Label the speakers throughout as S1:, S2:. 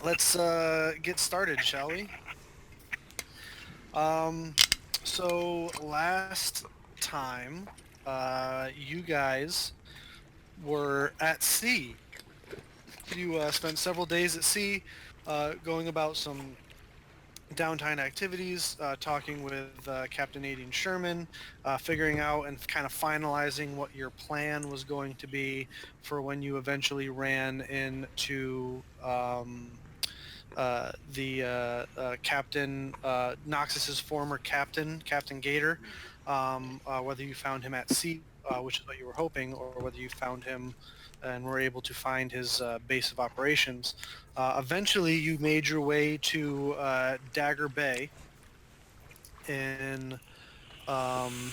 S1: let's get started, shall we? Um, so last time, you guys were at sea. You spent several days at sea, going about some downtime activities, talking with Captain Nadine Sherman, figuring out and kind of finalizing what your plan was going to be for when you eventually ran into the Captain Noxus's former captain, Captain Gator. Whether you found him at sea, which is what you were hoping, or whether you found him and were able to find his base of operations. Eventually, you made your way to Dagger Bay in along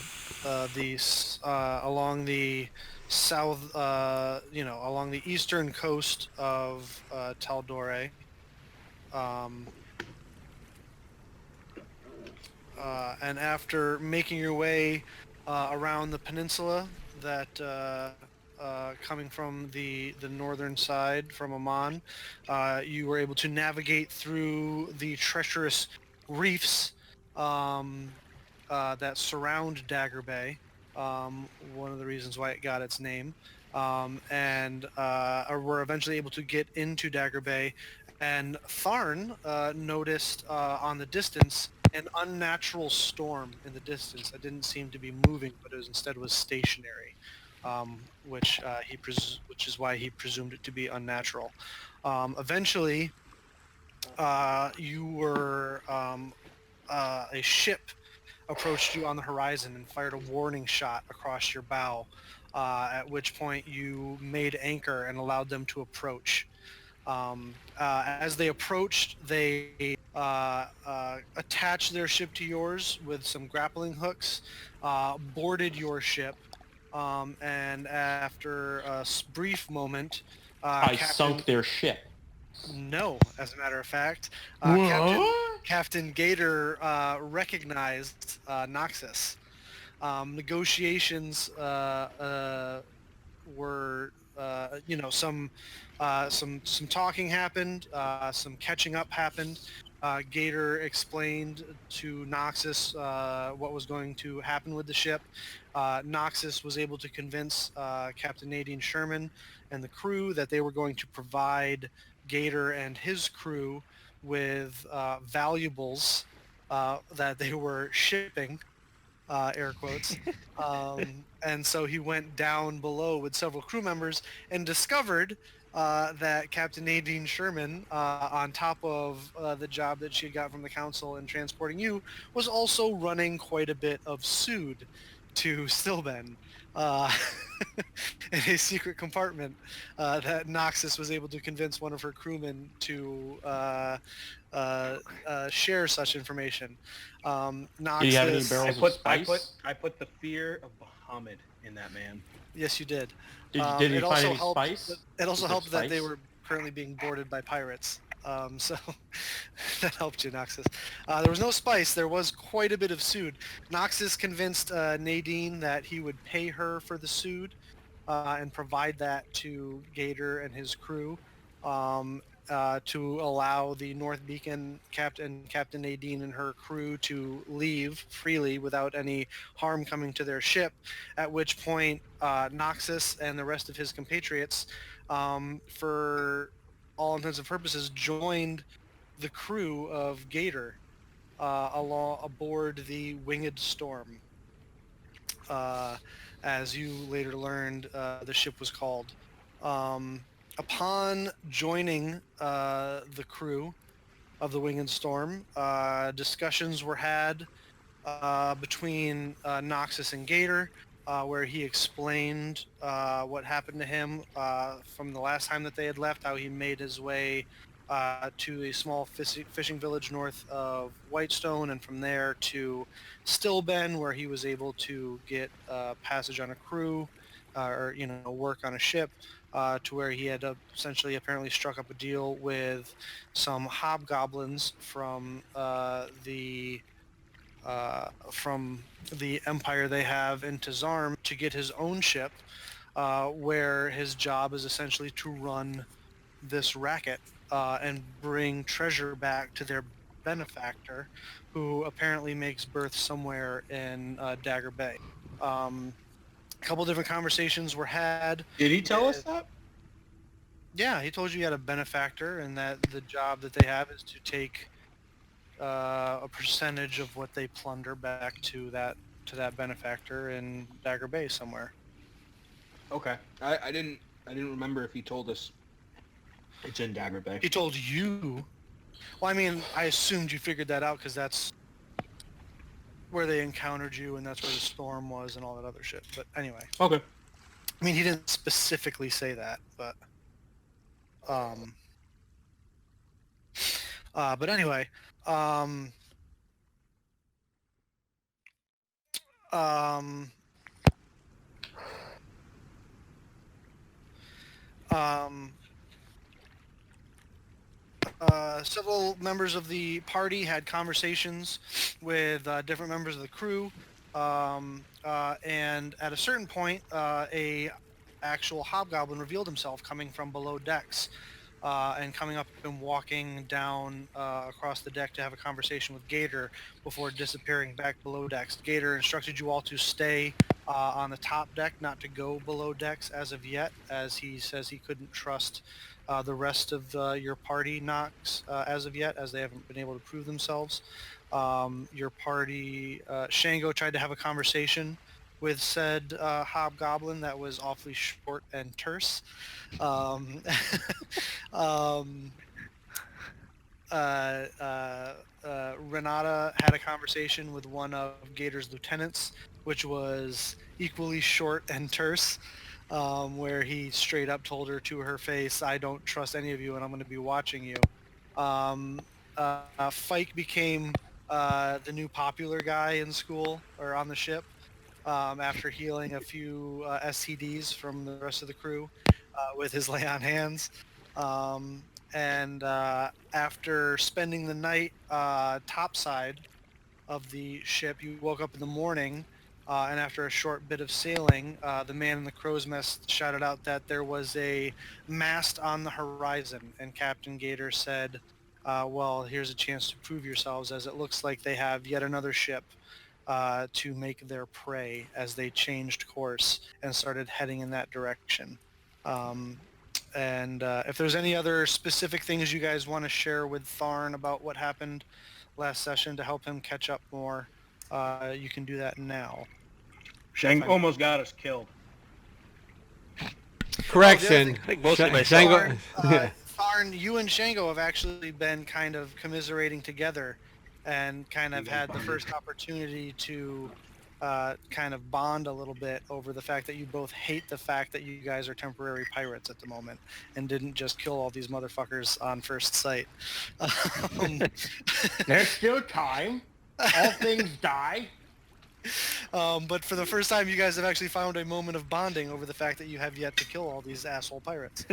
S1: the south, along the eastern coast of Taldore. Um, and after making your way around the peninsula, that coming from the northern side from Amman, you were able to navigate through the treacherous reefs um, that surround Dagger Bay. One of the reasons why it got its name. And were eventually able to get into Dagger Bay. And Tharn noticed on the distance an unnatural storm in the distance that didn't seem to be moving, but it was instead was stationary, which is why he presumed it to be unnatural. Eventually, you were a ship approached you on the horizon and fired a warning shot across your bow. At which point you made anchor and allowed them to approach. As they approached, they attached their ship to yours with some grappling hooks, boarded your ship, and after a brief moment,
S2: I
S1: Captain
S2: sunk their ship.
S1: No, as a matter of fact,
S2: What?
S1: Captain Gator recognized Noxus. Negotiations were some talking happened, some catching up happened. Gator explained to Noxus what was going to happen with the ship. Noxus was able to convince Captain Nadine Sherman and the crew that they were going to provide Gator and his crew with valuables that they were shipping, air quotes. And so he went down below with several crew members and discovered that Captain Nadine Sherman, on top of the job that she had got from the council in transporting you, was also running quite a bit of sood to Stilben uh, in a secret compartment that Noxus was able to convince one of her crewmen to share such information.
S2: Did he have any
S1: Noxus,
S2: barrels of spice?
S3: I put the fear of Bahamut in that man.
S1: yes, you did.
S2: Did he
S1: It
S2: find
S1: also
S2: any
S1: helped.
S2: spice?
S1: It
S2: Was
S1: also
S2: there
S1: helped that they
S2: spice?
S1: were currently being boarded by pirates. So that helped you, Noxus. There was no spice. There was quite a bit of sood. Noxus convinced Nadine that he would pay her for the sood and provide that to Gator and his crew, um, to allow the North Beacon Captain Nadine and her crew to leave freely without any harm coming to their ship. At which point, Noxus and the rest of his compatriots, for all intents and purposes, joined the crew of Gator along aboard the Winged Storm. Uh, as you later learned, the ship was called. Upon joining the crew of the Winged Storm, discussions were had between Noxus and Gator, where he explained what happened to him from the last time that they had left, how he made his way to a small fishing village north of Whitestone, and from there to Stillben, where he was able to get passage on a crew, or work on a ship, to where he had essentially apparently struck up a deal with some hobgoblins from the empire they have in Tazarm to get his own ship, where his job is essentially to run this racket and bring treasure back to their benefactor, who apparently makes birth somewhere in Dagger Bay. A couple different conversations were had.
S3: Did he tell us that?
S1: Yeah, he told you he had a benefactor, and that the job that they have is to take a percentage of what they plunder back to that benefactor in Dagger Bay somewhere.
S3: Okay. I didn't remember if he told us it's in Dagger Bay.
S1: He told you. Well, I mean, I assumed you figured that out because that's where they encountered you, and that's where the storm was, and all that other shit. But anyway.
S3: Okay.
S1: I mean, he didn't specifically say that, but anyway, several members of the party had conversations with different members of the crew, and at a certain point, a actual hobgoblin revealed himself coming from below decks, and coming up and walking down across the deck to have a conversation with Gator before disappearing back below decks. Gator instructed you all to stay on the top deck, not to go below decks as of yet, as he says he couldn't trust the rest of your party Nox as of yet, as they haven't been able to prove themselves. Your party, Shango, tried to have a conversation with said hobgoblin that was awfully short and terse. Renata had a conversation with one of Gator's lieutenants, which was equally short and terse, where he straight up told her to her face, "I don't trust any of you, and I'm going to be watching you." Fike became the new popular guy in school or on the ship, after healing a few STDs from the rest of the crew with his lay on hands. And after spending the night topside of the ship, you woke up in the morning, and after a short bit of sailing, the man in the crow's nest shouted out that there was a mast on the horizon, and Captain Gator said, well, here's a chance to prove yourselves, as it looks like they have yet another ship to make their prey, as they changed course and started heading in that direction. And if there's any other specific things you guys want to share with Tharn about what happened last session to help him catch up more, you can do that now.
S3: Shang almost got us killed.
S4: Correction.
S2: I think mostly myself.
S4: Shango.
S1: Tharn, you and Shango have actually been kind of commiserating together, and kind of had the first opportunity to kind of bond a little bit over the fact that you both hate the fact that you guys are temporary pirates at the moment, and didn't just kill all these motherfuckers on first sight.
S5: There's still time. All things die.
S1: But for the first time, you guys have actually found a moment of bonding over the fact that you have yet to kill all these asshole pirates.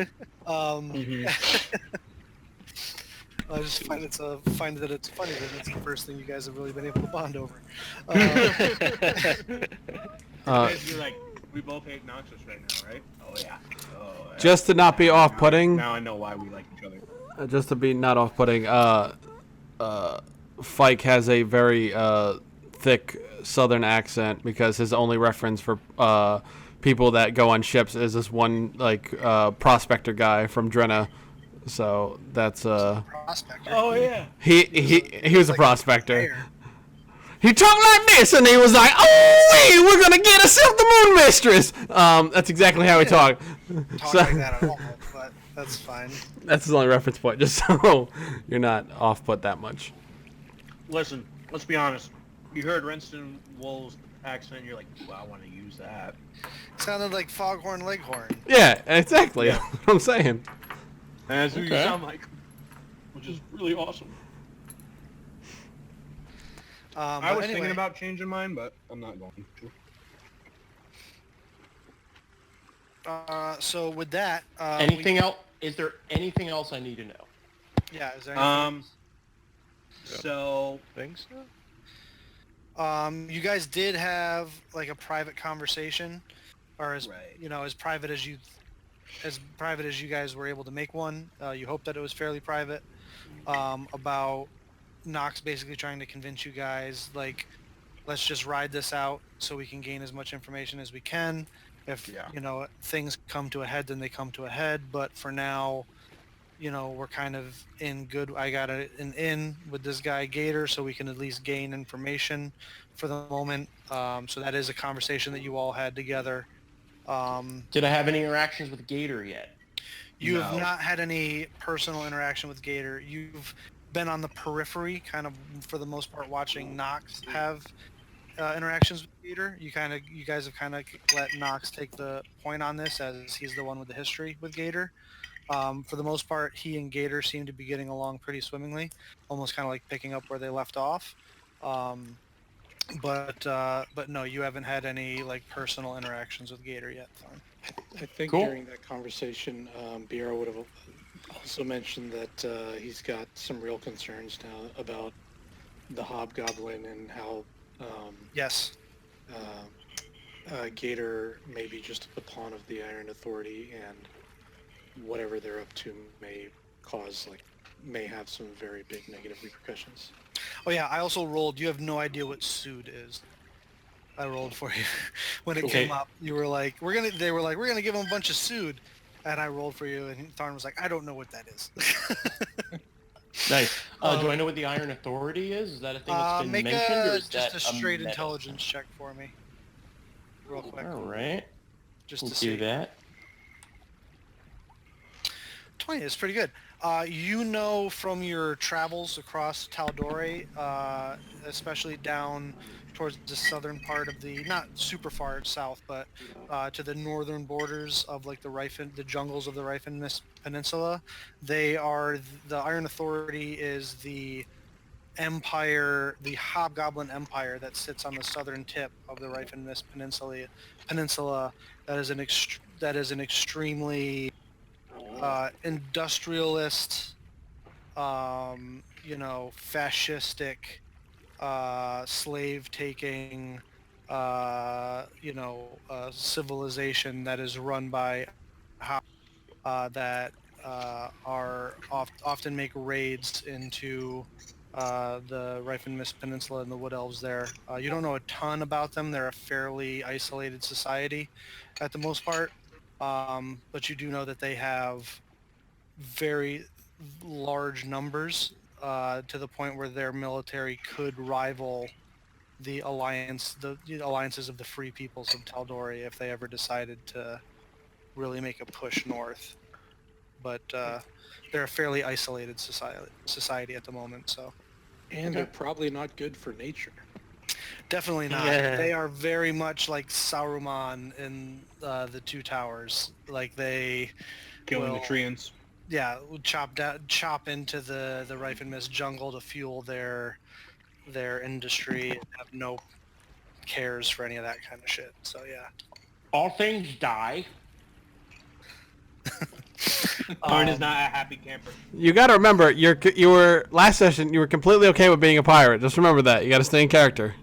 S1: I just find that it's funny that it's the first thing you guys have really been able to bond over.
S3: You're like, we both hate Noxus right now, right? Oh yeah.
S4: Just to not be off-putting.
S3: Now I know why we like each other.
S4: Just to be not off-putting. Fike has a very thick southern accent, because his only reference for people that go on ships is this one prospector guy from Drenna. So that's
S1: Prospector.
S3: Oh yeah.
S4: He was a prospector. He talked like this, and he was like, "Oh, hey, we're gonna get ourselves the Moon Mistress." That's exactly how he talked.
S1: Talk like that at all, but that's fine.
S4: That's his only reference point, just so you're not off-put that much.
S3: Listen, let's be honest. You heard Renston Wool's accent, you're like, "Well, I want to use that."
S1: Sounded like Foghorn Leghorn.
S4: Yeah, exactly.
S3: Yeah.
S4: That's what I'm saying.
S3: That's who you sound like, which is really awesome. I was thinking about changing mine, but I'm not going
S1: to. So with that,
S5: Anything else? Is there anything else I need to know?
S1: Yeah, is there anything
S3: So
S2: Think so?
S1: you guys did have like a private conversation, or as
S3: Right.
S1: as private as you as you guys were able to make one. You hope that it was fairly private. About Knox basically trying to convince you guys, like, let's just ride this out so we can gain as much information as we can. If things come to a head, then they come to a head. But for now, we're kind of in good. I got an in with this guy Gator, so we can at least gain information for the moment. So that is a conversation that you all had together.
S5: Did I have any interactions with Gator yet?
S1: You have not had any personal interaction with Gator. You've been on the periphery, kind of for the most part, watching Nox have interactions with Gator. You guys have kind of let Nox take the point on this, as he's the one with the history with Gator. For the most part, he and Gator seem to be getting along pretty swimmingly, almost kind of like picking up where they left off. But no, you haven't had any like personal interactions with Gator yet.
S2: I think
S5: Cool.
S2: during that conversation, Bureau would have also mentioned that he's got some real concerns now about the Hobgoblin and how
S1: Yes.
S2: Gator may be just a pawn of the Iron Authority, and whatever they're up to may have some very big negative repercussions.
S1: Oh yeah, I also rolled. You have no idea what Sood is. I rolled for you when it
S5: Okay.
S1: came up. You were like, They were like, we're gonna give him a bunch of Sood, and I rolled for you, and Tharn was like, I don't know what that is.
S5: Nice. Do I know what the Iron Authority is? Is that a thing that's been
S1: Make
S5: mentioned, or is
S1: just
S5: that
S1: a straight
S5: meta?
S1: intelligence check for me, real quick,
S5: All right.
S1: just
S5: We'll
S1: to
S5: do
S1: see.
S5: that.
S1: 20 is pretty good. From your travels across Taldore, especially down towards the southern part of the, not super far south, but to the northern borders of like the jungles of the Rifen Peninsula, the Iron Authority is the empire, the Hobgoblin Empire that sits on the southern tip of the Rifen Peninsula. That is an extremely industrialist, fascistic, slave-taking, civilization that is run by that are often make raids into the Rifen Peninsula and the Wood Elves there. You don't know a ton about them. They're a fairly isolated society at the most part. But you do know that they have very large numbers to the point where their military could rival the alliances of the Free Peoples of Tal'Dorei if they ever decided to really make a push north. But they're a fairly isolated society at the moment, so.
S2: And they're probably not good for nature.
S1: Definitely not.
S3: Yeah.
S1: They are very much like Saruman in the Two Towers. Like they
S3: Killing the
S1: will-
S3: treants.
S1: Yeah, chop into the Rifen Mist jungle to fuel their industry and have no cares for any of that kind of shit. So yeah.
S5: All things die.
S3: Arn is not a happy camper.
S4: You got to remember, you were last session. You were completely okay with being a pirate. Just remember that. You got to stay in character.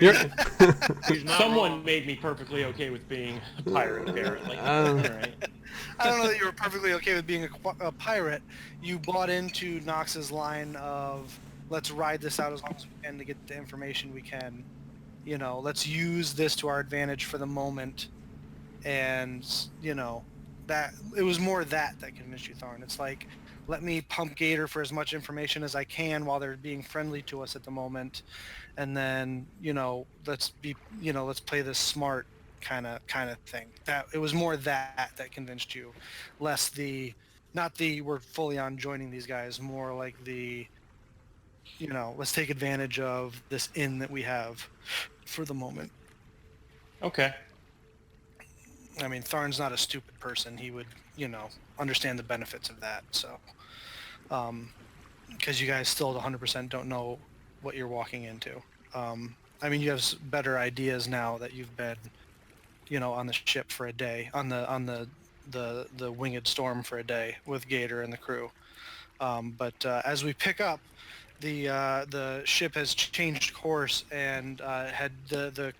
S4: You're-
S3: He's not
S5: Someone
S3: wrong.
S5: made me perfectly okay with being a pirate, apparently.
S4: Uh,
S5: All right.
S1: I don't know that you were perfectly okay with being a pirate. You bought into Nox's line of let's ride this out as long as we can to get the information we can. Let's use this to our advantage for the moment. And, that it was more that convinced you, Tharn. It's like, let me pump Gator for as much information as I can while they're being friendly to us at the moment. And then, let's play this smart kind of thing. That it was more that convinced you, less not the we're fully on joining these guys, more like let's take advantage of this inn that we have for the moment.
S5: Okay.
S1: I mean, Tharn's not a stupid person. He would, understand the benefits of that. So, because you guys still 100% don't know what you're walking into. I mean, you have better ideas now that you've been, on the ship for a day, on the Winged Storm for a day with Gator and the crew. But as we pick up, the ship has changed course and had the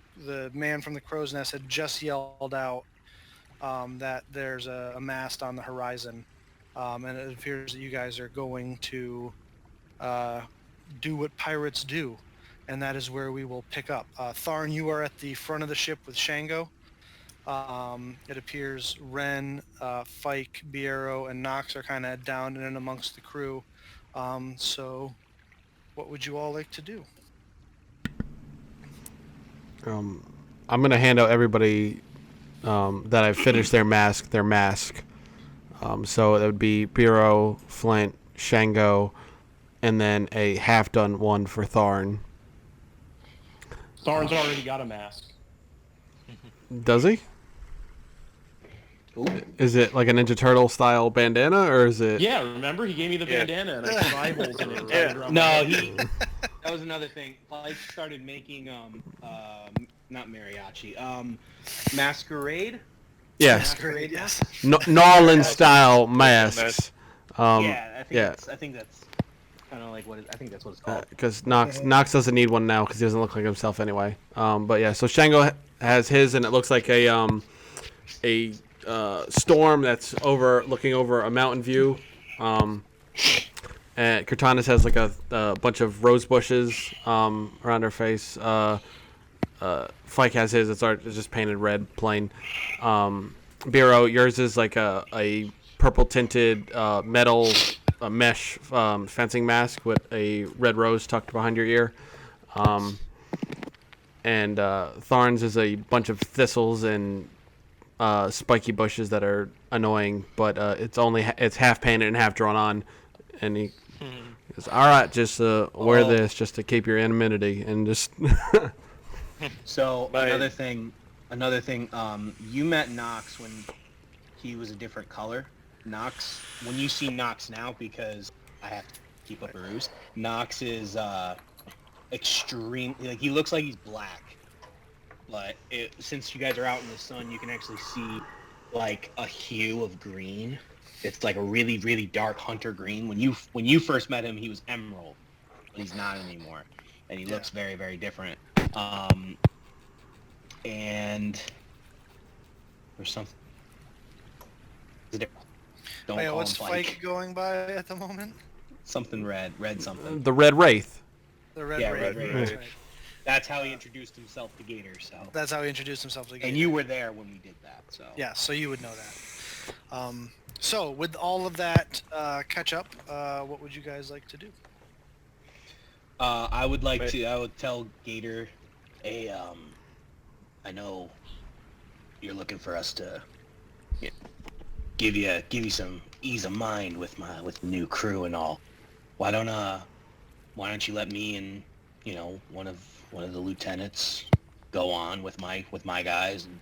S1: man from the Crow's Nest had just yelled out that there's a mast on the horizon, and it appears that you guys are going to do what pirates do, and that is where we will pick up. Tharn, you are at the front of the ship with Shango. It appears Ren, Fike, Biero, and Nox are kind of down in and amongst the crew. So what would you all like to do?
S4: I'm gonna hand out everybody that I've finished their mask. So it would be Biro, Flint, Shango, and then a half-done one for Tharn.
S5: Tharn's already got a mask.
S4: Does he?
S3: Ooh.
S4: Is it like a Ninja Turtle style bandana, or is it?
S5: Yeah, remember? He gave me the bandana and I put eyeballs in it. and tied it around my
S3: No,
S5: head.
S3: that was another thing. Pike started making not mariachi, masquerade.
S4: Yes,
S1: Masquerade, yes.
S4: Norland style masks.
S3: Yeah,
S4: yeah.
S3: I think that's kind of like I think that's what it's called.
S4: Because Nox doesn't need one now because he doesn't look like himself anyway. But yeah, so Shango has his, and it looks like a storm that's looking over a mountain view. And Cortanis has like a bunch of rose bushes around her face. Fike has his. It's just painted red, plain. Biro, yours is like a purple tinted metal mesh fencing mask with a red rose tucked behind your ear. And Tharn's is a bunch of thistles and spiky bushes that are annoying, but it's half painted and half drawn on. And he goes, "All right, just wear this just to keep your anonymity and just."
S3: So another thing, you met Nox when he was a different color. Nox, when you see Nox now, because I have to keep up a ruse, Nox is extreme. Like, he looks like he's black, but since you guys are out in the sun, you can actually see like a hue of green. It's like a really, really dark hunter green. When you first met him, he was emerald, but he's not anymore, and he looks very, very different. And there's something. Don't
S1: Oh, yeah,
S3: call
S1: what's
S3: him
S1: Fike going by at the moment?
S3: Something red something.
S4: The Red Wraith.
S1: The Red
S3: Yeah,
S1: Raven.
S3: Red Raven.
S1: That's right.
S3: That's how he introduced himself to Gator. So.
S1: That's how he introduced himself to Gator.
S3: And you were there when we did that. So.
S1: Yeah, so you would know that. So with all of that catch up, what would you guys like to do?
S3: I would like to. I would tell Gator, I know you're looking for us to give you some ease of mind with the new crew and all. Why don't you let me and one of the lieutenants go on with my guys and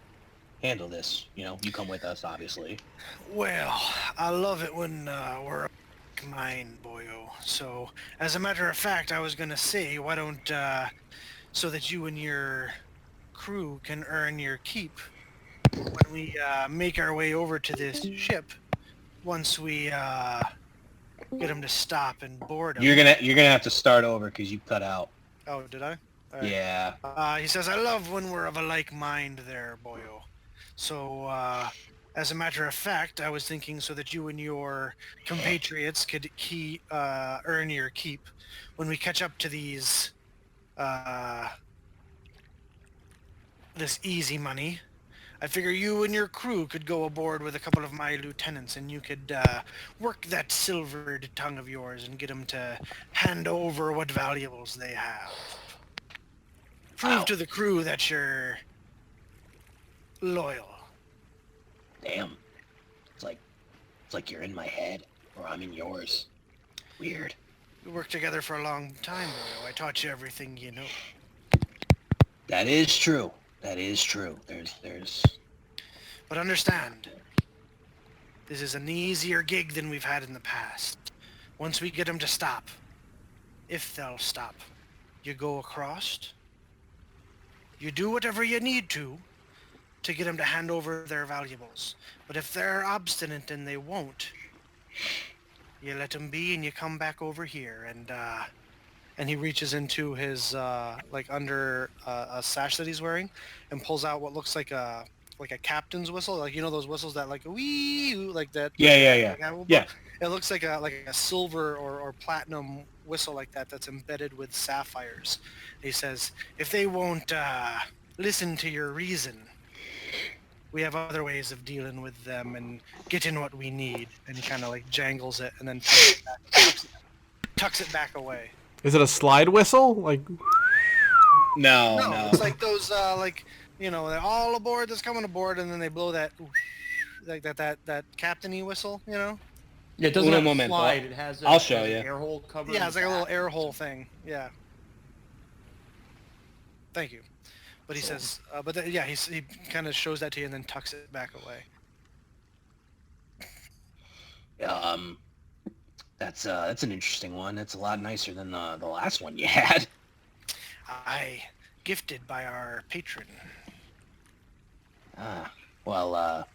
S3: handle this? You come with us, obviously.
S1: Well, I love it when we're a mind, boyo. So, as a matter of fact, I was gonna say, why don't so that you and your crew can earn your keep when we make our way over to this ship. Once we get them to stop and board them.
S3: You're gonna have to start over because you cut out.
S1: Oh, did I? All right.
S3: Yeah.
S1: He says, I love when we're of a like mind there, boyo. So, as a matter of fact, I was thinking so that you and your compatriots could earn your keep when we catch up to these, this easy money. I figure you and your crew could go aboard with a couple of my lieutenants, and you could work that silvered tongue of yours and get them to hand over what valuables they have. Prove to the crew that you're loyal.
S3: Damn. It's like you're in my head, or I'm in yours. Weird.
S1: We worked together for a long time, boy. I taught you everything you know.
S3: That is true. There's.
S1: But understand, this is an easier gig than we've had in the past. Once we get them to stop, if they'll stop, you go across, you do whatever you need to get them to hand over their valuables. But if they're obstinate and they won't, you let them be and you come back over here. And he reaches into his, under a sash that he's wearing and pulls out what looks like a like a captain's whistle, like those whistles that like wee like that.
S3: Yeah. Yeah.
S1: It looks like a silver or platinum whistle like that that's embedded with sapphires. He says, if they won't listen to your reason, we have other ways of dealing with them and getting what we need. And he kind of like jangles it and then tucks it back away.
S4: Is it a slide whistle? Like,
S3: No.
S1: It's like those they're all aboard that's coming aboard, and then they blow that like that captain-y whistle,
S5: Yeah, it doesn't
S3: Uno
S5: have a
S3: momento.
S5: slide. It has
S3: I'll show
S5: an
S3: you.
S5: air hole cover.
S1: Yeah,
S5: in
S1: it's
S5: the
S1: like a little
S5: back.
S1: air hole thing. Yeah. Thank you. But he says, he kind of shows that to you and then tucks it back away.
S3: That's an interesting one. It's a lot nicer than the last one you had.
S1: Gifted by our patron.
S3: Well,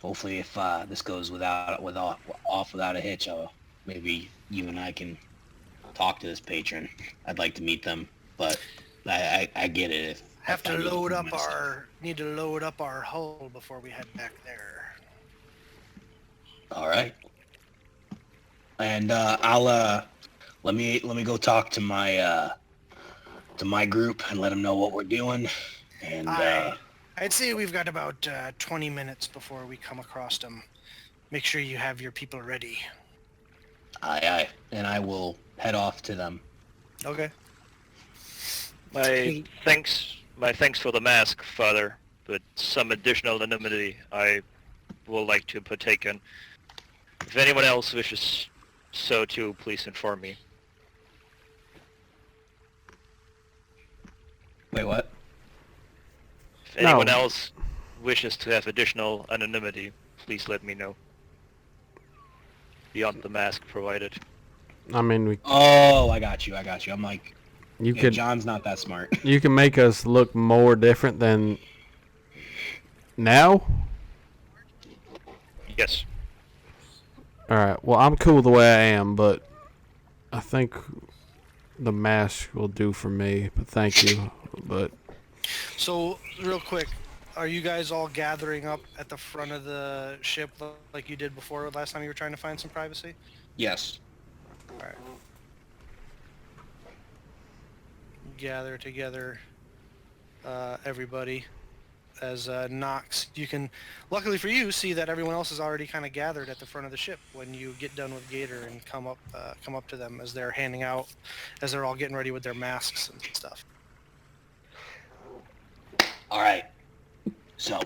S3: hopefully if this goes off without a hitch, maybe you and I can talk to this patron. I'd like to meet them, but I get it. If
S1: Need to load up our hull before we head back there.
S3: All right. And I'll let me go talk to my group and let them know what we're doing. And
S1: I'd say we've got about 20 minutes before we come across them. Make sure you have your people ready.
S3: aye, and I will head off to them.
S1: Okay.
S6: My thanks for the mask, Father, but some additional anonymity I will like to partake in. If anyone else wishes so too, please inform me.
S3: Wait, what?
S6: If anyone else wishes to have additional anonymity, please let me know. Beyond the mask provided.
S4: I mean,
S3: Oh, I got you. I'm like,
S4: you could
S3: John's not that smart.
S4: you can make us look more different than now.
S6: Yes.
S4: All right. Well, I'm cool the way I am, but I think the mask will do for me. But thank you. But
S1: So, real quick, are you guys all gathering up at the front of the ship like you did before last time you were trying to find some privacy?
S3: Yes.
S1: All right. Gather together, everybody. As Nox, you can, luckily for you, see that everyone else is already kind of gathered at the front of the ship when you get done with Gator and come up to them as they're handing out, as they're all getting ready with their masks and stuff.
S3: All right. So,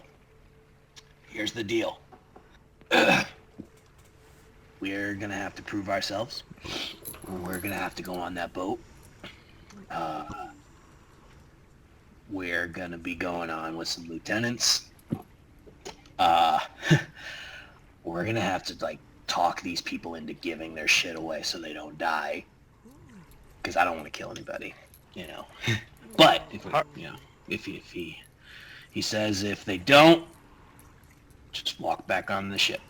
S3: here's the deal. We're gonna have to prove ourselves. We're gonna have to go on that boat. We're gonna be going on with some lieutenants. We're gonna have to talk these people into giving their shit away so they don't die. Because I don't want to kill anybody, But if he says if they don't, just walk back on the ship.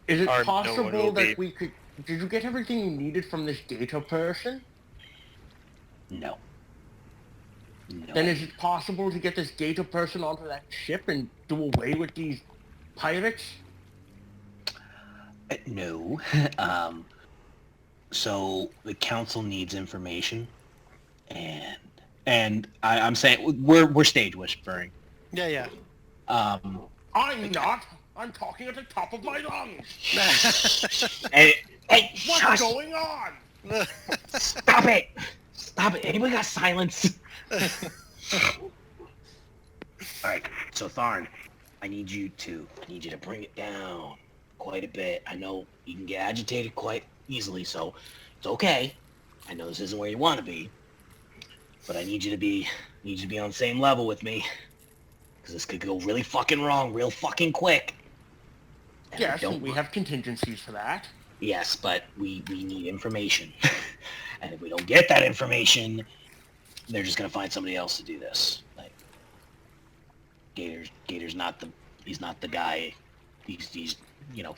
S5: Is it
S6: No one
S5: possible
S6: will
S5: that
S6: be.
S5: we could... Did you get everything you needed from this data person?
S3: No.
S5: Then is it possible to get this data person onto that ship and do away with these pirates?
S3: No. So the council needs information, and I'm saying we're stage whispering.
S1: Yeah.
S5: I'm not. I'm talking at the top of my lungs.
S3: Hey,
S5: What's
S3: shush!
S5: going on?
S3: Stop it! Stop it! Anybody got silence? All right. So Tharn, I need you to bring it down quite a bit. I know you can get agitated quite easily, so it's okay. I know this isn't where you want to be, but I need you to be on the same level with me, because this could go really fucking wrong, real fucking quick. And I
S5: Yes,
S3: don't
S5: and we
S3: want-
S5: have contingencies for that.
S3: Yes, but we need information, and if we don't get that information, they're just gonna find somebody else to do this. Like Gator's not the guy. He's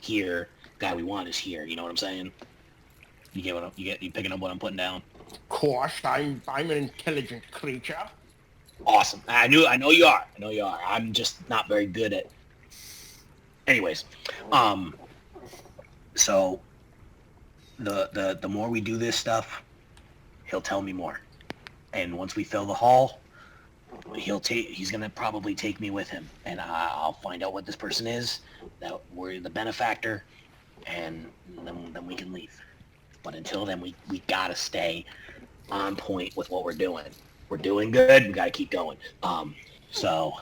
S3: here. Guy we want is here. You know what I'm saying? You picking up what I'm putting down?
S5: Of course, I'm an intelligent creature.
S3: Awesome. I know you are. I'm just not very good at. Anyways, so the more we do this stuff, he'll tell me more, and once we fill the hall, he's gonna probably take me with him, and I'll find out what this person is, that we're the benefactor, and then we can leave. But until then, we gotta stay on point with what we're doing. We're doing good. We gotta keep going. So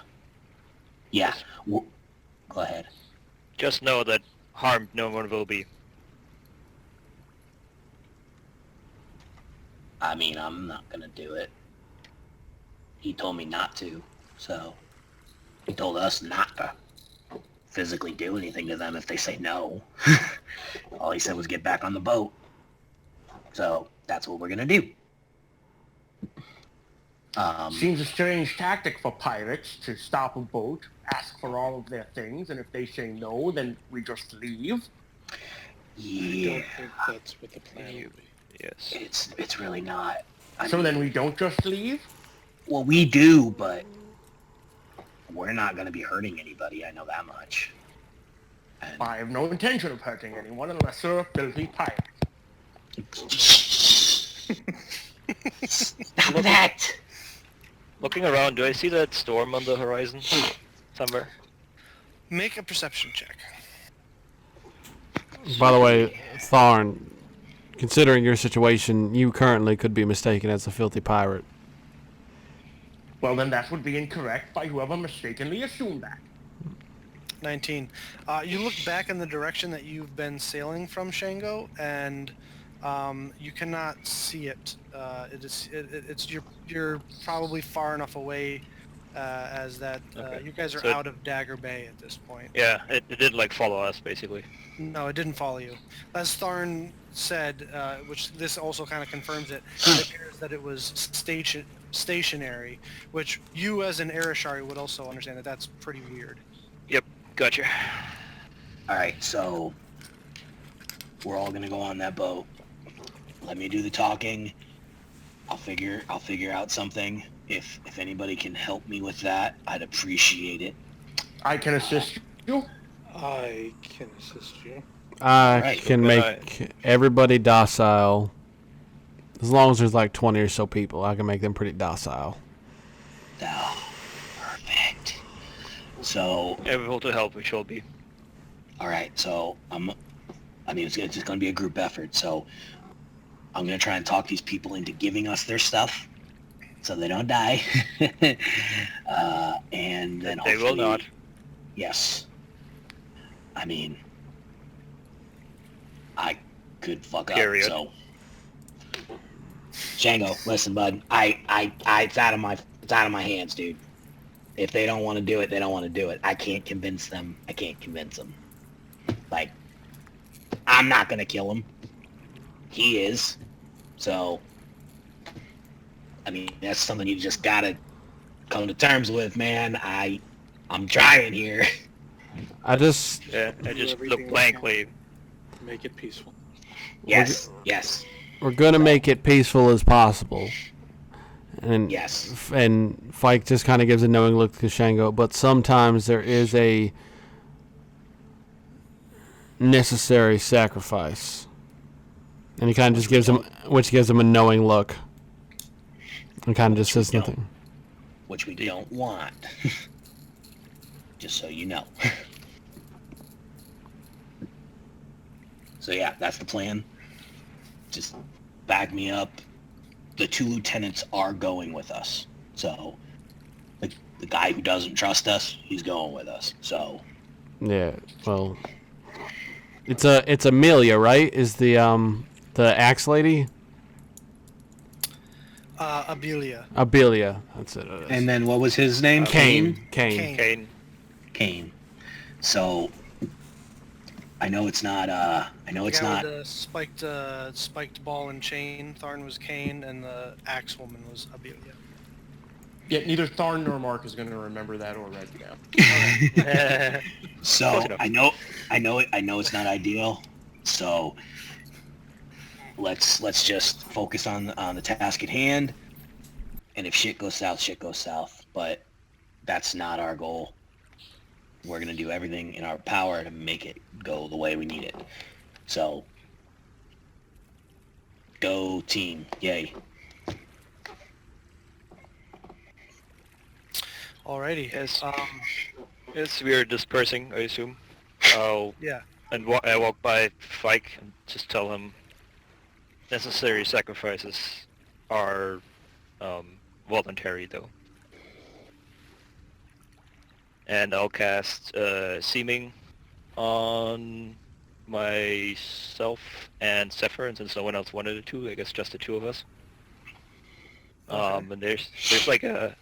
S3: yeah, go ahead.
S6: Just know that harmed no one will be.
S3: I mean, I'm not gonna do it. He told me not to, so he told us not to physically do anything to them if they say no. All he said was get back on the boat. So that's what we're gonna do.
S5: Seems a strange tactic for pirates to stop a boat, ask for all of their things, and if they say no, then we just leave.
S2: I
S3: Yeah,
S2: don't think that's what the plan would be.
S6: Yes.
S3: it's really not.
S5: So then we don't just leave?
S3: Well, we do, but we're not gonna be hurting anybody. I know that much. And
S5: I have no intention of hurting anyone unless they're a filthy pirate.
S3: stop that!
S6: Looking around, do I see that storm on the horizon somewhere?
S1: Make a perception check.
S4: By the way, Tharn, considering your situation, you currently could be mistaken as a filthy pirate.
S5: Well, then that would be incorrect by whoever mistakenly assumed that.
S1: 19. You look back in the direction that you've been sailing from, Shango, and you cannot see it. You're probably far enough away as that
S6: Okay.
S1: you guys are
S6: So-
S1: out of Dagger Bay at this point.
S6: Yeah, it did like follow us basically.
S1: No, it didn't follow you. As Tharn said, which this also kind of confirms it, it appears that it was stationary, which you as an Arashari would also understand that that's pretty weird.
S6: Yep, gotcha.
S3: Alright, so we're all gonna go on that boat. Let me do the talking. I'll figure out something. If anybody can help me with that, I'd appreciate it.
S5: I can assist you.
S2: I can assist you.
S4: I
S3: Right.
S4: can make everybody docile. As long as there's like 20 or so people, I can make them pretty docile.
S3: Oh, perfect. So,
S6: Able to help, we shall be.
S3: alright, so it's just gonna be a group effort, so I'm gonna try and talk these people into giving us their stuff so they don't die. And then
S6: They will
S3: hopefully-
S6: not.
S3: Yes. I mean, I could fuck
S6: Period.
S3: up, so. Django, listen, bud. It's out of my hands, dude. If they don't want to do it, they don't want to do it. I can't convince them. Like, I'm not gonna kill him. He is. So, I mean, that's something you just gotta come to terms with, man. I'm trying here.
S4: I just
S6: Yeah, I
S2: Do
S6: just
S2: everything
S6: look
S2: we
S6: blankly.
S2: Make it peaceful.
S3: Yes.
S4: we're gonna make it peaceful as possible. And
S3: Yes.
S4: and Fike just kind of gives a knowing look to Shango, but sometimes there is a necessary sacrifice. And he kind of just gives him a knowing look. And kind of just says nothing.
S3: Which we don't want. Just so you know. So yeah, that's the plan. Just back me up. The 2 lieutenants are going with us. So the guy who doesn't trust us, he's going with us. So
S4: Yeah, well, it's Amelia, right? Is the axe lady?
S1: Abelia.
S4: Abelia, that's it.
S3: and then what was his name?
S4: Kane.
S6: Kane.
S3: Kane. So I know it's not
S1: The guy with the spiked ball and chain, Tharn was Kane, and the axe woman was Abelia.
S5: Yet neither Tharn nor Mark is going to remember that already now.
S3: So
S6: Close enough.
S3: I know it's not ideal. So let's just focus on the task at hand. And if shit goes south, shit goes south. But that's not our goal. We're going to do everything in our power to make it go the way we need it. So, go team. Yay.
S1: Alrighty.
S6: Yes. Yes, we are dispersing, I assume. I'll
S1: Yeah.
S6: and I walk by Fike and just tell him necessary sacrifices are voluntary, though. And I'll cast Seeming on myself and Zephyr, and since no one else wanted it to, I guess just the two of us. And there's like a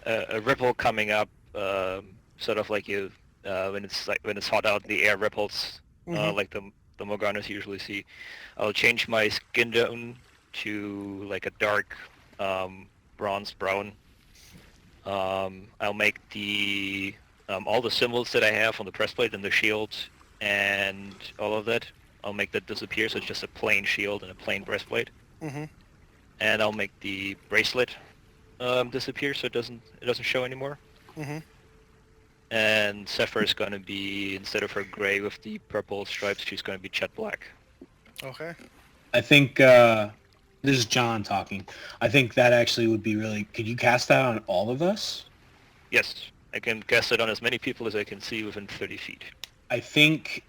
S6: ripple coming up, sort of like you when it's hot out, the air ripples, like the Morganas usually see. I'll change my skin tone to like a dark bronze brown. I'll make the all the symbols that I have on the breastplate and the shield and all of that, I'll make that disappear, so it's just a plain shield and a plain breastplate. And I'll make the bracelet disappear, so it doesn't show anymore. And Zephyr is going to be, instead of her gray with the purple stripes, she's going to be jet black.
S1: Okay.
S3: I think, this is John talking. I think that actually would be really... Could you cast that on all of us?
S6: Yes, I can cast it on as many people as I can see within 30 feet.
S3: I think...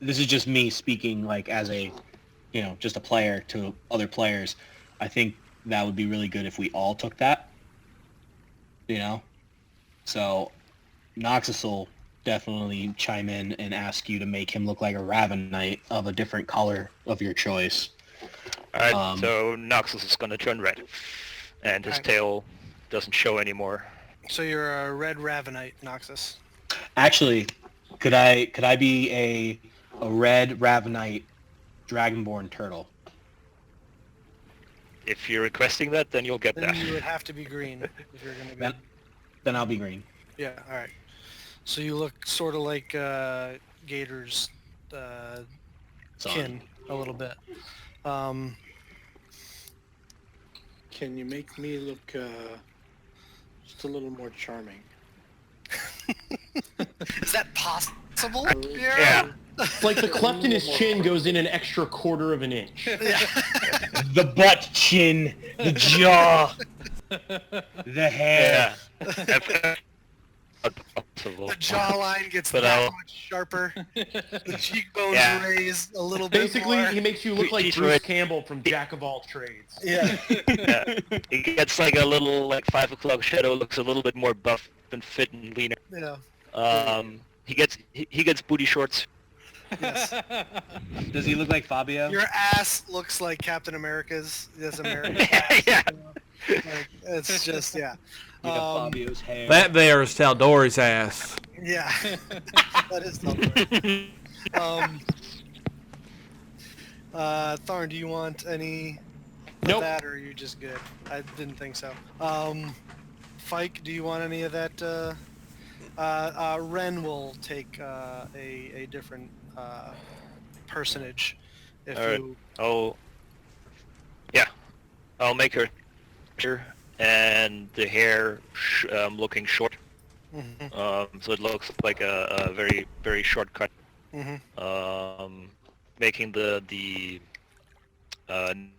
S3: This is just me speaking, like, as a, just a player to other players. I think that would be really good if we all took that. So, Noxus will definitely chime in and ask you to make him look like a Ravenite of a different color of your choice.
S6: Alright, so Noxus is going to turn red, and his tail doesn't show anymore.
S1: So you're a red Ravenite, Noxus.
S3: Actually, could I be a red Ravenite Dragonborn turtle?
S6: If you're requesting that, then you'll get
S1: Then
S6: that.
S1: you would have to be green if you're going to be...
S3: Then I'll be green.
S1: Yeah, alright. So you look sort of like Gator's kin a little bit.
S2: Can you make me look just a little more charming?
S1: Is that possible?
S6: Yeah.
S5: Like the cleft in his chin goes in an extra quarter of an inch.
S3: The butt chin, the jaw, the hair.
S6: Yeah. Possible.
S1: The jawline gets
S6: But
S1: that
S6: I'll-
S1: much sharper. The cheekbones
S6: Yeah.
S1: raised a little bit
S5: Basically,
S1: more.
S5: he makes you look like
S6: He's
S5: Bruce
S6: red.
S5: Campbell from Jack of All Trades.
S1: Yeah.
S6: Yeah. He gets like a little, like 5 o'clock shadow, looks a little bit more buff and fit and leaner.
S1: Yeah.
S6: He gets booty shorts.
S1: Yes.
S3: Does he look like Fabio?
S1: Your ass looks like Captain America's. Yes, America's ass.
S6: Yeah.
S1: Like, it's just, yeah.
S3: You got Fabio's hair.
S4: That there is Taldori's ass.
S1: Yeah. That is something. Tharn, do you want any of
S5: Nope.
S1: that, or are you just good? I didn't think so. Fike, do you want any of that? Ren will take a different personage if
S6: Alright.
S1: you...
S6: I'll make her and the hair looking short. So it looks like a very, very short cut. Making the and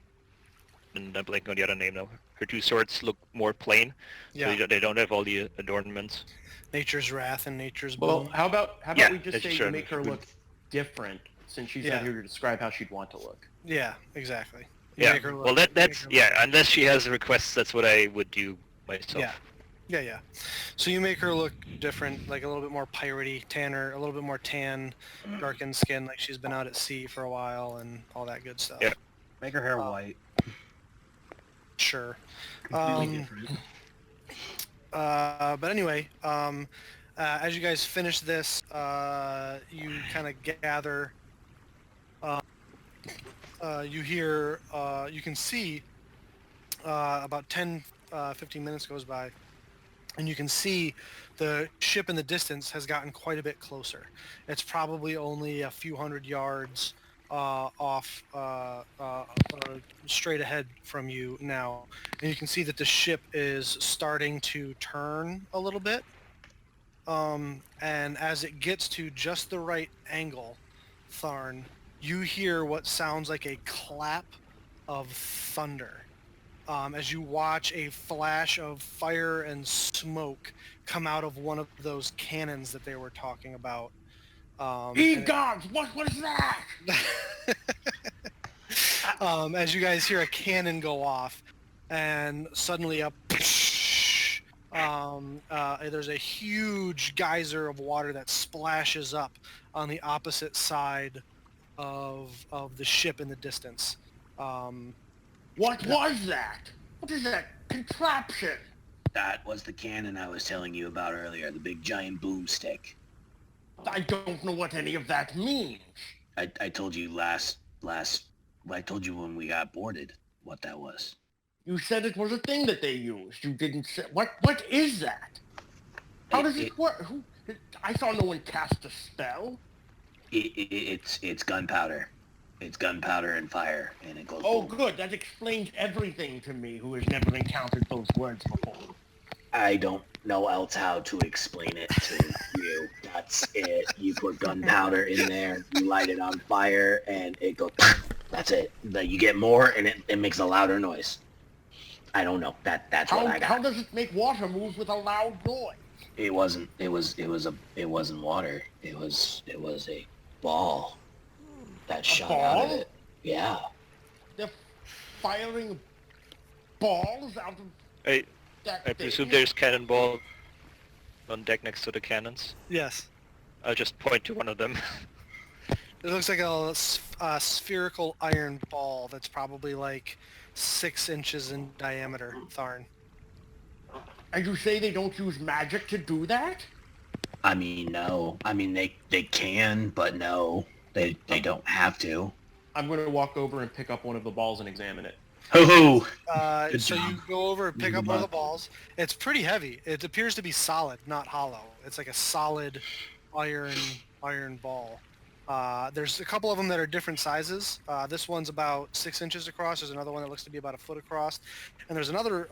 S6: I'm blanking on the other name now. Her two swords look more plain.
S1: Yeah.
S6: So they don't have all the adornments.
S1: Nature's Wrath and Nature's
S5: Well,
S1: Bloom.
S5: how about
S6: Yeah,
S5: we just
S6: that's
S5: say
S6: true.
S5: you make her look different, since she's
S1: Yeah.
S5: not here to describe how she'd want to look.
S1: Yeah, exactly. You
S6: Yeah.
S1: make her look-
S6: Well, that's
S1: make her look-
S6: yeah. Unless she has requests, that's what I would do myself.
S1: Yeah. So you make her look different, like a little bit more piratey, tanner, a little bit more tan, darkened skin, like she's been out at sea for a while and all that good stuff.
S6: Yeah.
S3: Make her hair white.
S1: Sure.
S3: Completely different.
S1: But anyway, as you guys finish this, you kind of gather. You hear, you can see about 10, 15 minutes goes by, and you can see the ship in the distance has gotten quite a bit closer. It's probably only a few hundred yards off straight ahead from you now, and you can see that the ship is starting to turn a little bit. And as it gets to just the right angle, Tharn, you hear what sounds like a clap of thunder. As you watch a flash of fire and smoke come out of one of those cannons that they were talking about.
S5: Gods, what was that?
S1: As you guys hear a cannon go off, and suddenly there's a huge geyser of water that splashes up on the opposite side of the ship in the distance.
S5: What was that? What is that contraption?
S7: That was the cannon I was telling you about earlier, the big giant boomstick.
S5: I don't know what any of that means.
S7: I told you I told you when we got boarded what that was.
S5: You said it was a thing that they used. You didn't say... What is that? How does it work? I saw no one cast a spell.
S7: It's gunpowder. It's gunpowder and fire, and it goes...
S5: Oh,
S7: boom.
S5: good. That explains everything to me, who has never encountered those words before.
S7: I don't know else how to explain it to you. That's it. You put gunpowder in there, you light it on fire, and it goes... That's it. You get more, and it makes a louder noise. I don't know. That's what I got.
S5: How does it make water move with a loud noise?
S7: It wasn't water. It was a ball that shot out of it. Yeah.
S5: They're firing balls out of
S6: I
S5: that
S6: presume
S5: thing?
S6: there's cannonball on deck next to the cannons.
S1: Yes.
S6: I'll just point to one of them.
S1: It looks like a spherical iron ball that's probably like 6 inches in diameter, Tharn.
S5: And you say they don't use magic to do that?
S7: I mean, no. I mean, they can, but no. They don't have to.
S8: I'm going to walk over and pick up one of the balls and examine it.
S7: Hoo-hoo! Good
S1: So
S7: job.
S1: you go over and pick up one of the balls. It's pretty heavy. It appears to be solid, not hollow. It's like a solid iron ball. There's a couple of them that are different sizes. This one's about 6 inches across. There's another one that looks to be about a foot across. And there's another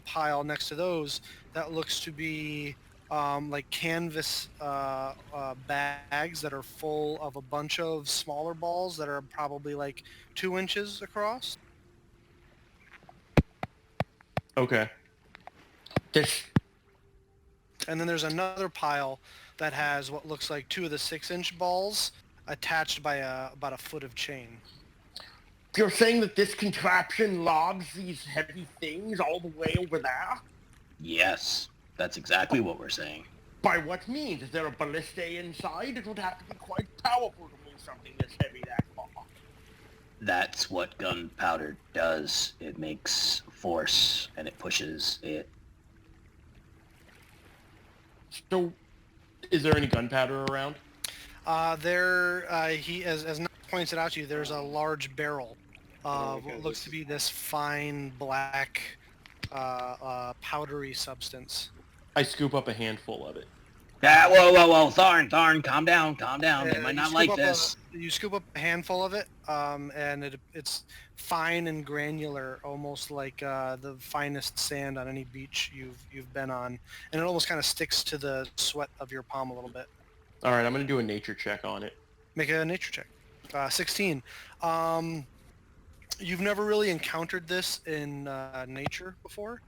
S1: pile next to those that looks to be like canvas bags that are full of a bunch of smaller balls that are probably like 2 inches across.
S8: Okay.
S1: And then there's another pile that has what looks like 2 of the 6-inch balls attached by about a foot of chain.
S5: You're saying that this contraption lobs these heavy things all the way over there?
S7: Yes, that's exactly what we're saying.
S5: By what means? Is there a ballista inside? It would have to be quite powerful to move something this heavy that far.
S7: That's what gunpowder does. It makes force, and it pushes it.
S8: So, is there any gunpowder around?
S1: As Nick points it out to you, there's a large barrel of what looks to be this fine black powdery substance.
S8: I scoop up a handful of it.
S7: Whoa, Tharn, calm down. They might
S1: You
S7: not
S1: scoop
S7: like
S1: up
S7: this.
S1: You scoop up a handful of it, and it's fine and granular, almost like the finest sand on any beach you've been on, and it almost kind of sticks to the sweat of your palm a little bit.
S8: All right, I'm going to do a nature check on it.
S1: Make a nature check. 16. You've never really encountered this in nature before.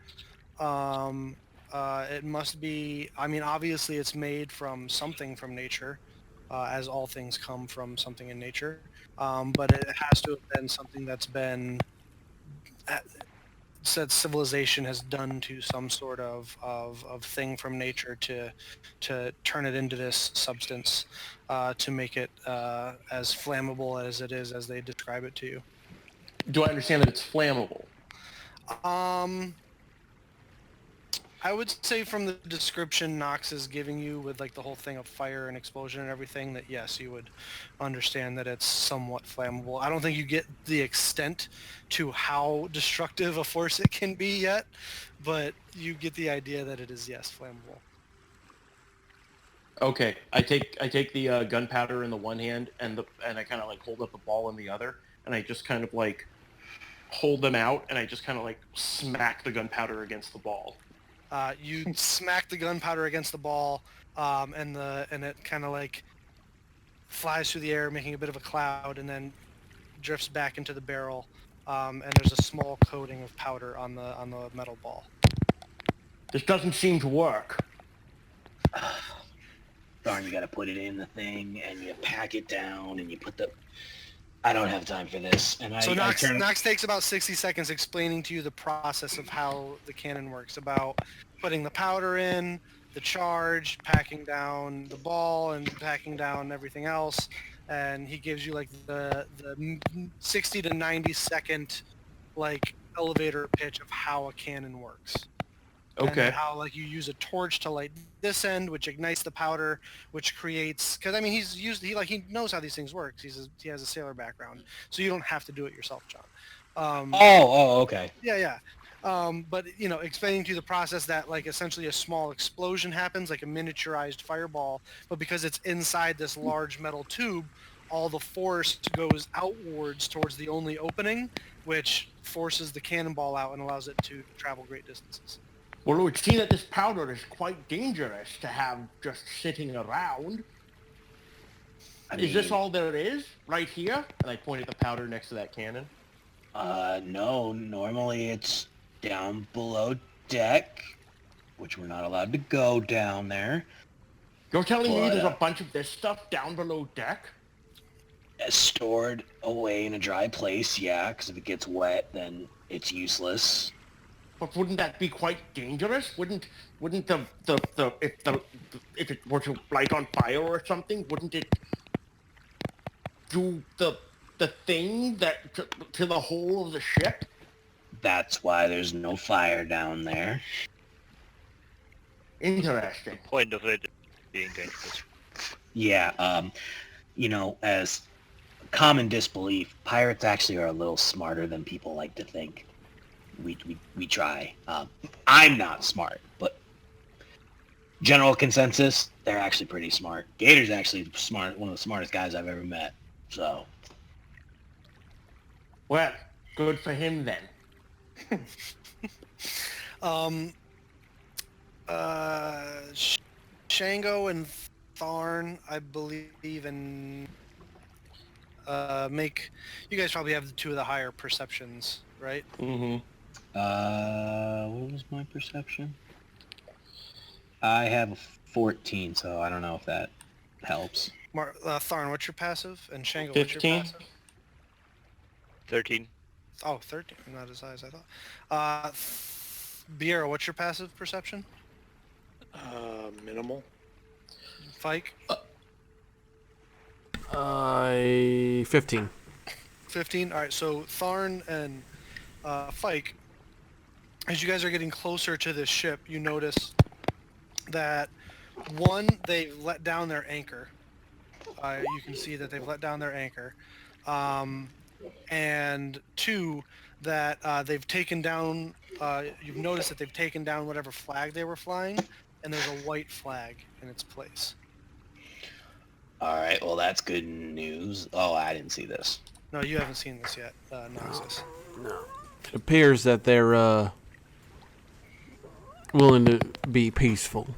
S1: It must be, I mean, obviously it's made from something from nature, as all things come from something in nature. But it has to have been something that's been, said civilization has done to some sort of thing from nature to turn it into this substance, to make it as flammable as it is as they describe it to you.
S8: Do I understand that it's flammable?
S1: I would say from the description Nox is giving you with like the whole thing of fire and explosion and everything, that yes, you would understand that it's somewhat flammable. I don't think you get the extent to how destructive a force it can be yet, but you get the idea that it is, yes, flammable.
S8: Okay, I take the gunpowder in the one hand and I kind of like hold up the ball in the other, and I just kind of like hold them out, and I just kind of like smack the gunpowder against the ball.
S1: You smack the gunpowder against the ball, and it kind of like flies through the air, making a bit of a cloud, and then drifts back into the barrel. And there's a small coating of powder on the metal ball.
S5: This doesn't seem to work.
S7: Darn, you gotta put it in the thing, and you pack it down, and you put the... I don't have time for this. And
S1: So Nox takes about 60 seconds explaining to you the process of how the cannon works, about putting the powder in, the charge, packing down the ball, and packing down everything else. And he gives you like the 60 to 90 second like elevator pitch of how a cannon works.
S8: Okay.
S1: And how like you use a torch to light this end, which ignites the powder, which creates. Because I mean, he knows how these things work. He has a sailor background, so you don't have to do it yourself, John.
S3: Okay.
S1: Yeah. But explaining to you the process that like essentially a small explosion happens, like a miniaturized fireball, but because it's inside this large metal tube, all the force goes outwards towards the only opening, which forces the cannonball out and allows it to travel great distances.
S5: Well, it would seem that this powder is quite dangerous to have just sitting around. Is this all there is? Right here?
S8: And I point at the powder next to that cannon.
S7: No, normally it's down below deck, which we're not allowed to go down there.
S5: You're telling me there's a bunch of this stuff down below deck?
S7: Stored away in a dry place, yeah, because if it gets wet, then it's useless.
S5: But wouldn't that be quite dangerous? Wouldn't the if it were to light on fire or something, wouldn't it do the thing that to the whole of the ship?
S7: That's why there's no fire down there.
S5: Interesting.
S6: Point of it being dangerous.
S7: Yeah, as common disbelief, pirates actually are a little smarter than people like to think. We try. I'm not smart, but general consensus, they're actually pretty smart. Gator's actually smart, one of the smartest guys I've ever met. So,
S5: well, good for him then.
S1: Shango and Tharn, I believe, and you guys probably have the two of the higher perceptions, right?
S8: Mm-hmm.
S7: What was my perception? I have a 14, so I don't know if that helps.
S1: Tharn, what's your passive? And Shango,
S8: 15.
S1: what's your passive?
S6: 13.
S1: Oh, 13. Not as high as I thought. Biera, what's your passive perception?
S2: Minimal.
S1: Fike?
S4: 15.
S1: 15? Alright, so Tharn and Fike, as you guys are getting closer to this ship, you notice that, one, they've let down their anchor. You can see that they've let down their anchor. And two, that they've taken down, you've noticed that they've taken down whatever flag they were flying, and there's a white flag in its place.
S7: All right, well, that's good news. Oh, I didn't see this.
S1: No, you haven't seen this yet, Noxus.
S4: No. It appears that they're willing to be peaceful.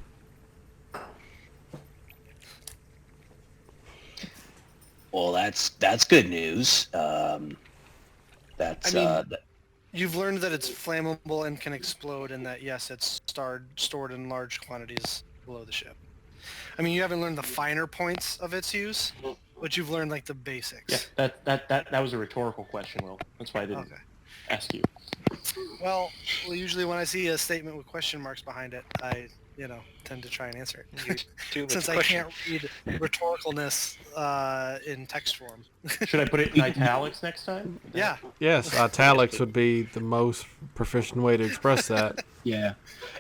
S7: Well, that's good news.
S1: You've learned that it's flammable and can explode, and that yes, it's stored in large quantities below the ship. I mean, you haven't learned the finer points of its use, but you've learned like the basics.
S8: Yeah, that was a rhetorical question, Will. That's why I didn't ask you.
S1: Well, usually when I see a statement with question marks behind it, I tend to try and answer it. Since I can't read rhetoricalness in text form.
S8: Should I put it in italics next time?
S1: Yeah.
S4: Yes, italics would be the most proficient way to express that.
S3: Yeah.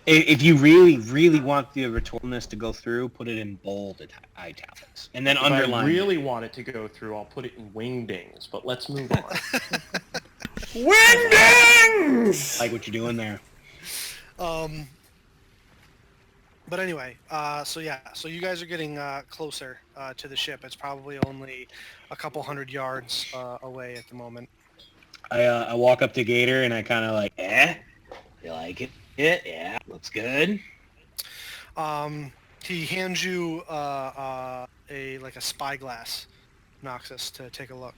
S3: If you really, really want the rhetoricalness to go through, put it in bold italics. And then
S8: If
S3: underline.
S8: I really want it to go through, I'll put it in wingdings, but let's move on.
S4: Wingdings!
S3: Like what you're doing there.
S1: But anyway, so you guys are getting closer to the ship. It's probably only a couple hundred yards away at the moment.
S7: I walk up to Gator and I kind of like, you like it? Yeah, looks good.
S1: He hands you a spyglass, Noxus, to take a look.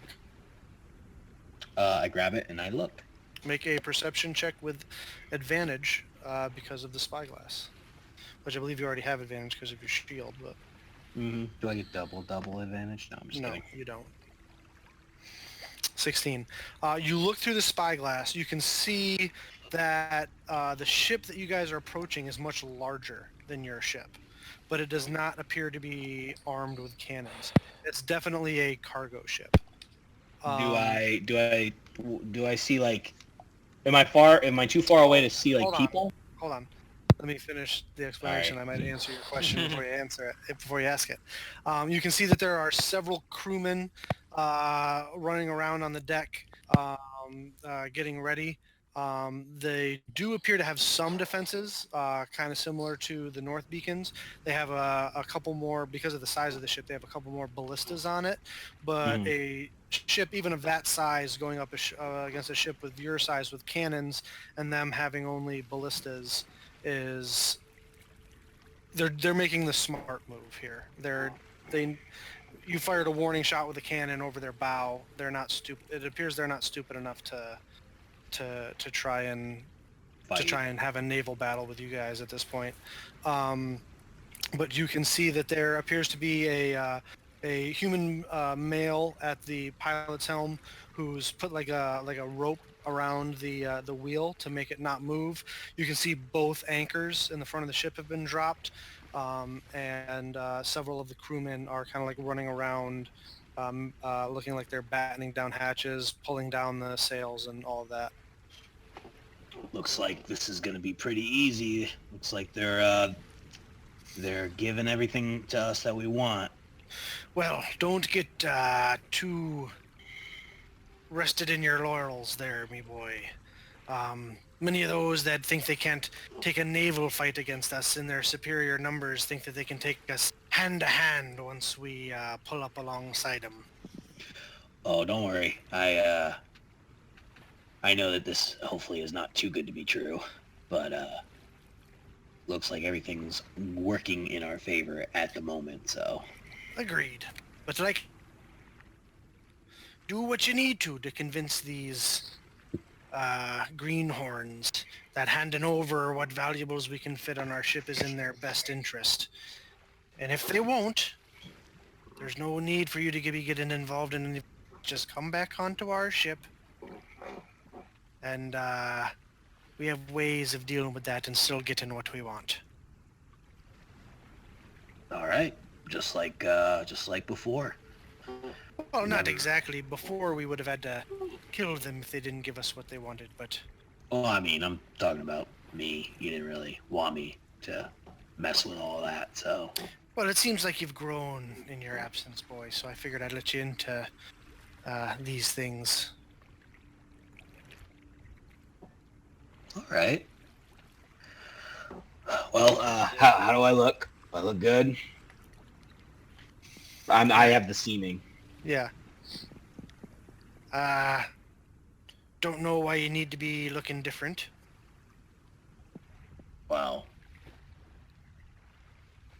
S7: I grab it and I look.
S1: Make a perception check with advantage because of the spyglass, which I believe you already have advantage because of your shield. But
S7: Do I get double advantage? No, I'm just
S1: no,
S7: kidding.
S1: you don't. 16. You look through the spyglass. You can see that the ship that you guys are approaching is much larger than your ship, but it does not appear to be armed with cannons. It's definitely a cargo ship.
S7: Do I see like? Am I too far away to see like
S1: Hold on.
S7: people?
S1: Hold on. Let me finish the explanation.
S7: All
S1: I might answer your question before you before you ask it. You can see that there are several crewmen running around on the deck, getting ready. They do appear to have some defenses, kind of similar to the North Beacons. They have a couple more, because of the size of the ship, they have a couple more ballistas on it. But a ship even of that size going up against a ship with your size with cannons and them having only ballistas is... They're making the smart move here. You fired a warning shot with a cannon over their bow. They're not stupid. It appears they're not stupid enough to try and have a naval battle with you guys at this point. But you can see that there appears to be a human male at the pilot's helm who's put like a rope around the wheel to make it not move. You can see both anchors in the front of the ship have been dropped, and several of the crewmen are kind of like running around, looking like they're battening down hatches, pulling down the sails, and all of that.
S7: Looks like this is gonna be pretty easy. Looks like they're giving everything to us that we want.
S1: Well, don't get too rested in your laurels there, me boy. Many of those that think they can't take a naval fight against us in their superior numbers think that they can take us hand to hand once we pull up alongside them.
S7: Oh, don't worry. I know that this hopefully is not too good to be true, but looks like everything's working in our favor at the moment, so...
S1: Agreed. But do what you need to convince these greenhorns that handing over what valuables we can fit on our ship is in their best interest. And if they won't, there's no need for you to be getting involved in any... Just come back onto our ship, and we have ways of dealing with that and still getting what we want.
S7: All right, just like before.
S1: Well, not exactly. Before, we would have had to kill them if they didn't give us what they wanted, but...
S7: Oh, I mean, I'm talking about me. You didn't really want me to mess with all that, so...
S1: Well, it seems like you've grown in your absence, boy, so I figured I'd let you into these things.
S7: All right. Well, how do I look? Do I look good? I have the seeming.
S1: Yeah. Don't know why you need to be looking different.
S7: Well,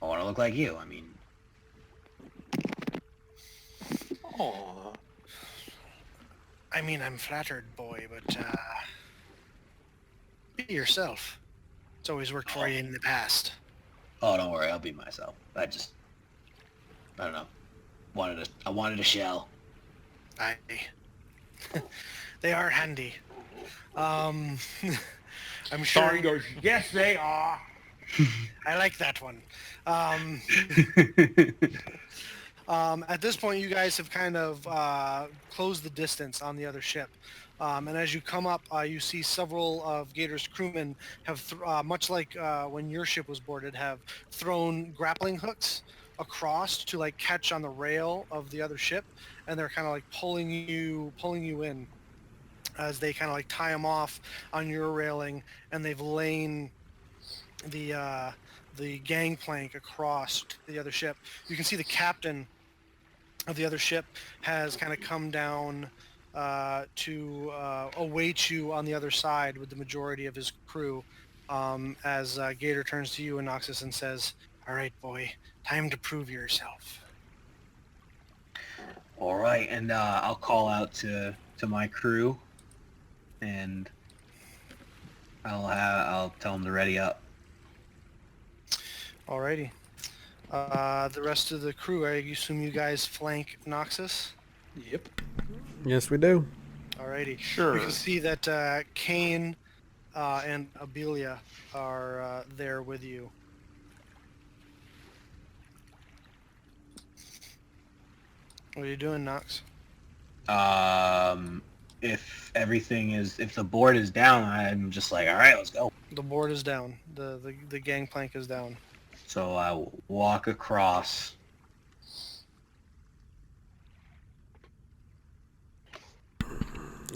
S7: I want to look like you. I mean...
S2: Aww.
S1: I mean, I'm flattered, boy, but be yourself. It's always worked for you in the past.
S7: Oh, don't worry. I'll be myself. I don't know. I wanted a shell.
S1: They are handy. I'm sure.
S5: Sorry goes, yes, they are.
S1: I like that one. At this point, you guys have kind of closed the distance on the other ship. And as you come up, you see several of Gator's crewmen have, much like when your ship was boarded, have thrown grappling hooks across to like catch on the rail of the other ship, and they're kind of like pulling you in as they kind of like tie them off on your railing, and they've lain the the gangplank across to the other ship. You can see the captain of the other ship has kind of come down to await you on the other side with the majority of his crew. As Gator turns to you and Noxus and says, "All right, boy, time to prove yourself."
S3: All right, and I'll call out to my crew, and I'll tell them to ready up.
S1: Alrighty. The rest of the crew, I assume you guys flank Noxus?
S2: Yep.
S4: Yes, we do.
S1: Alrighty.
S8: Sure.
S1: You can see that Kane and Abelia are there with you. What are you doing, Nox?
S3: If the board is down, I'm just like, all right, let's go.
S1: The board is down. The gangplank is down.
S3: So I walk across.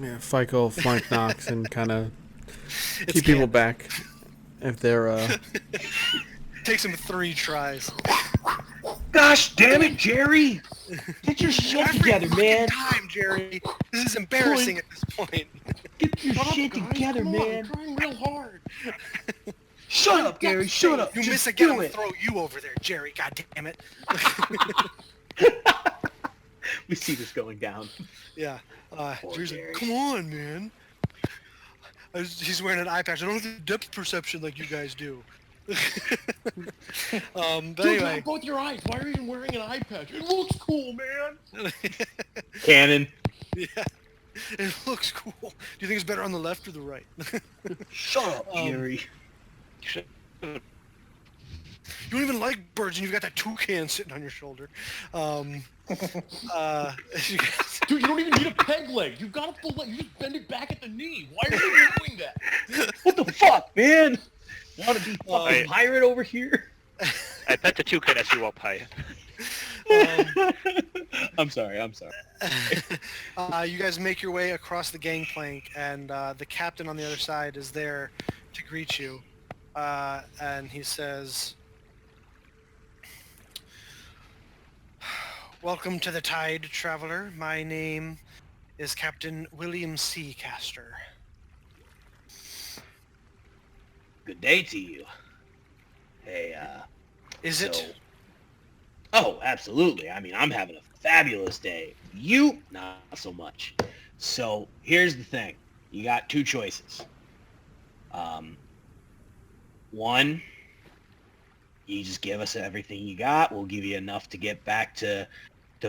S4: Yeah, FICO flank Nox and kind of keep people back if they're.
S1: Takes him 3 tries.
S3: Gosh damn it, Jerry! Get your shit together, man.
S1: Time, Jerry. This is embarrassing at this point.
S3: Get your shit together,
S8: Come on,
S3: man.
S8: I'm trying real hard.
S3: Shut up, Gary. Shut up.
S1: You
S3: Just
S1: miss again, I'm
S3: do
S1: gonna
S3: it.
S1: throw you over there, Jerry. God damn it.
S3: We see this going down.
S1: Yeah. Jerry's like,
S3: Jerry.
S1: come on, man. He's wearing an eye patch. I don't have depth perception like you guys do. But
S8: Dude, you
S1: anyway.
S8: have both your eyes. Why are you even wearing an eye patch? It looks cool, man.
S3: Cannon.
S1: Yeah. It looks cool. Do you think it's better on the left or the right?
S3: Shut up, Jerry.
S1: You don't even like birds, and you've got that toucan sitting on your shoulder.
S8: Dude, you don't even need a peg leg. You've got a full leg. You just bend it back at the knee. Why are you doing that?
S3: What the fuck, man? Want to be fucking pirate over here?
S6: I pet the toucan as you walk by.
S3: I'm sorry.
S1: You guys make your way across the gangplank, and the captain on the other side is there to greet you. And he says, "Welcome to the Tide, traveler. My name is Captain William C. Castor."
S7: Good day to you. Hey,
S1: Is it?
S7: Oh, absolutely. I mean, I'm having a fabulous day. You, not so much. So, here's the thing. You got 2 choices. One, you just give us everything you got. We'll give you enough to get back to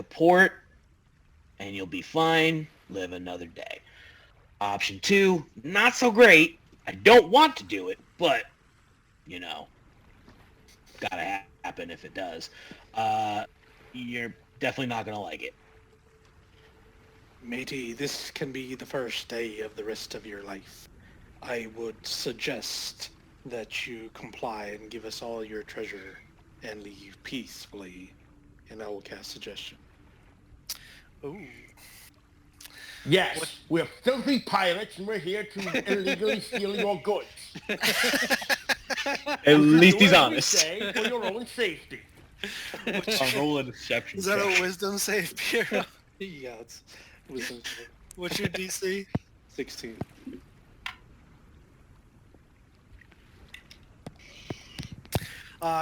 S7: port, and you'll be fine. Live another day. Option 2, not so great. I don't want to do it, but, you know, gotta happen if it does. You're definitely not gonna like it.
S2: Matey, this can be the first day of the rest of your life. I would suggest that you comply and give us all your treasure and leave peacefully, and I will cast suggestion.
S1: Ooh.
S5: Yes, we're filthy pirates and we're here to illegally steal your goods.
S3: At least he's
S5: Do as we
S3: honest.
S5: say for your own safety.
S3: I'll roll a deception.
S1: Is that
S3: check.
S1: a wisdom save, Pierre?
S2: Yeah, it's wisdom
S1: What's your DC?
S2: 16.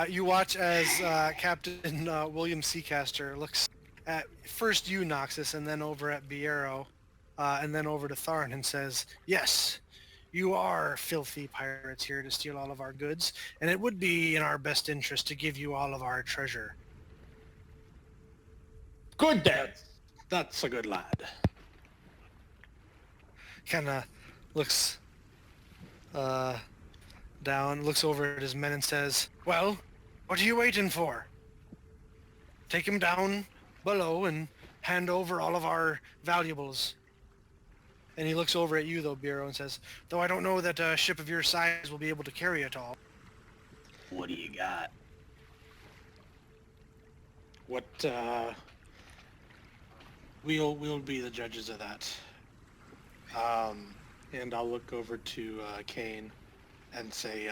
S1: You watch as Captain William Seacaster looks at first you, Noxus, and then over at Biero, and then over to Tharn and says, "Yes, you are filthy pirates here to steal all of our goods, and it would be in our best interest to give you all of our treasure."
S5: Good then.
S2: That's a good lad.
S1: Kind of looks down, looks over at his men and says, "Well, what are you waiting for? Take him down below and hand over all of our valuables." And he looks over at you, though, Bureau, and says, "Though I don't know that a ship of your size will be able to carry it all."
S7: What do you got?
S2: What, we'll be the judges of that. And I'll look over to Kane and say,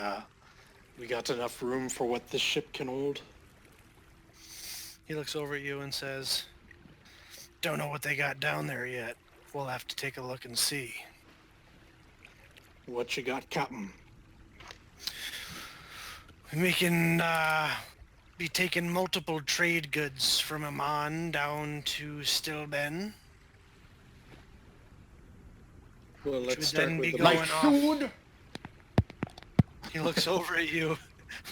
S2: We got enough room for what this ship can hold?
S1: He looks over at you and says, "Don't know what they got down there yet. We'll have to take a look and see."
S2: What you got, Captain?
S1: We can be taking multiple trade goods from Amman down to Stilben.
S2: Well,
S1: Which
S2: let's
S1: would
S2: start
S1: then be
S2: with the
S1: going
S5: Like
S1: off.
S5: food?
S1: He looks over at you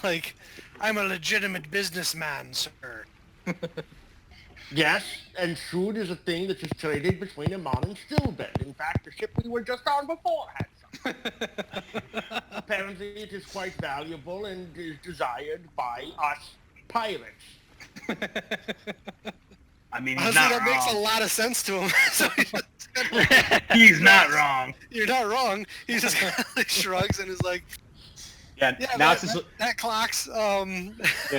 S1: like, "I'm a legitimate businessman, sir."
S5: Yes, and food is a thing that is traded between Amman and Stilben. In fact, the ship we were just on before had some. Apparently it is quite valuable and is desired by us pirates.
S3: I mean, he's
S1: Honestly,
S3: not
S1: that makes a
S3: wrong.
S1: lot of sense to him. So he just
S3: He's not wrong.
S1: You're not wrong. He just kind of like shrugs and is like,
S3: Yeah,
S1: "Yeah,
S3: Noxus,
S1: that clocks."
S3: yeah,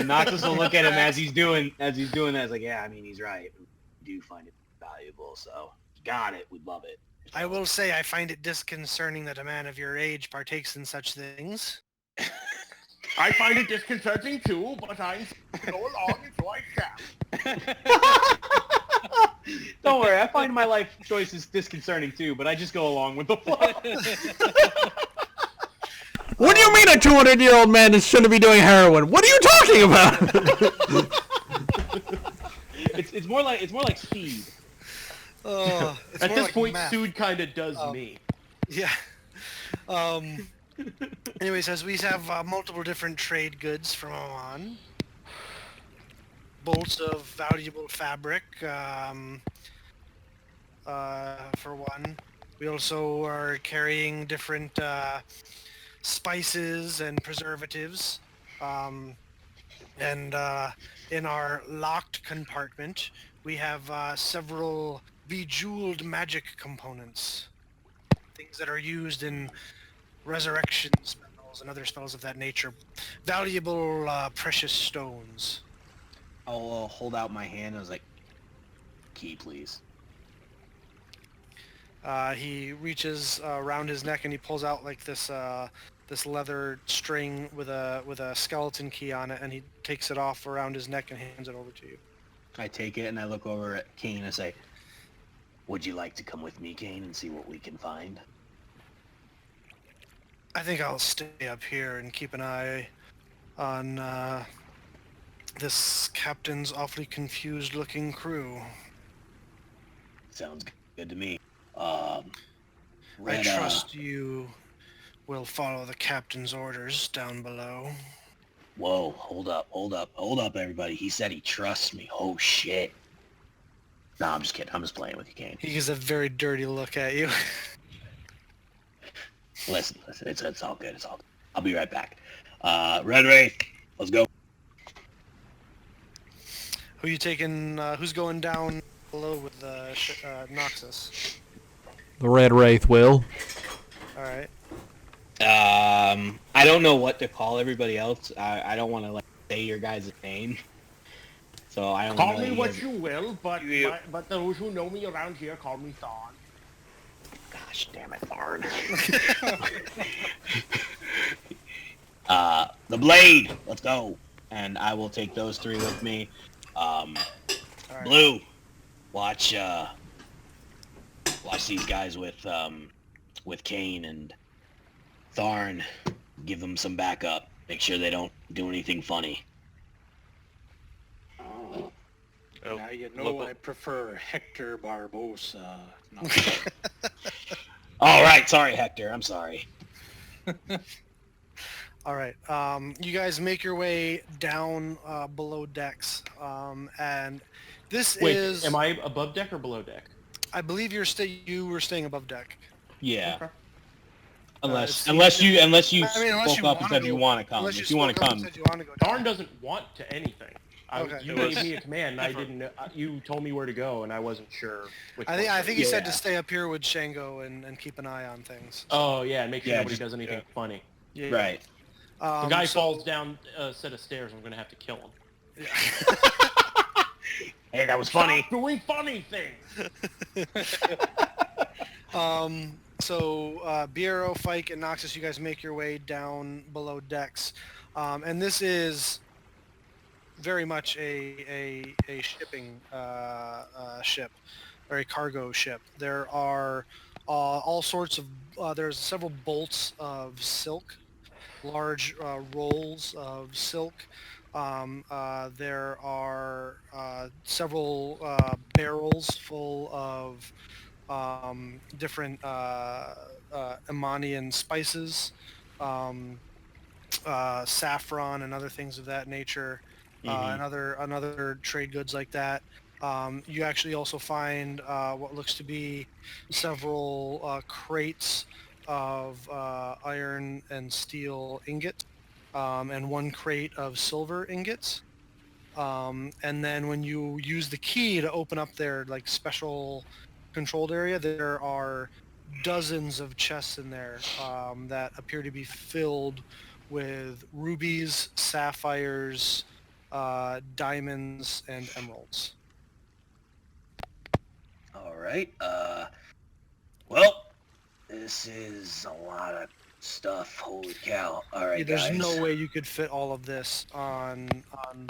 S3: Noxus will look at him as he's doing that. It's like, yeah, I mean, he's right. We do find it valuable, so got it. We'd love it.
S1: I will say I find it disconcerting that a man of your age partakes in such things.
S5: I find it disconcerting too, but I'm go along and so I shall.
S3: Don't worry, I find my life choices disconcerting too, but I just go along with the flow.
S4: What do you mean a 200-year-old man shouldn't be doing heroin? What are you talking about?
S3: It's more like speed.
S1: It's
S5: At
S1: more
S5: this
S1: like
S5: point,
S1: meth.
S5: Sood kind of does me.
S1: Yeah. Anyways, as we have multiple different trade goods from Oman, bolts of valuable fabric, for one. We also are carrying different spices and preservatives. And in our locked compartment, we have several bejeweled magic components. Things that are used in resurrection spells and other spells of that nature. Valuable, precious stones.
S3: I'll hold out my hand. I was like, key, please.
S1: He reaches around his neck and he pulls out like this this leather string with a skeleton key on it, and he takes it off around his neck and hands it over to you.
S3: I take it and I look over at Kane and I say, would you like to come with me, Kane, and see what we can find?
S1: I think I'll stay up here and keep an eye on this captain's awfully confused-looking crew.
S3: Sounds good to me.
S1: I
S3: Red,
S1: trust you will follow the captain's orders down below.
S7: Whoa, hold up, everybody. He said he trusts me. Oh, shit. No, I'm just kidding. I'm just playing with you, Kane.
S1: He gives a very dirty look at you.
S7: Listen, it's all good. It's all good. I'll be right back. Red Wraith, let's go.
S1: Who you taking? Who's going down below with Noxus?
S4: The Red Wraith will.
S1: All right.
S3: I don't know what to call everybody else. I don't want to like say your guys' name. So I don't
S5: Call
S3: really
S5: me what you will, but
S3: You-
S5: but those who know me around here call me Thorn.
S7: Gosh damn it, Barn. The Blade, let's go.
S3: and I will take those three with me.
S1: All right.
S7: Blue, watch these guys with Kane and Tharn. Give them some backup. Make sure they don't do anything funny.
S6: Oh,
S2: Now you know
S6: look-
S2: I prefer Hector Barbosa. No.
S7: All right, sorry, Hector. I'm sorry.
S1: All right. You guys make your way down below decks, and this
S8: Wait,
S1: is.
S8: am I above deck or below deck?
S1: I believe you were staying above deck.
S3: Yeah.
S8: Okay.
S3: Unless
S1: it's-
S3: unless you
S1: I mean, unless
S3: spoke
S1: you
S3: up and
S1: wanna
S3: said you
S1: go-
S3: want to come.
S1: Unless
S3: If you want to
S1: spoke up
S3: come,
S1: and said you want to go down.
S8: Darn doesn't want to anything.
S1: Okay.
S8: You
S6: It was-
S8: gave me a command, and I didn't know. You told me where to go, and I wasn't sure. Which
S1: I think
S8: one
S1: I think he said to
S3: Yeah.
S1: stay up here with Shango and keep an eye on things.
S8: Oh yeah, and make sure
S3: Yeah,
S8: nobody
S3: just-
S8: does anything funny.
S1: Yeah.
S3: right.
S8: The guy
S1: so-
S8: falls down a set of stairs. I'm gonna have to kill him.
S7: Hey, that was funny.
S5: Stop doing funny things.
S1: So so Biero, Fike, and Noxus, you guys make your way down below decks, and this is very much a shipping ship, or a cargo ship. There are all sorts of there's several bolts of silk, large rolls of silk. There are several barrels full of different Emanian spices, saffron, and other things of that nature, and other trade goods like that. You actually also find what looks to be several crates of iron and steel ingot, and one crate of silver ingots. And then when you use the key to open up their like special controlled area, there are dozens of chests in there that appear to be filled with rubies, sapphires, diamonds, and emeralds.
S7: All right. Well, this is a lot of stuff. Holy cow! All right,
S1: There's
S7: guys.
S1: no way you could fit all of this on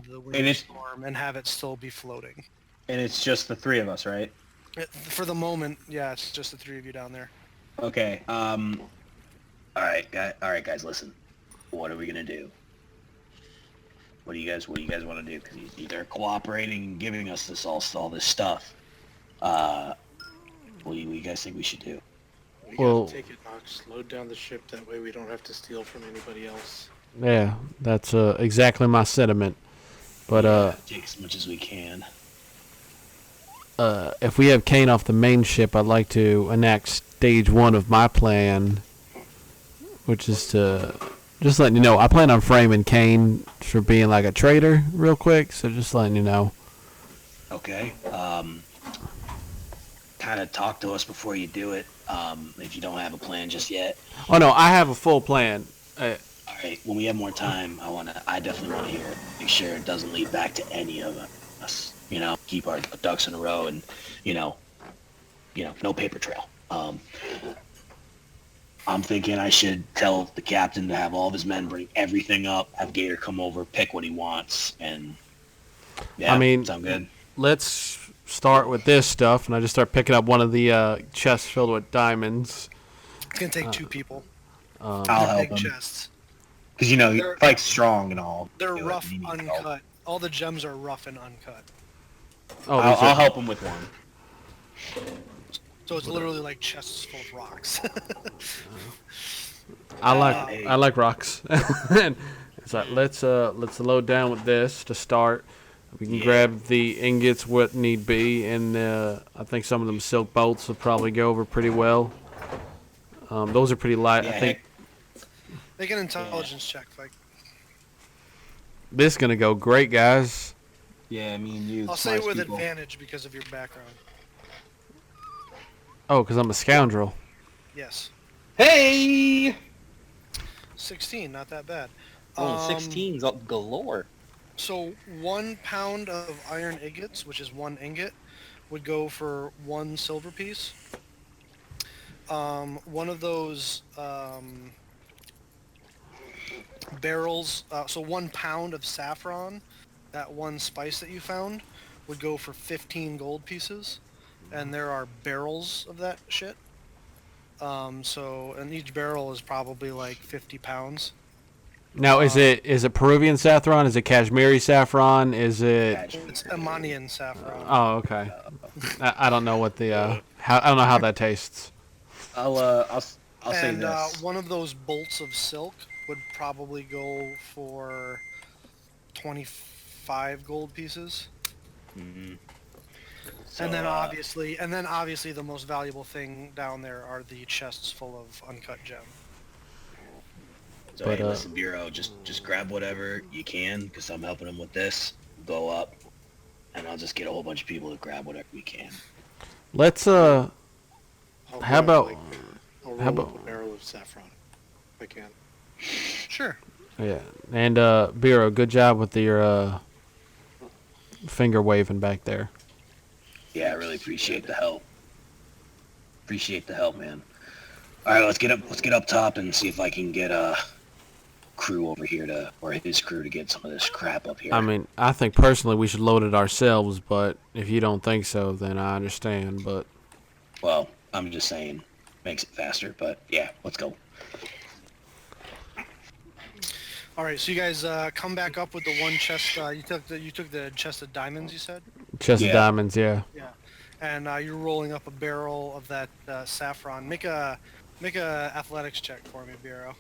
S1: the Windstorm and have it still be floating.
S3: And it's just the three of us, right?
S1: For the moment, yeah, it's just the three of you down there.
S3: Okay.
S7: All right, guys. Listen. What are we gonna do? What do you guys want to do? Because they're cooperating and giving us all this stuff. What do you guys think we should do?
S2: We
S4: Well-
S2: gotta take it, Nox. Load down the ship. That way we don't have to steal from anybody else.
S4: Yeah, that's exactly my sentiment. But
S7: Take as much as we can.
S4: if we have Kane off the main ship, I'd like to enact stage 1 of my plan, which is to just letting you know, I plan on framing Kane for being like a traitor real quick, so just letting you know.
S7: Okay. Kind of talk to us before you do it. If you don't have a plan just yet.
S4: Oh no, I have a full plan.
S7: All right. When we have more time, I definitely want to hear it. Make sure it doesn't lead back to any of us. Keep our ducks in a row, and no paper trail. I'm thinking I should tell the captain to have all of his men bring everything up, have Gator come over, pick what he wants, and yeah,
S4: I mean,
S7: sound good.
S4: Let's start with this stuff, and I just start picking up one of the chests filled with diamonds.
S1: It's gonna take two people.
S7: I'll
S1: They're
S7: help
S1: big
S7: him.
S1: chests.
S3: Because
S1: They're-
S3: Fike's strong and all.
S1: They're
S3: Do it,
S1: rough,
S3: and he needs help.
S1: uncut. All the gems are rough and uncut.
S4: Oh,
S3: I'll help him with one.
S1: So it's literally like chests full of rocks.
S4: I like rocks. And it's like let's load down with this to start. We can grab the ingots what need be, and I think some of them silk bolts will probably go over pretty well. Those are pretty light. I think
S1: Make an intelligence check, like.
S4: this is gonna go great, guys.
S3: Yeah, me and you.
S1: I'll say
S3: smartest
S1: with
S3: people.
S1: advantage because of your background.
S4: Oh, because I'm a scoundrel.
S1: Yes.
S9: Hey!
S1: 16, not that bad.
S9: Oh, 16's up galore.
S1: So 1 pound of iron ingots, which is 1 ingot, would go for 1 silver piece. One of those barrels, so 1 pound of saffron, that one spice that you found, would go for 15 gold pieces. And there are barrels of that shit. And each barrel is probably like 50 pounds.
S4: Now, is it Peruvian saffron? Is it Kashmiri saffron? Is it?
S1: It's Emanian saffron.
S4: Oh, okay. I don't know what the I don't know how that tastes.
S3: I'll say
S1: And
S3: this.
S1: one of those bolts of silk would probably go for 25 gold pieces.
S7: Mm-hmm.
S1: And then obviously the most valuable thing down there are the chests full of uncut gem.
S7: So
S4: But,
S7: hey, listen, Bureau, just grab whatever you can, because I'm helping him with this. Go up, and I'll just get a whole bunch of people to grab whatever we can.
S4: Let's
S2: I'll
S4: How
S2: grab,
S4: about-
S2: I'll
S4: how
S2: roll
S4: about-
S2: up a barrel of saffron if I can.
S1: Sure.
S4: yeah. And Biro, good job with your finger waving back there.
S7: Yeah, I really appreciate the help. Appreciate the help, man. All right, let's get up top and see if I can get crew over here or his crew to get some of this crap up here.
S4: I mean, I think personally we should load it ourselves, but if you don't think so, then I understand. But
S7: well, I'm just saying, makes it faster. But yeah, let's go.
S1: All right, so you guys come back up with the one chest. You took the chest of diamonds. You said.
S4: chest of diamonds, yeah.
S1: Yeah, and you're rolling up a barrel of that saffron. Make a athletics check for me, Bureau.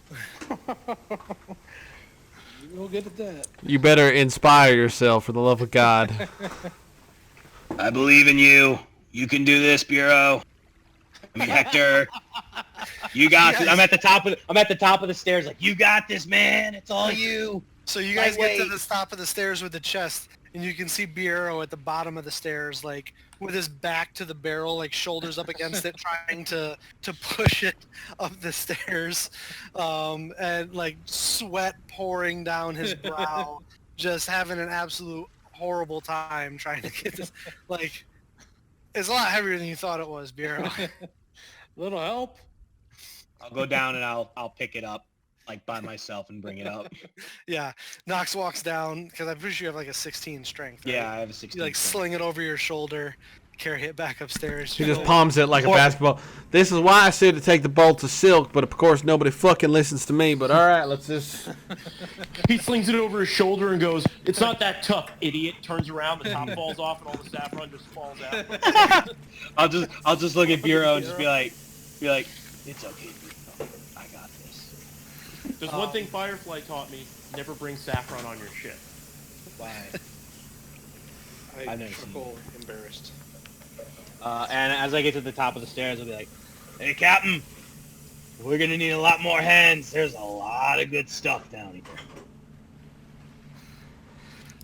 S2: You're good at that.
S4: You better inspire yourself, for the love of God.
S7: I believe in you. You can do this, Bureau. I mean, Hector. You got this. I'm at the top of the stairs. Like, you got this, man. It's all you.
S1: So you guys get to the top of the stairs with the chest, and you can see Bureau at the bottom of the stairs, like with his back to the barrel, like shoulders up against it, trying to push it up the stairs, and like sweat pouring down his brow, just having an absolute horrible time trying to get this. Like, it's a lot heavier than you thought it was, Bureau.
S2: Little help.
S3: I'll go down and I'll pick it up like by myself and bring it up.
S1: Yeah, Nox walks down because I'm pretty sure you have like a 16 strength. Right?
S3: Yeah, I have a 16.
S1: You like sling it over your shoulder, carry it back upstairs.
S4: He just palms it like a basketball. This is why I said to take the bolts of silk, but of course nobody fucking listens to me. But all right, let's just.
S8: He slings it over his shoulder and goes, "It's not that tough, idiot." Turns around, the top falls off, and all the saffron just falls out.
S3: I'll just look at Bureau and just be like, it's okay, Bureau. I got this.
S8: There's one thing Firefly taught me: never bring saffron on your ship.
S3: Why?
S2: I
S3: I've never seen
S2: chuckle, embarrassed.
S3: And as I get to the top of the stairs, I'll be like, "Hey, Captain, we're gonna need a lot more hands. There's a lot of good stuff down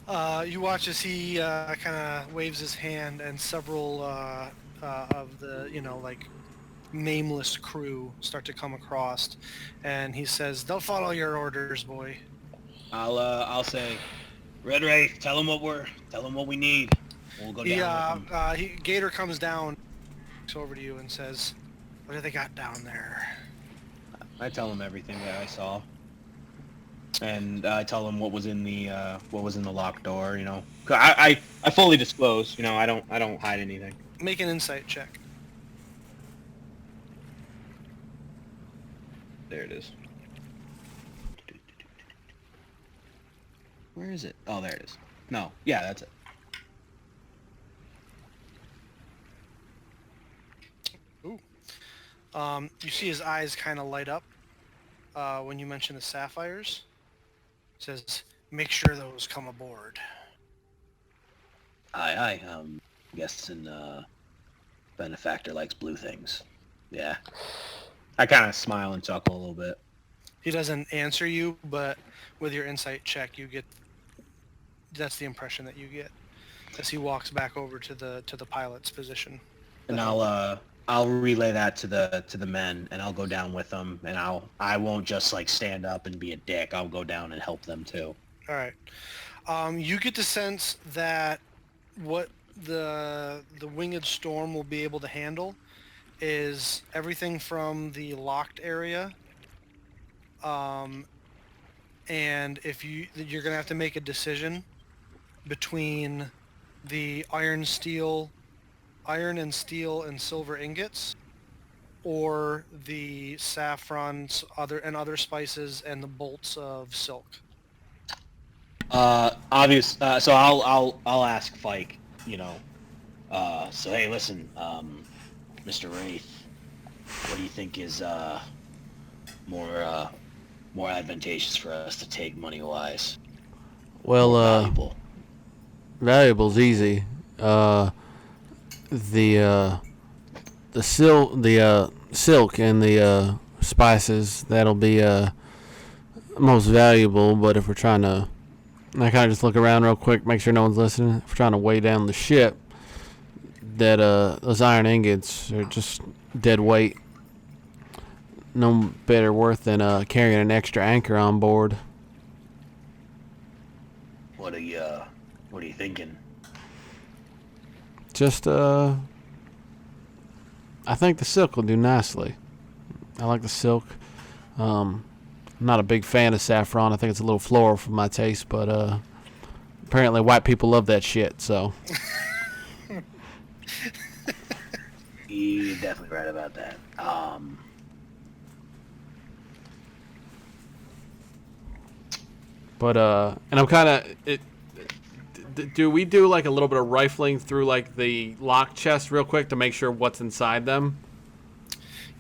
S3: here."
S1: You watch as he kind of waves his hand, and several of the, like, nameless crew start to come across, and he says, "They'll follow your orders, boy."
S3: I'll say, Red Wraith, tell him what we need. We'll go down with him.
S1: Gator comes down, looks over to you, and says, "What do they got down there?"
S3: I tell him everything that I saw, and I tell him what was in the locked door. 'Cause I fully disclose. I don't hide anything.
S1: Make an insight check.
S3: There it is. Where is it? Oh, there it is. No, yeah, that's it.
S1: You see his eyes kind of light up when you mention the sapphires. Says, "Make sure those come aboard."
S7: Aye. Guessing benefactor likes blue things. Yeah.
S3: I kind of smile and chuckle a little bit.
S1: He doesn't answer you, but with your insight check, that's the impression that you get as he walks back over to the pilot's position.
S3: And I'll relay that to the men, and I'll go down with them, and I won't just like stand up and be a dick. I'll go down and help them too.
S1: All right. You get the sense that what the winged storm will be able to handle is everything from the locked area, and if you're gonna have to make a decision between the iron and steel and silver ingots, or the saffrons, other spices, and the bolts of silk.
S3: Obvious. So I'll ask Fike. So hey, listen, Mr. Wraith, what do you think is more advantageous for us to take money-wise?
S4: Well,
S3: Valuable.
S4: valuable's easy. The silk and the spices, that'll be most valuable. But if we're trying to, I kind of just look around real quick, make sure no one's listening. If we're trying to weigh down the ship, that those iron ingots are just dead weight. No better worth than carrying an extra anchor on board.
S7: What are you thinking?
S4: Just I think the silk will do nicely. I like the silk. I'm not a big fan of saffron. I think it's a little floral for my taste, but apparently white people love that shit, so.
S7: You're definitely right about that.
S4: But and I'm kind of do we do like a little bit of rifling through like the lock chest real quick to make sure what's inside them?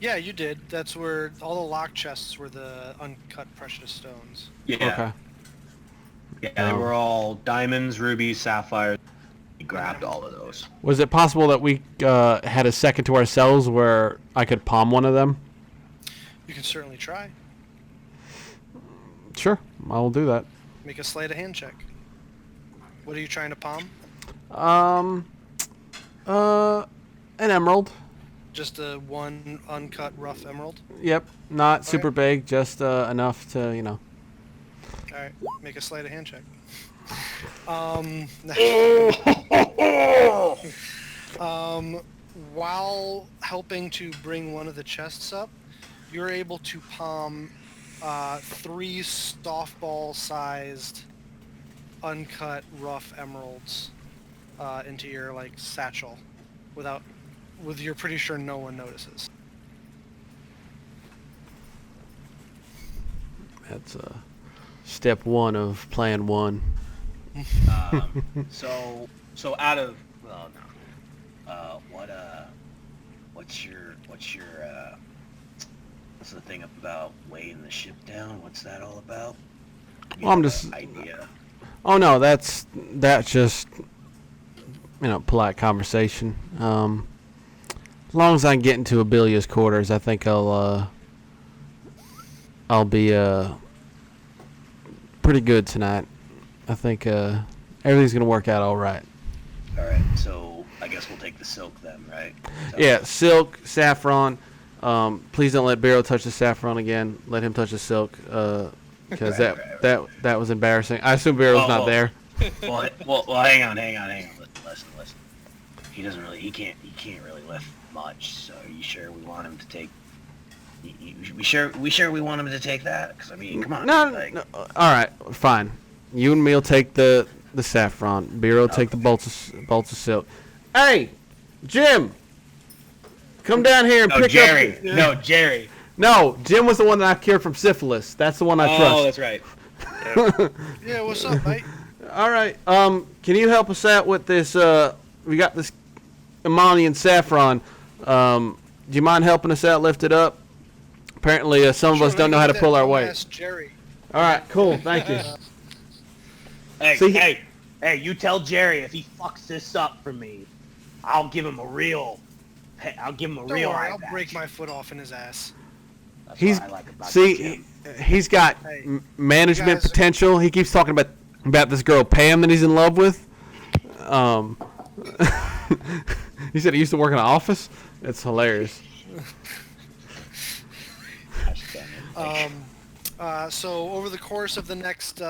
S1: Yeah, you did. That's where all the lock chests were the uncut precious stones.
S3: Yeah.
S4: Okay.
S3: Yeah, they were all diamonds, rubies, sapphires. We grabbed all of those.
S4: Was it possible that we had a second to ourselves where I could palm one of them?
S1: You can certainly try.
S4: Sure, I will do that.
S1: Make a sleight of hand check. What are you trying to palm?
S4: An emerald.
S1: Just a one uncut rough emerald?
S4: Yep, not super
S1: Okay.
S4: big, just enough to, you know.
S1: Alright, make a sleight of hand check. While helping to bring one of the chests up, you're able to palm 3 softball-sized, uncut, rough emeralds into your like satchel, with you're pretty sure no one notices.
S4: That's step one of plan one.
S3: So out of
S7: what's the thing about weighing the ship down? What's that all about?
S4: Well, I'm just.
S7: Idea.
S4: Oh no, that's just polite conversation. As long as I can get into Abelia's quarters, I think I'll be pretty good tonight. I think everything's gonna work out all right.
S7: All right, so I guess we'll take the silk then, right?
S4: Yeah, silk, saffron. Please don't let Biro touch the saffron again. Let him touch the silk, because that was embarrassing. I assume Biro's not there.
S7: Well, hang on. Listen. He can't really lift much. So are you sure we want him to take? We sure we want him to take that? Because I mean, come on.
S4: No. All right, fine. You and me'll take the saffron. Biro take the bolts of silk. Hey, Jim, come down here and pick
S3: Jerry.
S4: up.
S3: No, Jerry.
S4: No, Jim was the one that I cured from syphilis. That's the one I trust.
S3: Oh, that's right.
S1: Yeah, what's up, mate?
S4: All right. Can you help us out with this? We got this Imani and saffron. Do you mind helping us out? Lift it up. Apparently, some of us don't know how to pull our weight.
S1: Ask Jerry.
S4: All right. Cool. Thank you.
S3: Hey, you tell Jerry if he fucks this up for me, I'll give him a real
S1: Don't worry,
S3: eye
S1: I'll
S3: patch.
S1: break my foot off in his ass.
S7: That's
S4: He's
S7: what I like about you, Jim.
S4: he's got
S1: Hey,
S4: management
S1: you guys-
S4: potential. He keeps talking about this girl Pam that he's in love with. He said he used to work in an office. It's hilarious.
S1: So over the course of the next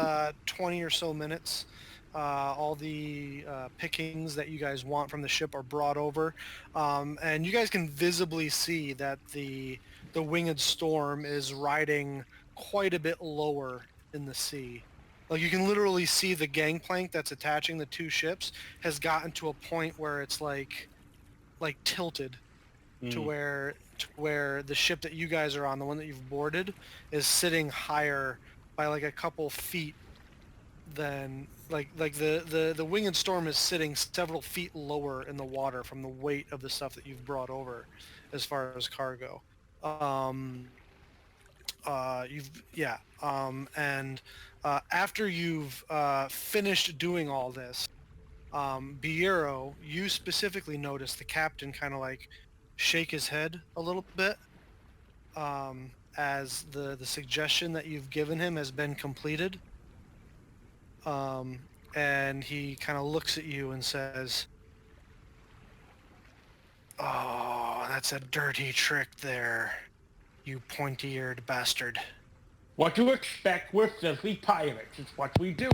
S1: 20 or so minutes, all the pickings that you guys want from the ship are brought over, and you guys can visibly see that the winged storm is riding quite a bit lower in the sea. Like you can literally see the gangplank that's attaching the two ships has gotten to a point where it's like tilted to where the ship that you guys are on, the one that you've boarded, is sitting higher by like a couple feet than like the winged storm is sitting several feet lower in the water from the weight of the stuff that you've brought over as far as cargo. After you've finished doing all this, Biero, you specifically notice the captain kind of like shake his head a little bit as the suggestion that you've given him has been completed. And he kind of looks at you and says, "Oh, that's a dirty trick there, you pointy-eared bastard."
S5: What you expect? We're simply pirates. It's what we do.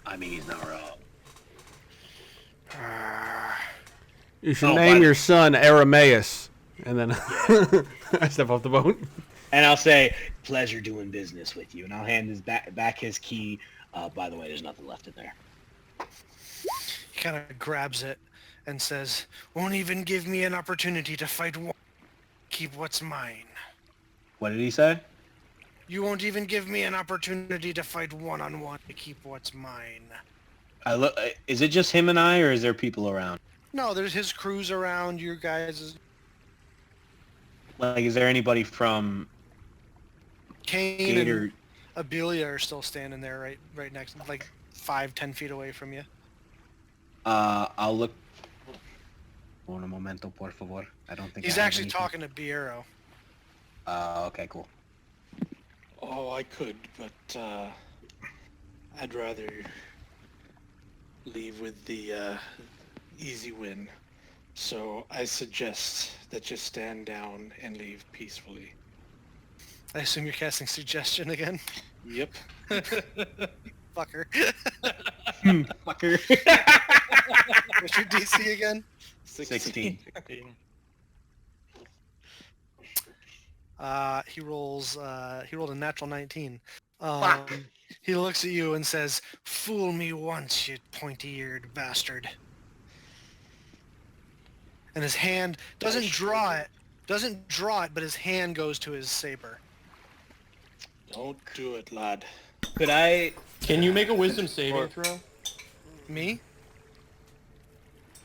S7: I mean, he's not wrong.
S4: You should name your son Aramaeus And then I step off the boat.
S7: And I'll say, pleasure doing business with you. And I'll hand his back his key. By the way, there's nothing left in there.
S1: He kind of grabs it and says, "Won't even give me an opportunity to fight one. Keep what's mine.
S3: What did he say?
S1: You won't even give me an opportunity to fight one-on-one to keep what's mine."
S3: I look. Is it just him and I, or is there people around?
S1: No, there's his crews around, your guys.
S3: Like, is there anybody from
S1: Kane
S3: Gator?
S1: and Abelia are still standing there right next, like 5-10 feet away from you.
S3: I'll look. Un momento, por favor. I don't think
S1: He's
S3: I have
S1: actually
S3: anything.
S1: talking to Biero.
S3: Okay, cool.
S2: Oh, I could, but I'd rather leave with the easy win. So I suggest that you stand down and leave peacefully.
S1: I assume you're casting suggestion again.
S2: Yep.
S1: Fucker.
S3: Fucker.
S1: What's your DC again?
S3: 16.
S1: He rolled a natural 19. He looks at you and says, "Fool me once, you pointy-eared bastard." And his hand doesn't draw it, but his hand goes to his saber.
S2: Don't do it, lad.
S3: Could I?
S8: Can you make a wisdom saving throw?
S1: Me?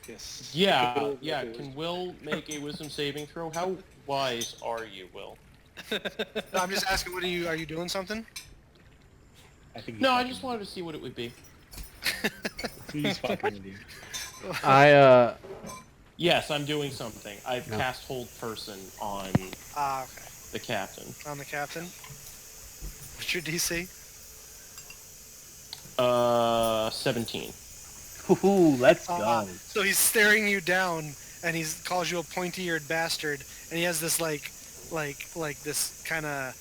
S2: Yes.
S8: Yeah, yeah. Can Will make a wisdom saving throw? How wise are you, Will?
S1: No, I'm just asking. Are you doing something?
S3: I think.
S8: No, I just wanted to see what it would be.
S3: He's fucking with you.
S8: Yes, I'm doing something. I've
S4: No.
S8: cast Hold Person on
S1: Okay.
S8: the captain.
S1: On the captain. What's your DC?
S8: 17.
S3: Ooh, let's go.
S1: So he's staring you down, and he calls you a pointy-eared bastard, and he has this like this kind of,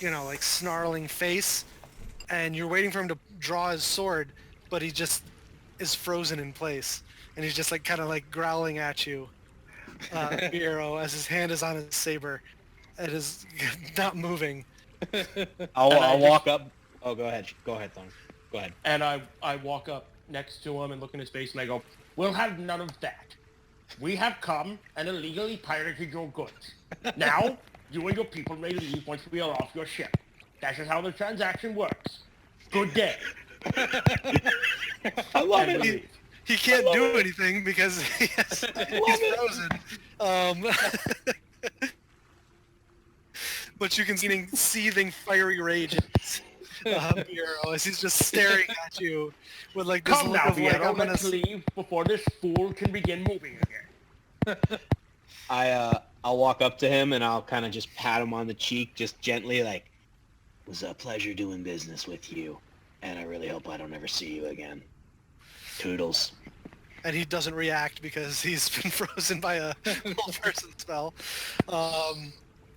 S1: like snarling face, and you're waiting for him to draw his sword, but he just is frozen in place, and he's just like kind of like growling at you, Biero, as his hand is on his saber, and is not moving.
S3: I'll walk up. Oh, go ahead. Go ahead, Thong. Go ahead.
S8: And I walk up next to him and look in his face and I go, "We'll have none of that. We have come and illegally pirated your goods. Now, you and your people may leave once we are off your ship. That is how the transaction works. Good day."
S3: I love
S8: And we
S3: it.
S8: leave.
S1: He can't do anything because he's frozen. But you can see seething fiery rage Biero, as he's just staring at you with like this
S8: Come
S1: look
S8: now,
S1: of like,
S8: Viero,
S1: I'm gonna
S8: let's leave before this fool can begin moving again.
S3: I'll walk up to him and I'll kind of just pat him on the cheek, just gently, like, "It was a pleasure doing business with you, and I really hope I don't ever see you again. Toodles."
S1: And he doesn't react because he's been frozen by a full person spell.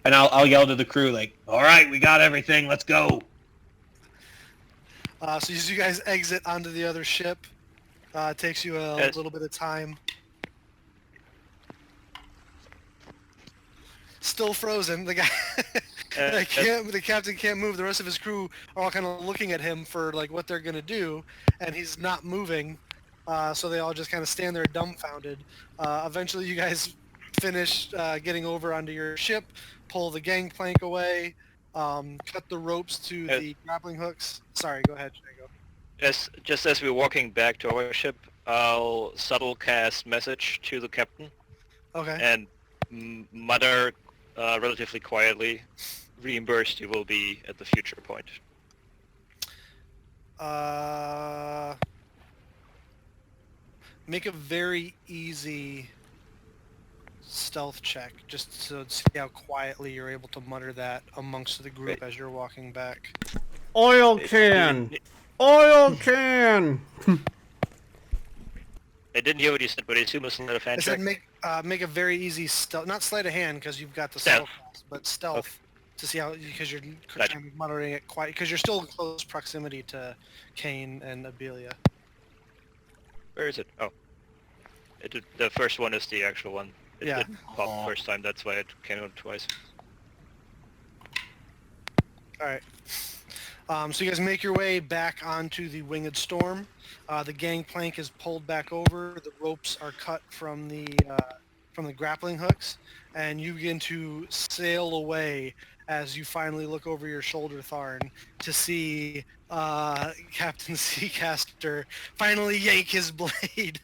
S3: And I'll yell to the crew, like, "All right, we got everything. Let's go."
S1: So as you guys exit onto the other ship, it takes you a
S6: Yes.
S1: little bit of time. Still frozen. The guy, the captain can't move. The rest of his crew are all kind of looking at him for like what they're gonna do, and he's not moving. So they all just kind of stand there dumbfounded. Eventually, you guys finish getting over onto your ship, pull the gangplank away, cut the ropes to the grappling hooks. Sorry, go ahead, Jago.
S6: Just as we're walking back to our ship, I'll subtle cast message to the captain
S1: Okay.
S6: and mutter relatively quietly, "Reimbursed you will be at the future point."
S1: Make a very easy stealth check, just to see how quietly you're able to mutter that amongst the group as you're walking back.
S4: Oil can! Oil can!
S6: I didn't hear what you said, but I assume it's not a fan
S1: I said
S6: check.
S1: make a very easy stealth, not sleight of hand because you've got the
S6: Stealth.
S1: stealth, but stealth to see how, because you're
S6: Gotcha.
S1: kind of muttering it quiet, because you're still in close proximity to Kane and Abelia.
S6: Where is it? Oh. The first one is the actual one. It
S1: Yeah.
S6: didn't pop first time, that's why it came up twice.
S1: All right. So you guys make your way back onto the Winged Storm. The gangplank is pulled back over. The ropes are cut from the grappling hooks, and you begin to sail away as you finally look over your shoulder, Tharn, to see Captain Seacaster finally yank his blade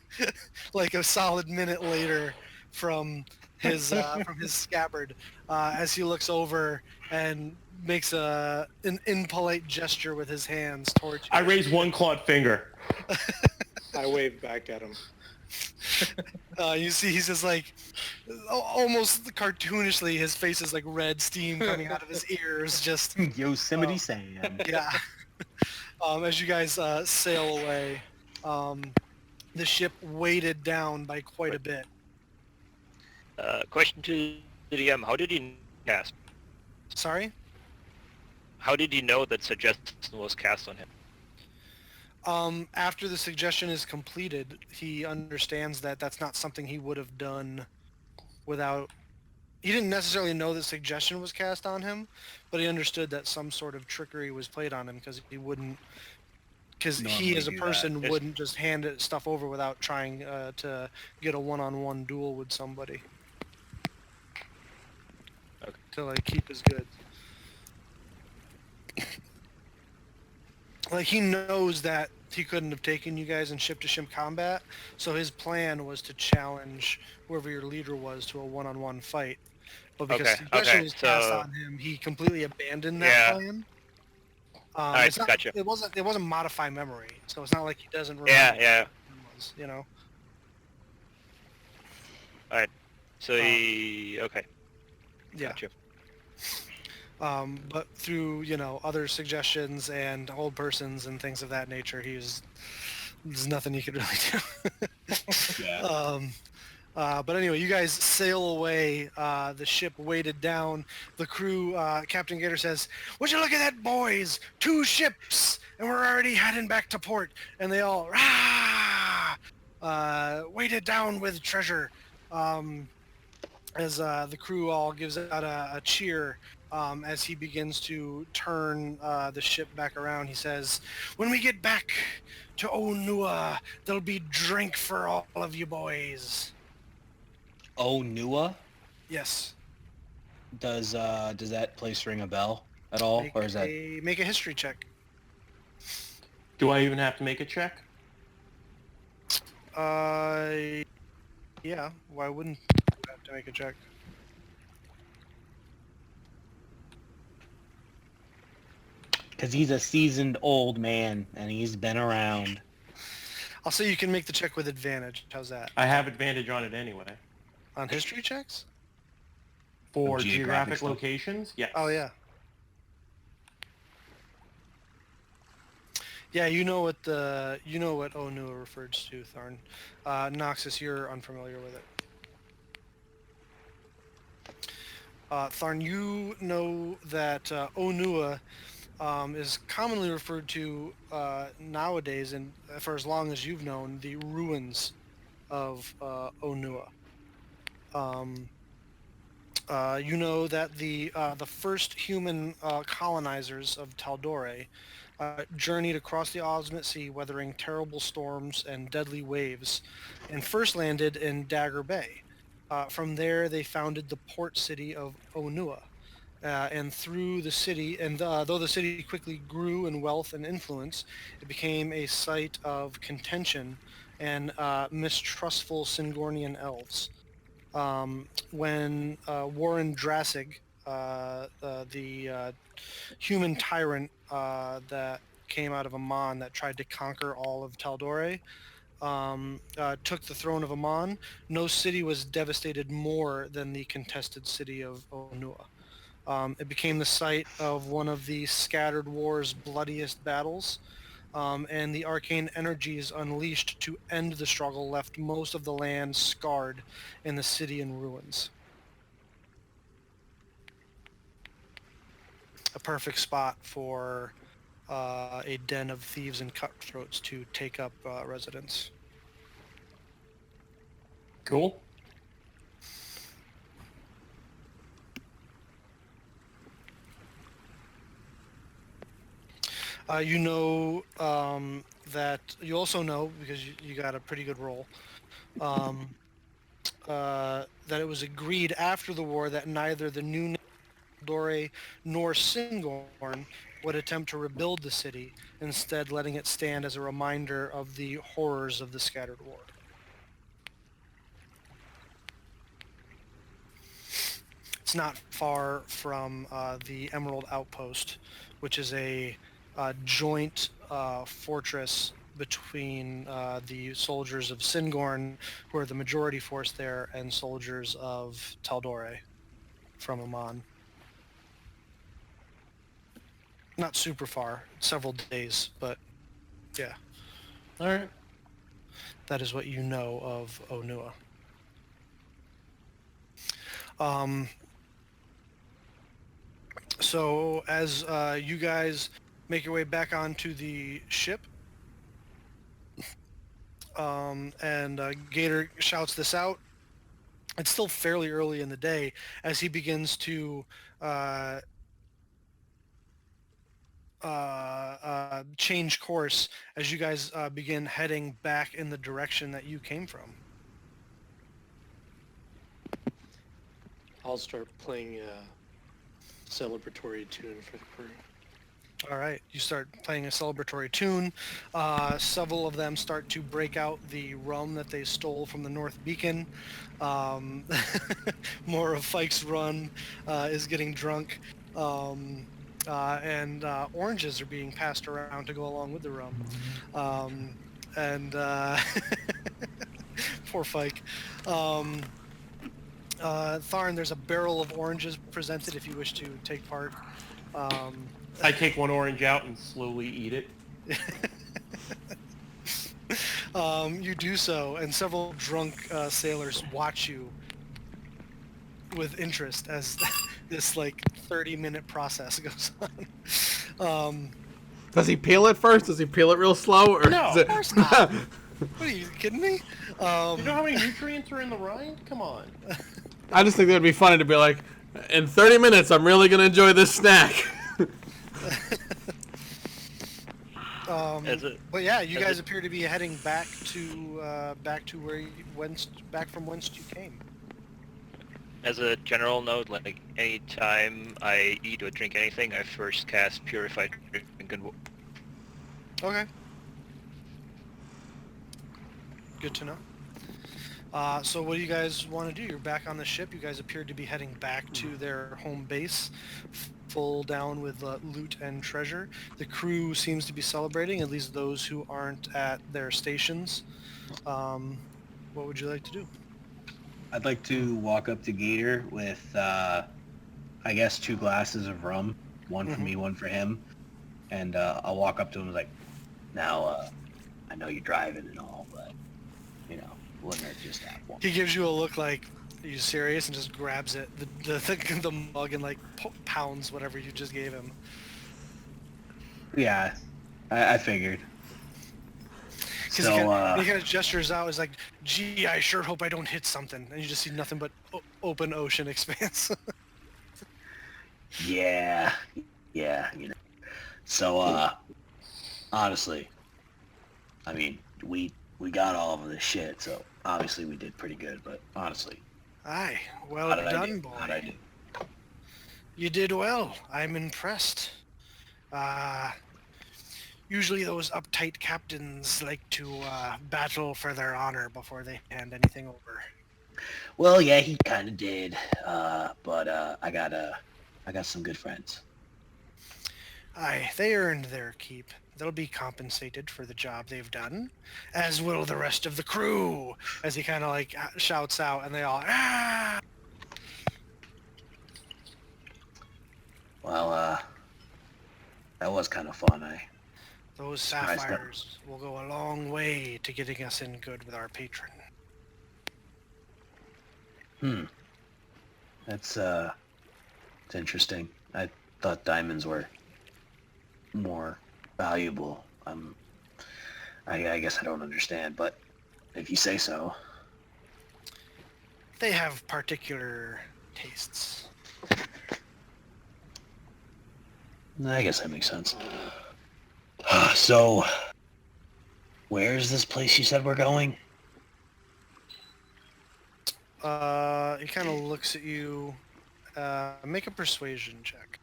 S1: like a solid minute later from his scabbard as he looks over and makes an impolite gesture with his hands towards you.
S8: I raise one clawed finger.
S2: I wave back at him.
S1: You see, he's just like, almost cartoonishly, his face is like red steam coming out of his ears. Just
S3: Yosemite Sam.
S1: yeah. As you guys sail away, the ship weighted down by quite a bit.
S6: Question to the DM, how did he cast?
S1: Sorry.
S6: How did he know that suggestion was cast on him?
S1: After the suggestion is completed, he understands that that's not something he would have done without... He didn't necessarily know that suggestion was cast on him, but he understood that some sort of trickery was played on him because he wouldn't... Because he,
S3: Normally
S1: as a
S3: do
S1: person,
S6: that.
S1: wouldn't just hand it stuff over without trying to get a one-on-one duel with somebody.
S6: Okay.
S1: To, like, keep his goods. Like, he knows that he couldn't have taken you guys in ship-to-ship combat, so his plan was to challenge whoever your leader was to a one-on-one fight. But because
S6: Okay,
S1: suggestion
S6: okay,
S1: was cast
S6: so-
S1: on him, he completely abandoned that
S6: Yeah.
S1: plan.
S6: Alright,
S1: It's not,
S6: gotcha.
S1: It wasn't modify memory, so it's not like he doesn't remember.
S6: Yeah.
S1: What it was, you know.
S6: So he... Okay.
S1: Yeah.
S6: Gotcha.
S1: But through other suggestions and old persons and things of that nature, there's nothing you could really do.
S3: Yeah.
S1: But anyway, you guys sail away. The ship weighted down. The crew, Captain Gator says, "Would you look at that, boys? 2 ships, and we're already heading back to port." And they all, rah! Weighted down with treasure. As the crew all gives out a cheer. As he begins to turn the ship back around, he says, "When we get back to Onua, there'll be drink for all of you boys."
S3: Onua?
S1: Yes.
S3: Does that place ring a bell at all, or is that?
S1: Make a history check?
S8: Do I even have to make a check?
S1: Yeah. Why wouldn't you have to make a check?
S3: Because he's a seasoned old man and he's been around.
S1: I'll say you can make the check with advantage. How's that?
S8: I have advantage on it anyway.
S1: On history checks?
S8: For
S3: Geographic
S8: geographic
S3: stuff.
S8: locations? Yes.
S1: Oh yeah. Yeah, you know what Onua refers to, Tharn. Noxus, you're unfamiliar with it. Tharn, you know that Onua is commonly referred to nowadays, and for as long as you've known, the ruins of Onua. You know that the first human colonizers of Taldore journeyed across the Ozmit Sea, weathering terrible storms and deadly waves, and first landed in Dagger Bay. From there, they founded the port city of Onua. And through the city, and though the city quickly grew in wealth and influence, it became a site of contention and mistrustful Singornian elves. When Warren Drassig, the human tyrant that came out of Amon that tried to conquer all of Taldore, took the throne of Amon, no city was devastated more than the contested city of Onua. It became the site of one of the Scattered War's bloodiest battles, and the arcane energies unleashed to end the struggle left most of the land scarred and the city in ruins. A perfect spot for a den of thieves and cutthroats to take up residence.
S8: Cool.
S1: You know that you also know, because you got a pretty good roll, that it was agreed after the war that neither the new Dore nor Singorn would attempt to rebuild the city, instead letting it stand as a reminder of the horrors of the Scattered War. It's not far from the Emerald Outpost, which is a joint fortress between the soldiers of Singorn, who are the majority force there, and soldiers of Taldore from Amon. Not super far, several days, but yeah.
S8: All right.
S1: That is what you know of Onua. So as you guys make your way back onto the ship, and Gator shouts this out, it's still fairly early in the day as he begins to change course as you guys begin heading back in the direction that you came from.
S2: I'll start playing a celebratory tune for the crew.
S1: All right, you start playing a celebratory tune. Several of them start to break out the rum that they stole from the North Beacon. More of Fike's run is getting drunk. And oranges are being passed around to go along with the rum. Poor Fike. Tharn, there's a barrel of oranges presented if you wish to take part.
S8: I take one orange out and slowly eat it.
S1: You do so, and several drunk sailors watch you with interest as this 30-minute process goes on.
S4: Does he peel it first? Does he peel it real slow? Or
S8: No,
S4: is it...
S8: of course not.
S1: What are you kidding me?
S8: You know how many nutrients are in the rind? Come on.
S4: I just think it would be funny to be like, in 30 minutes, I'm really going to enjoy this snack.
S1: But yeah, you guys appear to be heading back to where you back from whence you came.
S6: As a general note, any time I eat or drink anything, I first cast Purified Drink.
S1: Okay. Good to know. So what do you guys want to do? You're back on the ship. You guys appear to be heading back to their home base, full down with loot and treasure. The crew seems to be celebrating, at least those who aren't at their stations. What would you like to do?
S3: I'd like to walk up to Gator with, I guess, 2 glasses of rum. One for me, one for him. And I'll walk up to him like, now, I know you're driving and all, but, wouldn't it just have one?
S1: He gives you a look like, are you serious? And just grabs it, the mug, and pounds whatever you just gave him.
S3: Yeah, I figured.
S1: Because he kind of gestures out, is like, gee, I sure hope I don't hit something. And you just see nothing but open ocean expanse.
S7: Yeah. So, honestly, I mean, we got all of this shit, so obviously we did pretty good, but honestly.
S1: Aye, well
S7: How did I
S1: done,
S7: do?
S1: boy.
S7: How'd I do?
S1: You did well. I'm impressed. Usually those uptight captains like to battle for their honor before they hand anything over.
S7: Well, yeah, he kind of did, but I got some good friends.
S1: Aye, they earned their keep. They'll be compensated for the job they've done, as will the rest of the crew, as he kind of shouts out, and they all, ah!
S7: Well, that was kind of fun.
S1: Those
S7: Surprised that-
S1: sapphires will go a long way to getting us in good with our patron.
S7: That's it's interesting. I thought diamonds were more valuable. I guess I don't understand, but if you say so.
S1: They have particular tastes.
S7: I guess that makes sense. So, where's this place you said we're going?
S1: He kind of looks at you. Make a persuasion check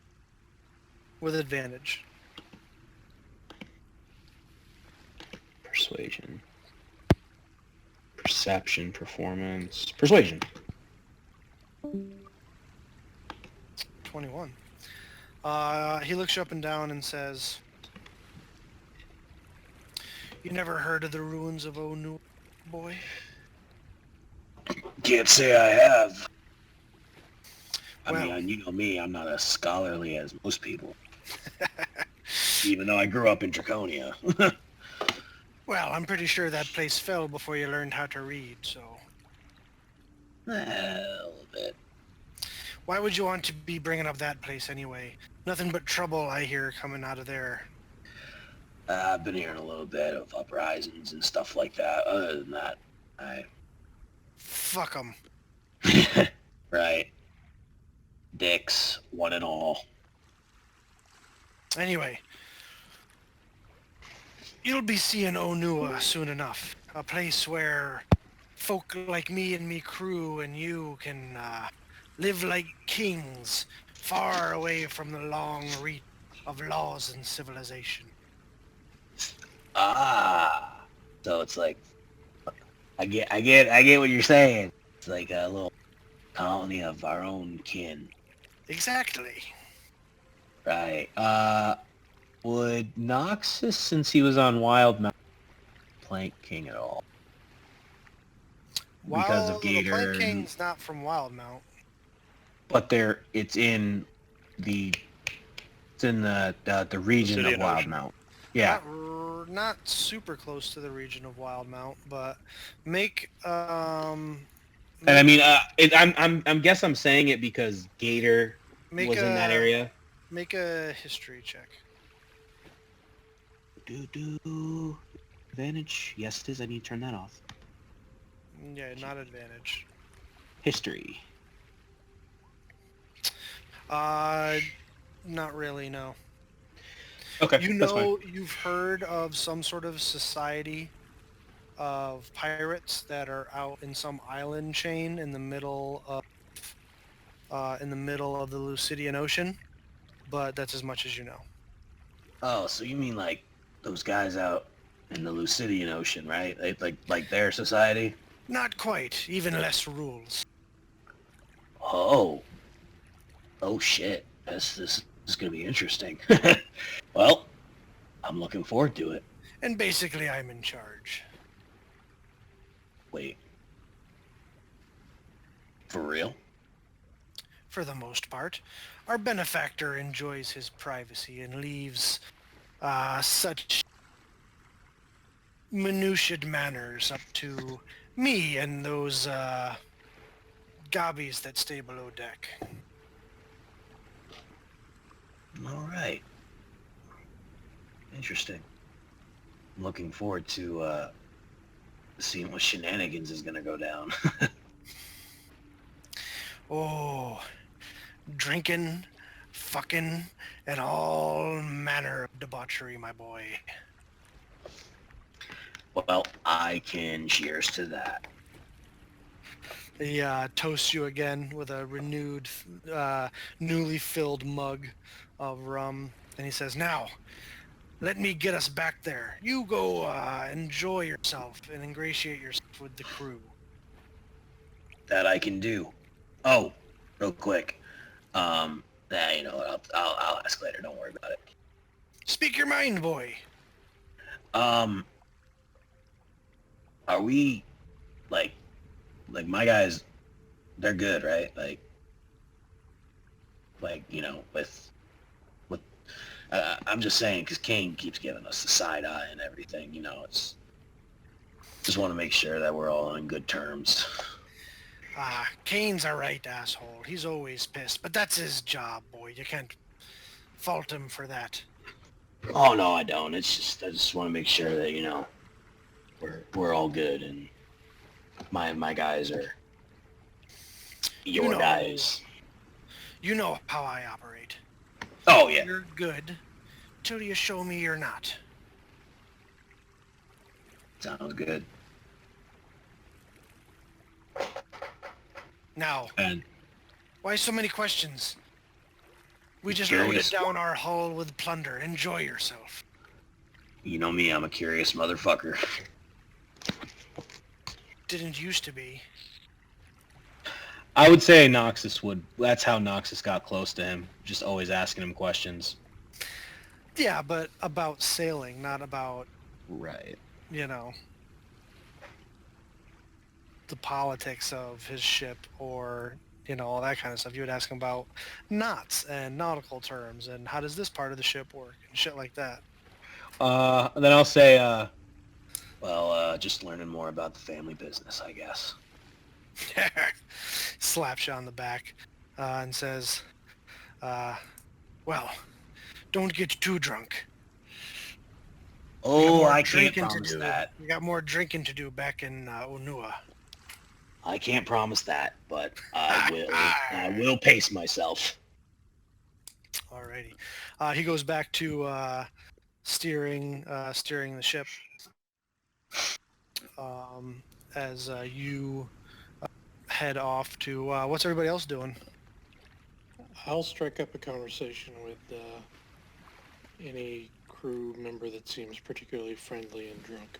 S1: with advantage.
S3: Persuasion. Perception, performance, persuasion.
S1: 21. He looks you up and down and says, "You never heard of the ruins of Onu, boy?"
S7: Can't say I have. I
S1: Well-
S7: mean, you know me, I'm not as scholarly as most people. Even though I grew up in Draconia.
S1: Well, I'm pretty sure that place fell before you learned how to read, so...
S7: A little bit.
S1: Why would you want to be bringing up that place anyway? Nothing but trouble I hear coming out of there.
S7: I've been hearing a little bit of uprisings and stuff like that. Other than that,
S1: Fuck 'em.
S7: Right. Dicks, one and all.
S1: Anyway, you'll be seeing Onua soon enough. A place where folk like me and me crew and you can live like kings, far away from the long reach of laws and civilization.
S7: Ah. So it's like, I get what you're saying. It's like a little colony of our own kin.
S1: Exactly.
S3: Right. Would Noxus, since he was on Wild Mountain, Plank King at all? Because of
S1: The
S3: Gator.
S1: Plank King's not from Wildmount.
S3: But it's in the region
S6: City
S3: of
S6: and
S3: Wild
S6: Ocean.
S3: Mount. Yeah.
S1: Not super close to the region of Wildmount, but make
S3: And I mean, I'm guess I'm saying it because Gator
S1: make
S3: was in that area.
S1: Make a history check.
S3: Advantage. Yes, it is. I need to turn that off.
S1: Yeah, not advantage.
S3: History.
S1: Not really, no.
S3: Okay,
S1: You
S3: that's fine.
S1: know, you've heard of some sort of society of pirates that are out in some island chain in the middle of the Lucidian Ocean, but that's as much as you know.
S7: Oh, so you mean like those guys out in the Lucidian Ocean, right? Like their society?
S1: Not quite. Even less rules.
S7: Oh. Oh shit. This is gonna be interesting. Well, I'm looking forward to it.
S1: And basically, I'm in charge.
S7: Wait. For real?
S1: For the most part. Our benefactor enjoys his privacy and leaves such minutiaed manners up to me and those gobbies that stay below deck.
S7: All right. Interesting. I'm looking forward to seeing what shenanigans is gonna go down.
S1: Oh, drinking, fucking, and all manner of debauchery, my boy.
S7: Well, I can cheers to that.
S1: He toasts you again with a renewed, newly filled mug of rum, and he says, "Now, let me get us back there. You go enjoy yourself and ingratiate yourself with the crew."
S7: That I can do. Oh, real quick. You know what? I'll ask later. Don't worry about it.
S1: Speak your mind, boy.
S7: Are we like my guys? They're good, right? Like you know, with I'm just saying because Kane keeps giving us the side eye and everything. You know, it's just want to make sure that we're all on good terms.
S1: Kane's a right asshole. He's always pissed, but that's his job, boy. You can't fault him for that.
S7: Oh no, I don't. It's just I just want to make sure that you know we're all good and my guys are your guys.
S1: You know how I operate.
S7: Oh yeah.
S1: You're good till you show me you're not.
S7: Sounds good.
S1: Now,
S7: And
S1: why so many questions? We just
S7: Curious.
S1: loaded down our hull with plunder. Enjoy yourself.
S7: you know me, I'm a curious motherfucker.
S1: Didn't used to be.
S3: I would say Noxus would. That's how Noxus got close to him. Just always asking him questions.
S1: Yeah, but about sailing, not about,
S3: Right.
S1: you know, the politics of his ship or, you know, all that kind of stuff. You would ask him about knots and nautical terms and how does this part of the ship work and shit like that.
S3: Then I'll say,
S7: Just learning more about the family business, I guess.
S1: Slaps you on the back and says, well, don't get too drunk.
S7: Oh, I can't
S1: Drinking to
S7: promise
S1: do.
S7: that.
S1: We got more drinking to do back in Onua.
S7: I can't promise that, but I will pace myself.
S1: Alrighty. He goes back to steering the ship as you head off to what's everybody else doing?
S2: I'll strike up a conversation with any crew member that seems particularly friendly and drunk.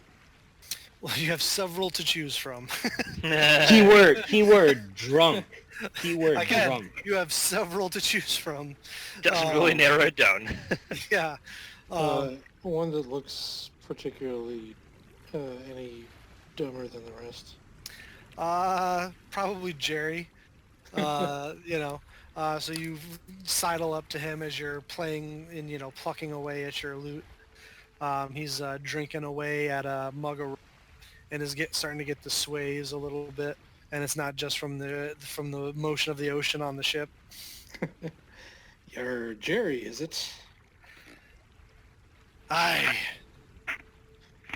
S1: Well, you have several to choose from.
S9: Keyword drunk. Keyword
S1: Again,
S9: drunk.
S1: you have several to choose from.
S6: Doesn't really narrow it down.
S1: Yeah.
S2: One that looks particularly any dumber than the rest.
S1: Probably Jerry. You know. So you sidle up to him as you're playing and, you know, plucking away at your loot. He's drinking away at a mug of and is starting to get the sways a little bit, and it's not just from the motion of the ocean on the ship.
S2: You're Jerry, is it?
S1: Aye.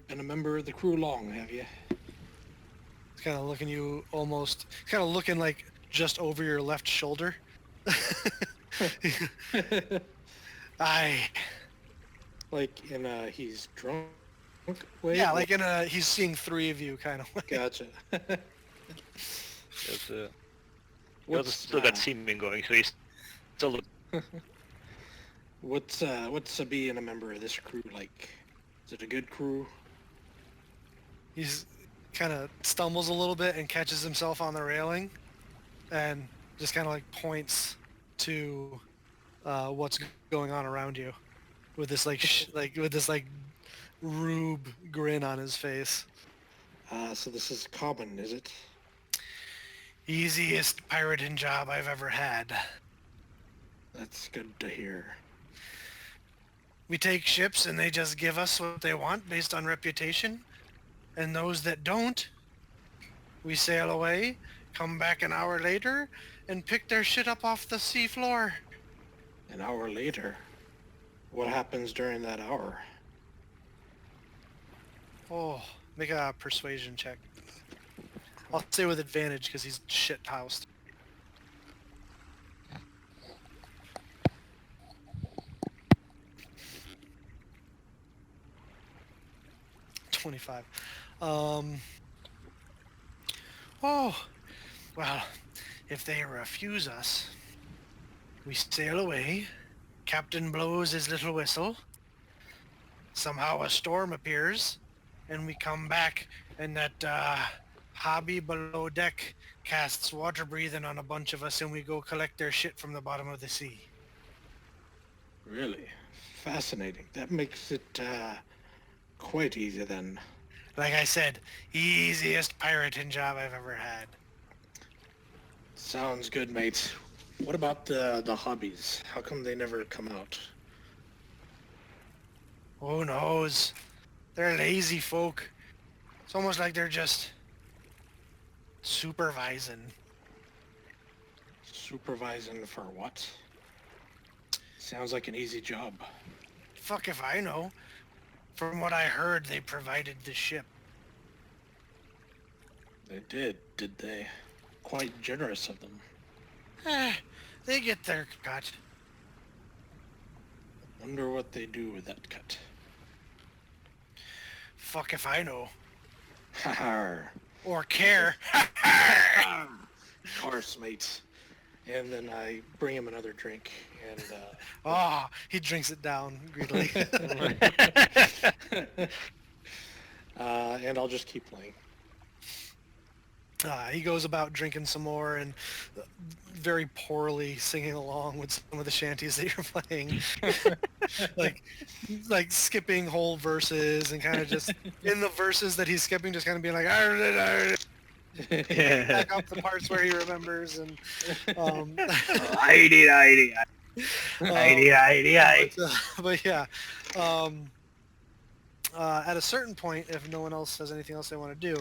S2: Been a member of the crew long, have you?
S1: He's kind of looking you almost, kind of looking like just over your left shoulder. Aye.
S2: Like in he's drunk way?
S1: Yeah, like in he's seeing three of you kind of way.
S2: Gotcha.
S6: He still got seeming going, so he's still look.
S2: What's being a member of this crew like? Is it a good crew?
S1: He's kind of stumbles a little bit and catches himself on the railing, and just kind of like points to what's going on around you, with this like rube grin on his face.
S2: So this is common, is it?
S1: Easiest pirating job I've ever had.
S2: That's good to hear.
S1: We take ships and they just give us what they want based on reputation. And those that don't, we sail away, come back an hour later, and pick their shit up off the sea floor.
S2: An hour later? What happens during that hour?
S1: Oh, make a persuasion check. I'll say with advantage because he's shit-housed. $25. Oh, well, if they refuse us, we sail away. Captain blows his little whistle. Somehow a storm appears, and we come back, and that hobby below deck casts water breathing on a bunch of us, and we go collect their shit from the bottom of the sea.
S2: Really? Fascinating. That makes it quite easy then.
S1: Like I said, easiest pirating job I've ever had.
S2: Sounds good, mate. What about the hobbies? How come they never come out?
S1: Who knows? They're lazy folk. It's almost like they're just supervising.
S2: Supervising for what? Sounds like an easy job.
S1: Fuck if I know. From what I heard, they provided the ship.
S2: They did they? Quite generous of them.
S1: They get their cut.
S2: Wonder what they do with that cut.
S1: Fuck if I know. Or care.
S2: Of course, mate. And then I bring him another drink, and
S1: Oh, he drinks it down greedily.
S2: and I'll just keep playing.
S1: He goes about drinking some more and very poorly singing along with some of the shanties that you're playing. like skipping whole verses and kind of just in the verses that he's skipping, just kind of being like, back up the parts where he remembers. And but yeah. At a certain point, if no one else has anything else they want to do,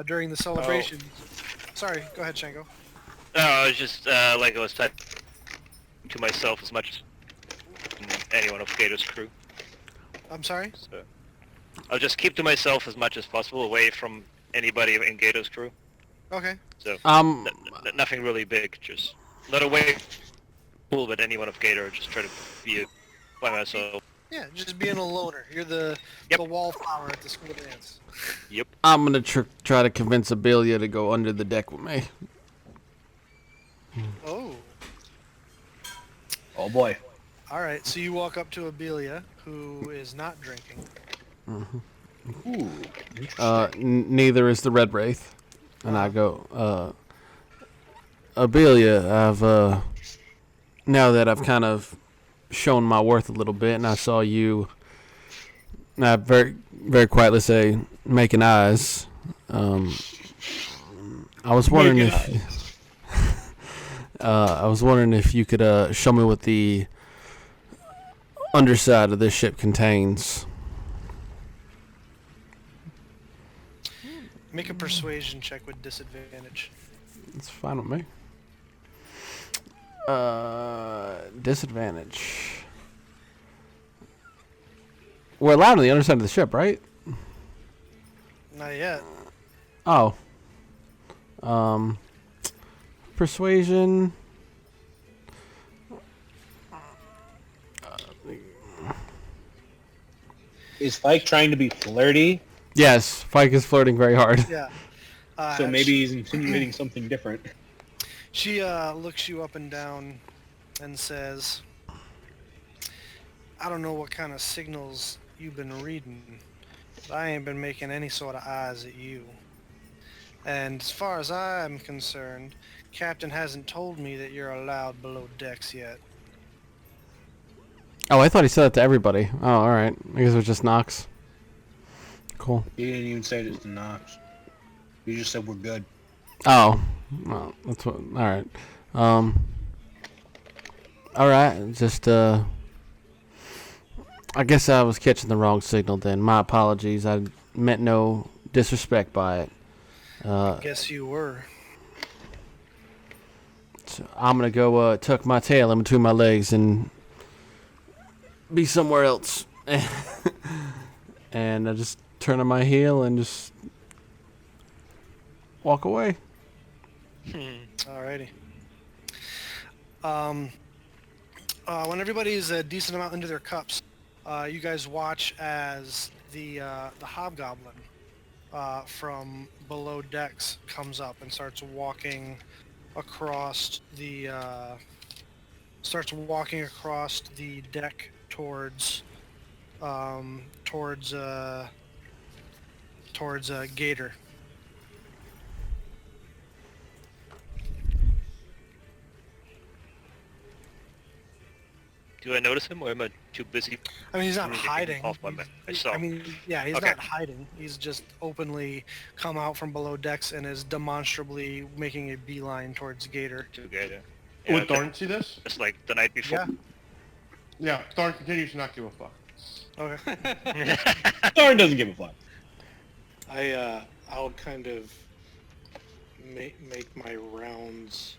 S1: during the celebration... Sorry, go ahead, Shango.
S6: No, I was just, like I was typing to myself as much as anyone of Gato's crew.
S1: I'm sorry?
S6: So, I'll just keep to myself as much as possible, away from anybody in Gato's crew.
S1: Okay.
S6: So, nothing really big, just not away cool, but anyone of Gator, just try to be by myself.
S1: Yeah, just being a loner. You're the wallflower at the school dance.
S6: Yep.
S4: I'm gonna try to convince Abelia to go under the deck with me.
S1: Oh.
S3: Oh boy.
S1: All right, so you walk up to Abelia, who is not drinking.
S3: Ooh.
S4: Neither is the Red Wraith. And I go, Abelia, I've, now that I've kind of shown my worth a little bit, and I saw you, very, very quietly say, making eyes, I was wondering I was wondering if you could, show me what the underside of this ship contains.
S1: Make a persuasion check with disadvantage.
S4: It's fine with me. Disadvantage. We're allowed on the underside of the ship, right?
S1: Not yet.
S4: Oh. Persuasion.
S3: Is Spike trying to be flirty?
S4: Yes, Fike is flirting very hard.
S1: Yeah.
S3: So maybe he's insinuating something different.
S1: She looks you up and down and says, I don't know what kind of signals you've been reading, but I ain't been making any sort of eyes at you. And as far as I'm concerned, Captain hasn't told me that you're allowed below decks yet.
S4: Oh, I thought he said that to everybody. Oh, alright. I guess it was just Nox. Cool.
S3: He didn't even say it to Nox. He just said we're good.
S4: Oh. Well, that's what... Alright. Alright, just, I guess I was catching the wrong signal then. My apologies. I meant no disrespect by it.
S1: I guess you were.
S4: So I'm gonna go tuck my tail in between my legs and be somewhere else. And I just turn on my heel and just walk away.
S1: Alrighty. When everybody's a decent amount into their cups, you guys watch as the hobgoblin from below decks comes up and starts walking across the deck towards Gator.
S6: Do I notice him, or am I too busy?
S1: I mean, he's not hiding.
S6: Off my myself.
S1: I mean, yeah, he's
S6: Okay.
S1: not hiding. He's just openly come out from below decks and is demonstrably making a beeline towards Gator.
S6: To Gator.
S5: Would Thorn see this?
S6: Just like the night before.
S5: Yeah, Thorn continues to not give a fuck.
S1: Okay.
S3: Thorn doesn't give a fuck.
S2: I'll kind of make my rounds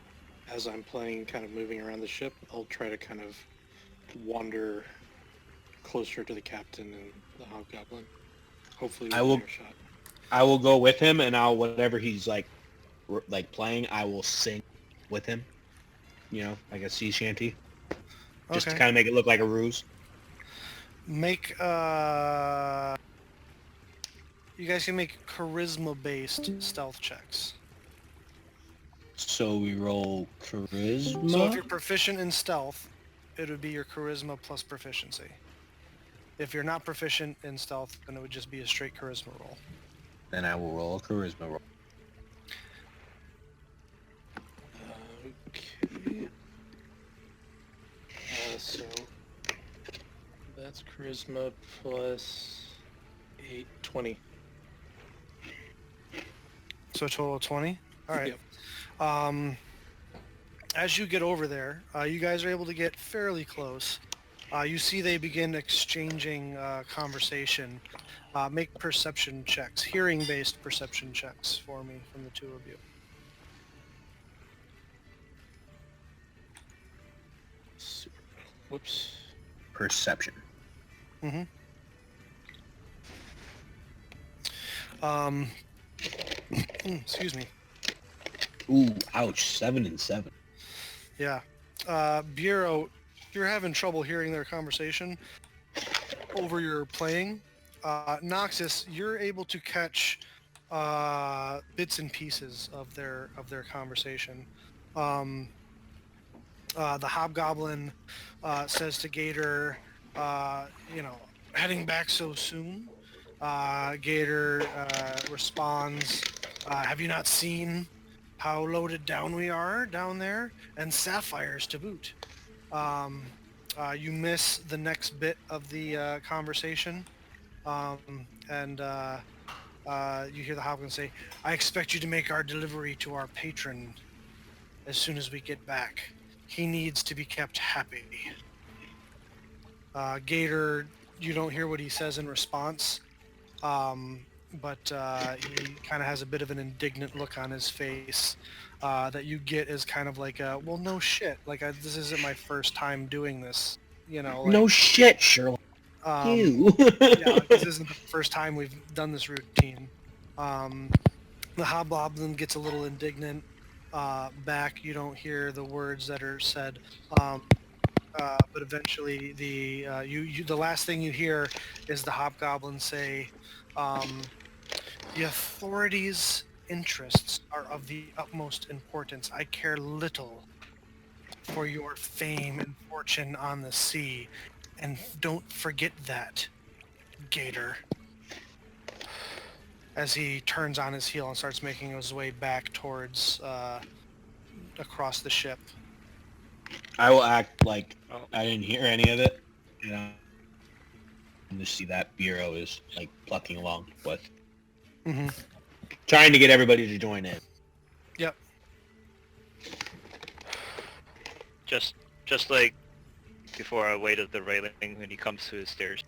S2: as I'm playing, kind of moving around the ship. I'll try to kind of wander closer to the captain and the hobgoblin. Hopefully,
S3: I will-
S2: with a shot.
S3: I will go with him, and I'll whatever he's like playing, I will sing with him. You know, like a sea shanty, just to
S1: Okay.
S3: kind of make it look like a ruse.
S1: Make You guys can make charisma-based stealth checks.
S3: So we roll charisma.
S1: So if you're proficient in stealth, it would be your charisma plus proficiency. If you're not proficient in stealth, then it would just be a straight charisma roll.
S3: Then I will roll a charisma roll.
S2: Okay. So that's charisma plus 8, 20.
S1: So a total of 20? All right.
S2: Yep.
S1: As you get over there, you guys are able to get fairly close. You see they begin exchanging conversation. Make perception checks, hearing-based perception checks for me from the two of you.
S2: Whoops.
S3: Perception.
S1: Mm-hmm. Excuse me.
S3: Ooh, ouch. 7 and 7.
S1: Yeah. Bureau, you're having trouble hearing their conversation over your playing. Noxus, you're able to catch bits and pieces of their conversation. The Hobgoblin says to Gator, heading back so soon. Gator responds, have you not seen how loaded down we are down there? And sapphires to boot. You miss the next bit of the conversation. And you hear the Hobgoblin say, I expect you to make our delivery to our patron as soon as we get back. He needs to be kept happy. Gator, you don't hear what he says in response, but he kind of has a bit of an indignant look on his face that you get as kind of like, well, no shit. Like, this isn't my first time doing this,
S3: No shit, Sherlock. You.
S1: Yeah, this isn't the first time we've done this routine. The Hobgoblin gets a little indignant. Back, you don't hear the words that are said, but eventually the last thing you hear is the Hobgoblin say, the authorities' interests are of the utmost importance. I care little for your fame and fortune on the sea, and don't forget that, Gator. As he turns on his heel and starts making his way back towards across the ship.
S3: I will act like I didn't hear any of it, and just see that Bureau is like plucking along with, trying to get everybody to join in.
S1: Yep.
S6: Just like before I wait at the railing when he comes to the stairs.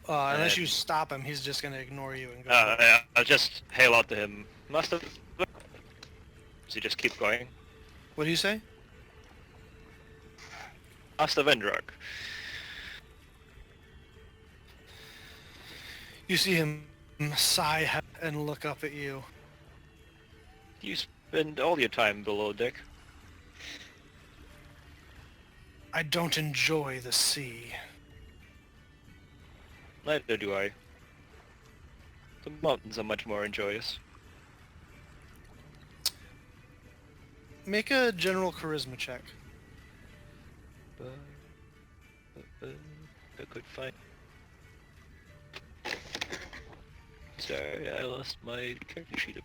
S1: Unless you stop him, he's just gonna ignore you and go.
S6: Yeah, I'll just hail out to him. Does he just keep going?
S1: What do you say?
S6: Master Vendrock.
S1: You see him sigh and look up at you.
S6: You spend all your time below deck.
S1: I don't enjoy the sea.
S6: Neither do I. The mountains are much more enjoyous.
S1: Make a general charisma check.
S6: A good fight. Sorry, I lost my character sheet.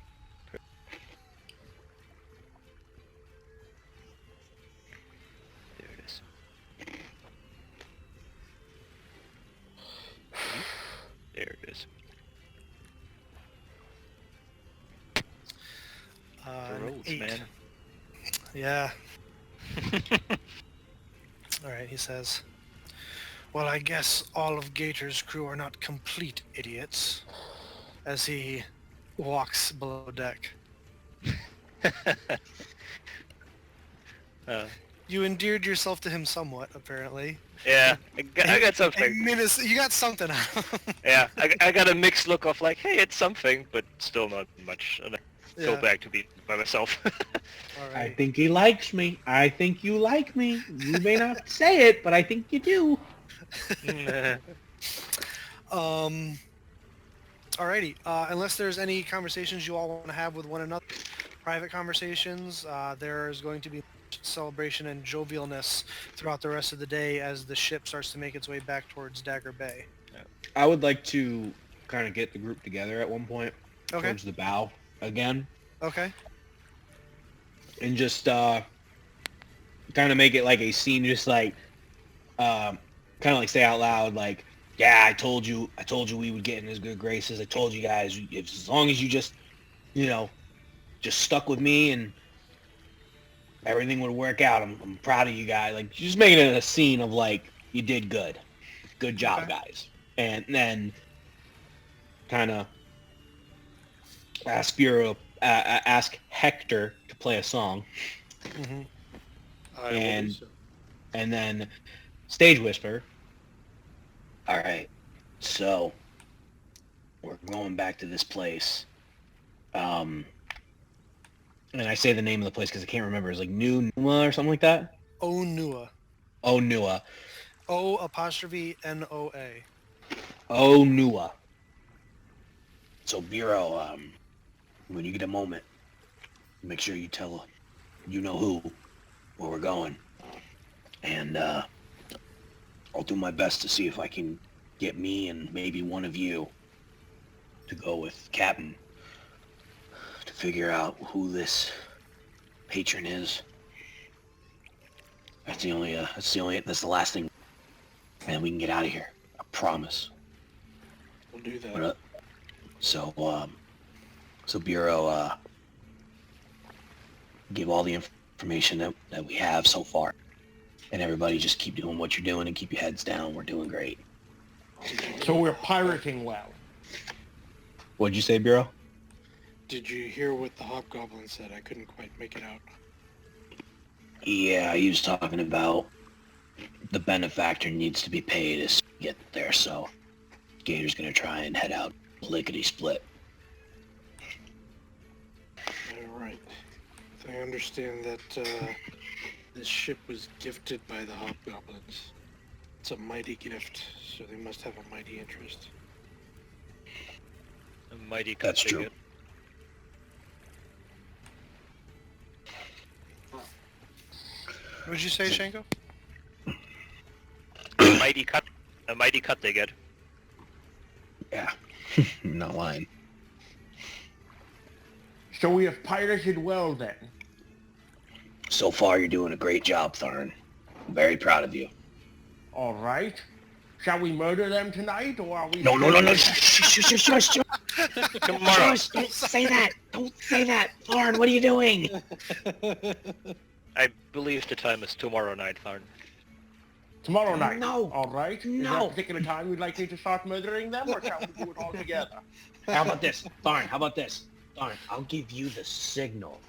S6: There it is. There it is. The roads,
S1: 8.
S6: man.
S1: Yeah. Alright, he says, well, I guess all of Gator's crew are not complete idiots, as he walks below deck. You endeared yourself to him somewhat, apparently.
S6: Yeah, I got something.
S1: You got something out of him.
S6: Yeah, I got a mixed look of like, hey, it's something, but still not much. And I go back to be by myself.
S1: All right.
S3: I think he likes me. I think you like me. You may not say it, but I think you do.
S1: Alrighty. Unless there's any conversations you all want to have with one another, private conversations, there's going to be celebration and jovialness throughout the rest of the day as the ship starts to make its way back towards Dagger Bay.
S3: I would like to kind of get the group together at one point
S1: Okay.
S3: towards the bow again,
S1: Okay.
S3: and just kind of make it like a scene, just like kind of like say out loud, like, yeah, I told you we would get in his good graces. I told you guys, as long as you just, just stuck with me and everything would work out. I'm proud of you guys. Like, just making it a scene of like, you did good. Good job,
S1: Okay.
S3: guys. And then kind of ask Hector to play a song,
S1: Mm-hmm.
S2: I will
S3: And-
S2: do so.
S3: and then Stage Whisper.
S7: All right, so we're going back to this place.
S3: And I say the name of the place because I can't remember. It's like Numa or something like that.
S1: Onua.
S3: Oh, Nua.
S1: O''N''O''A.
S3: Oh, Nua.
S7: So Bureau, when you get a moment, make sure you tell you know who, where we're going, and I'll do my best to see if I can get me and maybe one of you to go with Captain to figure out who this patron is. That's the last thing, and then we can get out of here. I promise.
S2: We'll do that.
S7: But, so Bureau, give all the information that we have so far. And everybody just keep doing what you're doing and keep your heads down. We're doing great.
S5: So we're pirating well.
S3: What'd you say, Bureau?
S2: Did you hear what the hobgoblin said? I couldn't quite make it out.
S7: Yeah, he was talking about the benefactor needs to be paid as we get there, so Gator's gonna try and head out lickety-split.
S2: All right. I understand that this ship was gifted by the hobgoblins. It's a mighty gift, so they must have a mighty interest.
S6: A mighty
S7: That's
S6: cut they
S7: true.
S6: get.
S1: What did you say, Shanko?
S6: A mighty cut they get.
S3: Yeah. Not lying.
S5: So we have pirated well then.
S7: So far, you're doing a great job, Tharn. I'm very proud of you.
S5: All right. Shall we murder them tonight, or are we...
S7: No. Shush.
S6: Tomorrow.
S7: Shush, don't say that. Don't say that. Tharn, what are you doing?
S6: I believe the time is tomorrow night, Tharn.
S5: Tomorrow night.
S7: No.
S5: All right. Is there
S7: No.
S5: a particular time you'd like me to start murdering them, or shall we do it all together?
S3: How about this? Tharn, how about this? Tharn, I'll give you the signal.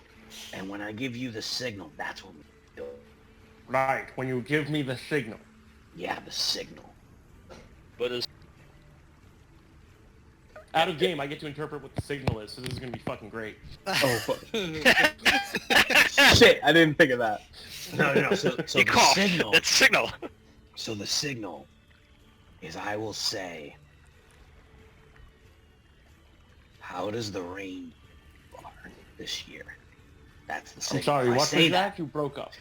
S7: And when I give you the signal, that's when we do it.
S5: Right. When you give me the signal.
S7: Yeah, the signal.
S6: But is
S5: Out of game, I get to interpret what the signal is, so this is gonna be fucking great.
S3: Oh, fuck. Shit, I didn't think of that.
S7: No. So
S6: you
S7: the
S6: cough.
S7: signal.
S6: It's signal.
S7: So the signal is, I will say, how does the rain bar this year? That's the signal.
S5: I'm sorry,
S7: If I
S5: what
S7: say
S5: was that? You broke up.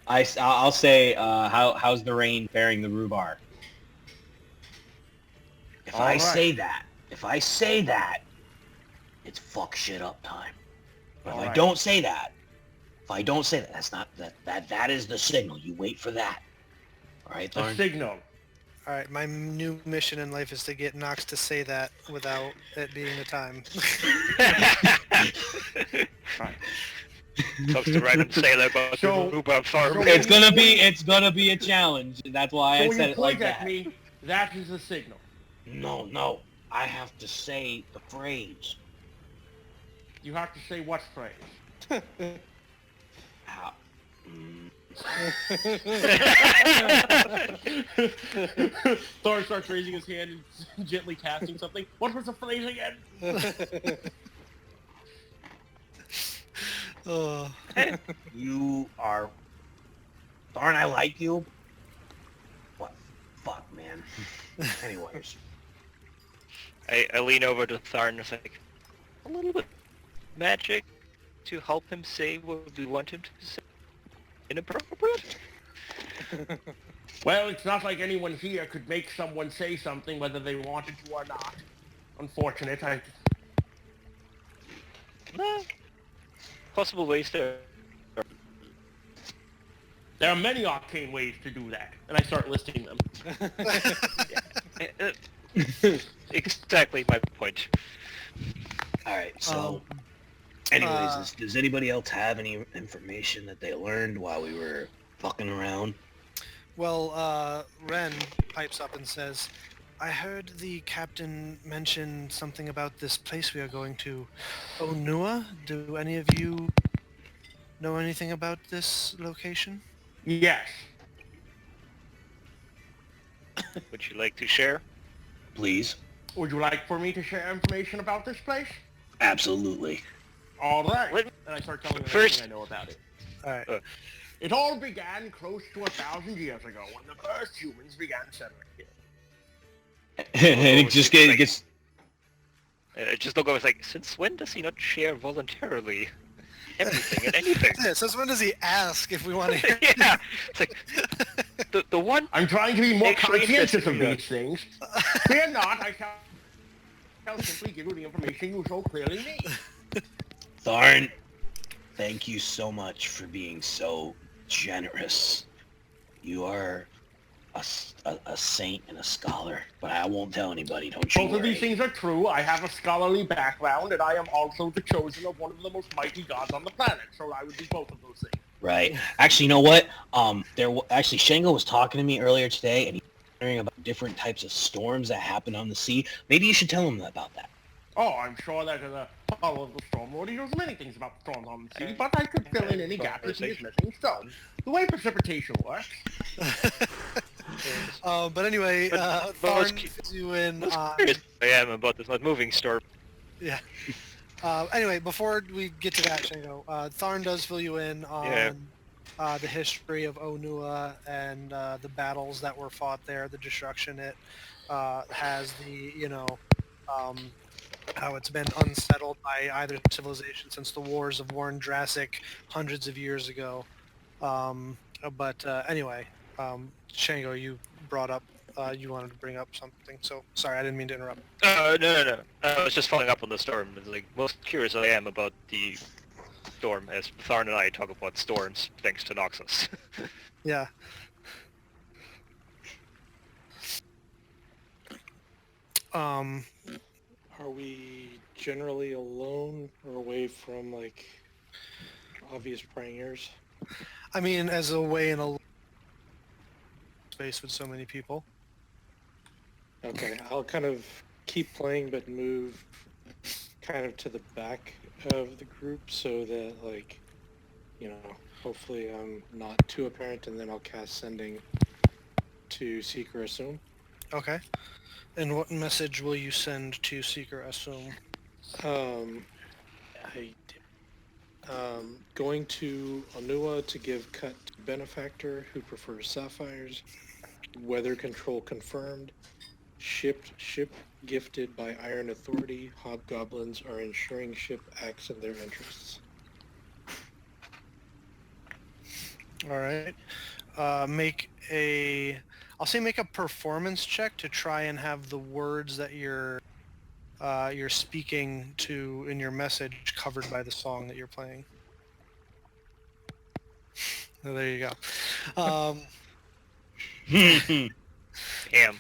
S3: I'll say, how's the rain bearing the rhubarb?
S7: If
S5: All
S7: I
S5: right.
S7: say that, it's fuck shit up time. But if
S5: All
S7: I
S5: right.
S7: don't say that, that's not that is the signal. You wait for that. All right,
S5: The
S7: Thorn?
S5: signal.
S1: All right, my new mission in life is to get Nox to say that without it being the time.
S5: Right.
S6: Talks to random sailor about
S5: So-
S6: the rhubarb farm.
S5: so-
S3: It's gonna be a challenge. That's why
S5: So
S3: I
S5: when
S3: said
S5: you
S3: it like
S5: point at
S3: that.
S5: me, that is the signal.
S7: No. I have to say the phrase.
S5: You have to say what phrase?
S7: How, mm,
S5: Thor starts raising his hand and gently casting something. What was the phrase again?
S1: Oh.
S7: you are... Darn, I like you. What? Fuck, man. Anyways.
S6: I lean over to Tharn and say, a little bit magic to help him say what we want him to say. Inappropriate?
S5: Well, it's not like anyone here could make someone say something whether they wanted to or not. Unfortunate.
S6: No. Possible ways there.
S5: There are many arcane ways to do that, and I start listing them.
S6: Exactly my point.
S7: All right, so anyways, does anybody else have any information that they learned while we were fucking around?
S1: Well, Ren pipes up and says, I heard the captain mention something about this place we are going to. Onua? Do any of you know anything about this location?
S5: Yes.
S6: Would you like to share?
S7: Please.
S5: Would you like for me to share information about this place?
S7: Absolutely.
S5: All right.
S6: Let-
S5: And I start telling them
S6: First-
S5: everything I know about it.
S1: All right.
S5: It all began close to 1,000 years ago when the first humans began settling here.
S7: And it just gets
S6: Just look over, it's like, since when does he not share voluntarily everything and anything?
S1: Yeah, so when does he ask if we want to hear?
S6: Yeah, it's like, the one...
S5: I'm trying to be more
S6: Actually
S5: conscientious of
S6: interesting,
S5: these things. Fear not, I shall simply give you the information you so clearly need.
S7: Tharn, thank you so much for being so generous. You are a saint and a scholar, but I won't tell anybody, don't you
S5: Both of
S7: worry.
S5: these things are true. I have a scholarly background, and I am also the chosen of one of the most mighty gods on the planet, so I would do both of those things.
S7: Right. Actually, you know what? Actually, Shango was talking to me earlier today, and he was wondering about different types of storms that happen on the sea. Maybe you should tell him about that.
S5: Oh, I'm sure that in the Hollow of the Storm Lord, he knows many things about storms on the sea, but I could fill in any gaps that he is missing. So, the way precipitation works...
S1: But anyway, Tharn fills you in on...
S6: Curious I am about this not moving storm.
S1: Yeah. Anyway, before we get to that, Shango, Tharn does fill you in on the history of Onua and the battles that were fought there, the destruction it has, how it's been unsettled by either civilization since the wars of Warren Drassic hundreds of years ago. Anyway, Shango, you brought up, you wanted to bring up something, so sorry, I didn't mean to interrupt.
S6: No. I was just following up on the storm. Like, most curious I am about the storm, as Tharn and I talk about storms, thanks to Noxus.
S1: Yeah.
S2: Are we generally alone or away from, like, obvious prying
S1: I mean, as a way in a space with so many people.
S2: Okay, I'll kind of keep playing but move kind of to the back of the group so that, like, hopefully I'm not too apparent, and then I'll cast Sending to Seeker Assume.
S1: Okay. And what message will you send to Seeker Assume?
S2: Going to Onua to give cut to Benefactor, who prefers sapphires. Weather control confirmed. Ship gifted by Iron Authority. Hobgoblins are ensuring ship acts in their interests.
S1: All right. Make a performance check to try and have the words that you're speaking to in your message covered by the song that you're playing. Oh, there you go.
S6: Damn.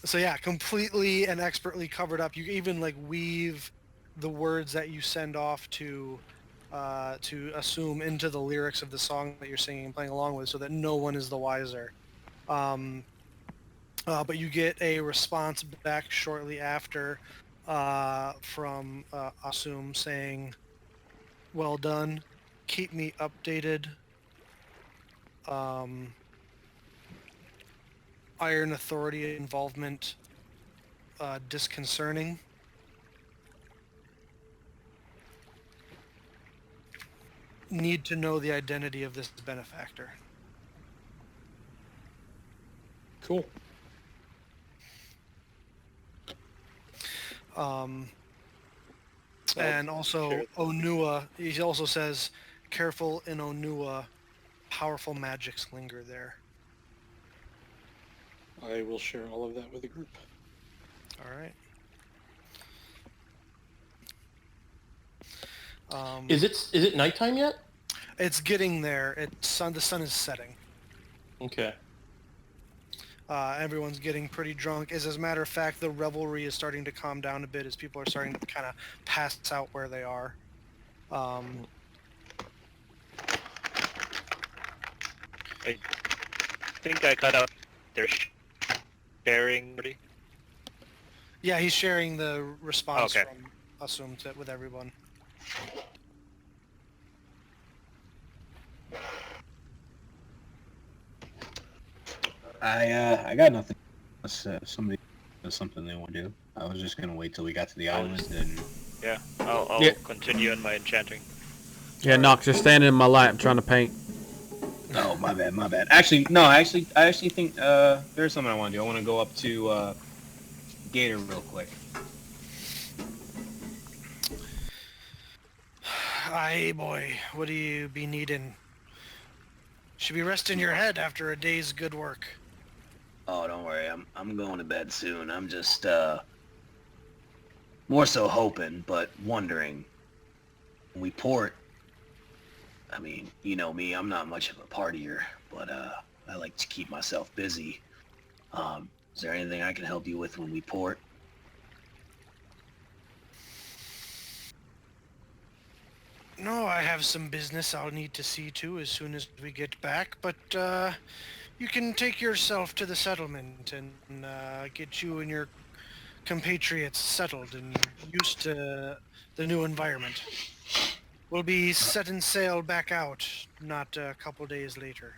S1: So yeah, completely and expertly covered up. You even weave the words that you send off to assume into the lyrics of the song that you're singing and playing along with, so that no one is the wiser. But you get a response back shortly after from Assume saying, "Well done. Keep me updated. Iron Authority involvement disconcerting. Need to know the identity of this benefactor."
S2: Cool.
S1: And also Onua, he also says, careful in Onua, powerful magics linger there.
S2: I will share all of that with the group.
S1: All right.
S8: Is it nighttime yet?
S1: It's getting there. The sun is setting.
S8: Okay.
S1: Everyone's getting pretty drunk. As a matter of fact, the revelry is starting to calm down a bit as people are starting to kind of pass out where they are.
S6: I think I cut out their sharing.
S1: Yeah, he's sharing the response
S6: Okay.
S1: from Assume with everyone.
S3: I got nothing. Unless somebody does something they want to do. I was just gonna wait till we got to the island and.
S6: Yeah, I'll continue in my enchanting.
S4: Yeah, Nox, you're standing in my lap trying to paint.
S3: Oh, my bad. Actually, no, I actually think there's something I want to do. I want to go up to Gator real quick.
S1: Aye, boy, what do you be needing? Should be resting your head after a day's good work.
S7: Oh, don't worry. I'm going to bed soon. I'm just more so hoping, but wondering. When we port, I mean, you know me, I'm not much of a partier, but I like to keep myself busy. Is there anything I can help you with when we port?
S1: No, I have some business I'll need to see to as soon as we get back, but you can take yourself to the settlement and get you and your compatriots settled and used to the new environment. We'll be setting sail back out, not a couple days later.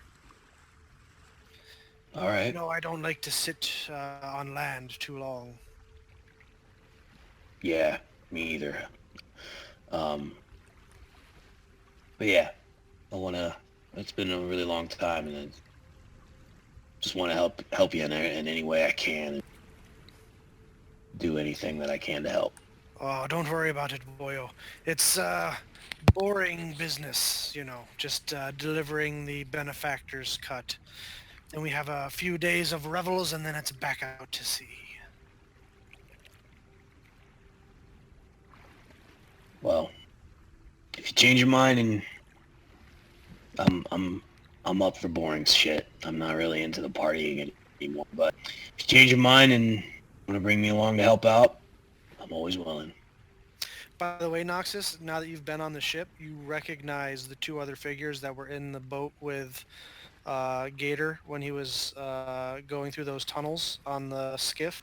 S7: All right.
S1: No, I don't like to sit on land too long.
S7: Yeah, me either. But yeah, it's been a really long time, and I just want to help you in any way I can. Do anything that I can to help.
S1: Oh, don't worry about it, boyo. It's boring business, you know, just delivering the benefactor's cut. Then we have a few days of revels, and then it's back out to sea.
S7: Well, if you change your mind, and I'm up for boring shit. I'm not really into the partying anymore. But if you change your mind and want to bring me along to help out, I'm always willing.
S1: By the way, Noxus, now that you've been on the ship, you recognize the two other figures that were in the boat with Gator when he was going through those tunnels on the skiff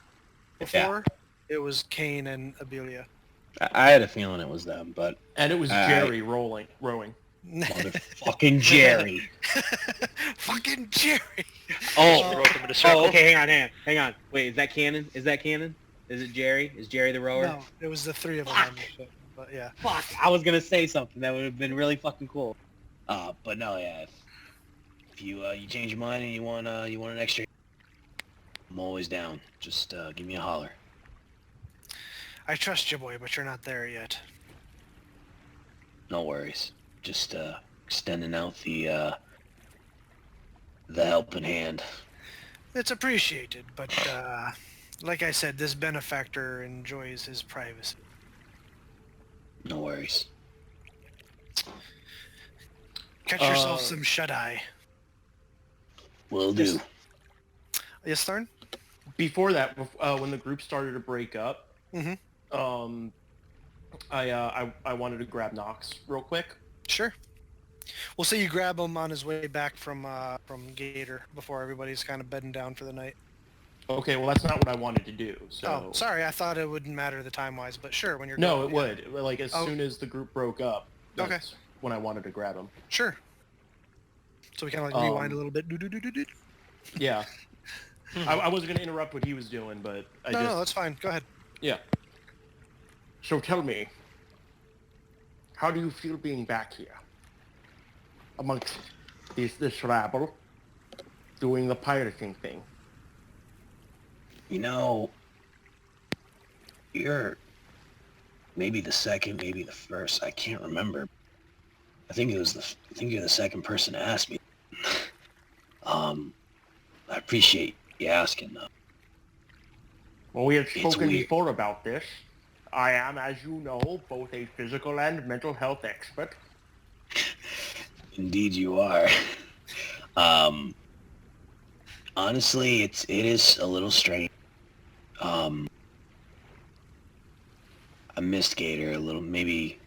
S1: before. Yeah. It was Kane and Abelia.
S3: I had a feeling it was them, but...
S8: And it was Jerry rowing.
S3: Motherfucking Jerry.
S1: Fucking Jerry.
S3: Oh, okay, hang on. Wait, is that canon? Is it Jerry? Is Jerry the rower?
S1: No, it was the three of them on the ship, but yeah.
S3: Fuck, I was gonna say something. That would have been really fucking cool.
S7: But no, yeah. If you change your mind and you want an extra, I'm always down. Just give me a holler.
S1: I trust you, boy, but you're not there yet.
S7: No worries. Just extending out the helping hand.
S1: It's appreciated, but like I said, this benefactor enjoys his privacy.
S7: No worries.
S1: Catch yourself some shut-eye.
S7: Will do.
S1: Yes, Tharn?
S8: Before that, when the group started to break up, I wanted to grab Nox real quick.
S1: Sure. We'll say you grab him on his way back from Gator before everybody's kind of bedding down for the night.
S8: Okay, well that's not what I wanted to do. So.
S1: Oh, sorry. I thought it wouldn't matter the time-wise, but sure, when you're
S8: No, it would. Like as soon as the group broke up, that's
S1: okay.
S8: when I wanted to grab him.
S1: Sure. So we kind of like rewind a little bit.
S8: Yeah. I wasn't going to interrupt what he was doing, but
S1: No, that's fine. Go ahead.
S8: Yeah. So tell me, how do you feel being back here? Amongst this rabble, doing the pirating thing?
S7: You know, you're maybe the second, maybe the first. I can't remember. I think you're the second person to ask me. I appreciate you asking, though.
S5: Well, we have
S7: It's
S5: spoken
S7: weird.
S5: before about this. I am, as you know, both a physical and mental health expert.
S7: Indeed, you are. Honestly, it is a little strange. I missed Gator a little, maybe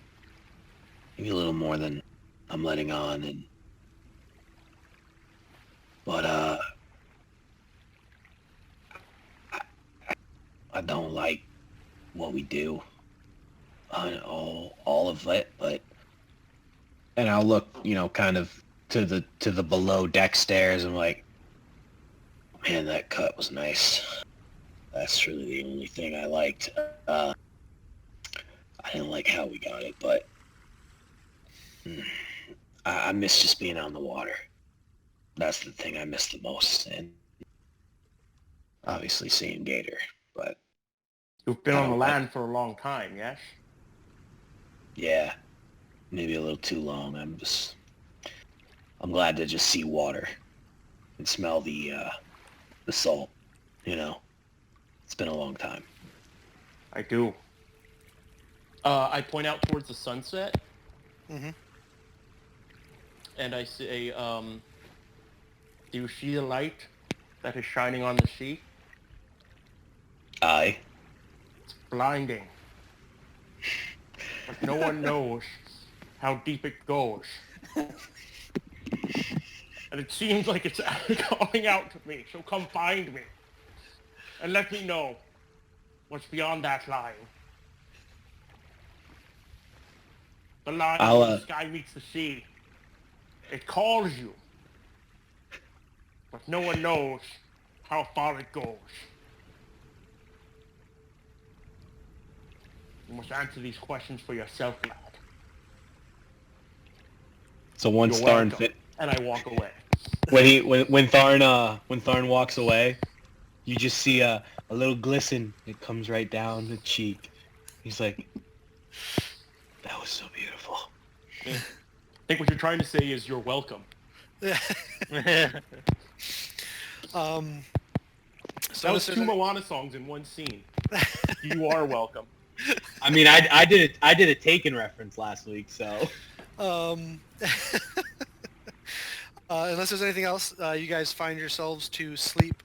S7: a little more than I'm letting on, but I don't like what we do on all of it, and I'll look, kind of to the below deck stairs and like, man, that cut was nice. That's really the only thing I liked. I didn't like how we got it, but I miss just being on the water. That's the thing I miss the most, and obviously seeing Gator, but
S5: You've been on the land for a long time, yes?
S7: yeah, maybe a little too long. I'm glad to just see water and smell the salt, It's been a long time.
S5: I do. I point out towards the sunset,
S1: Mm-hmm.
S5: and I say, do you see the light that is shining on the sea?
S7: Aye.
S5: It's blinding. But no one knows how deep it goes. And it seems like it's calling out to me, so come find me. And let me know what's beyond that line. The line where the sky meets the sea. It calls you. But no one knows how far it goes. You must answer these questions for yourself, lad.
S3: So once
S5: You're
S3: Tharn
S5: welcome. And I walk away.
S3: when Tharn walks away, you just see a little glisten. It comes right down the cheek. He's like, "That was so beautiful."
S5: I think what you're trying to say is you're welcome.
S1: So
S5: that was two Moana songs in one scene. You are welcome.
S3: I mean, I did a Taken reference last week, so.
S1: Unless there's anything else, you guys find yourselves to sleep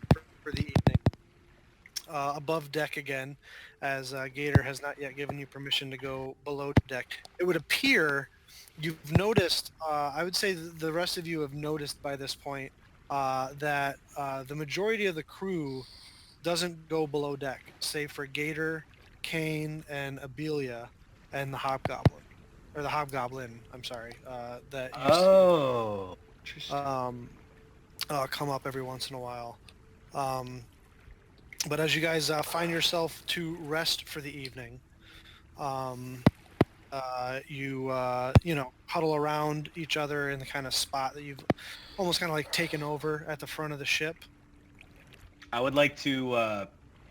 S1: for the evening. Above deck again, as Gator has not yet given you permission to go below deck. It would appear you've noticed, I would say the rest of you have noticed by this point, that the majority of the crew doesn't go below deck, save for Gator, Kane, and Abelia, and the Hobgoblin. Or the Hobgoblin, I'm sorry. That you see, come up every once in a while. But as you guys find yourself to rest for the evening, you huddle around each other in the kind of spot that you've almost kind of like taken over at the front of the ship.
S3: I would like to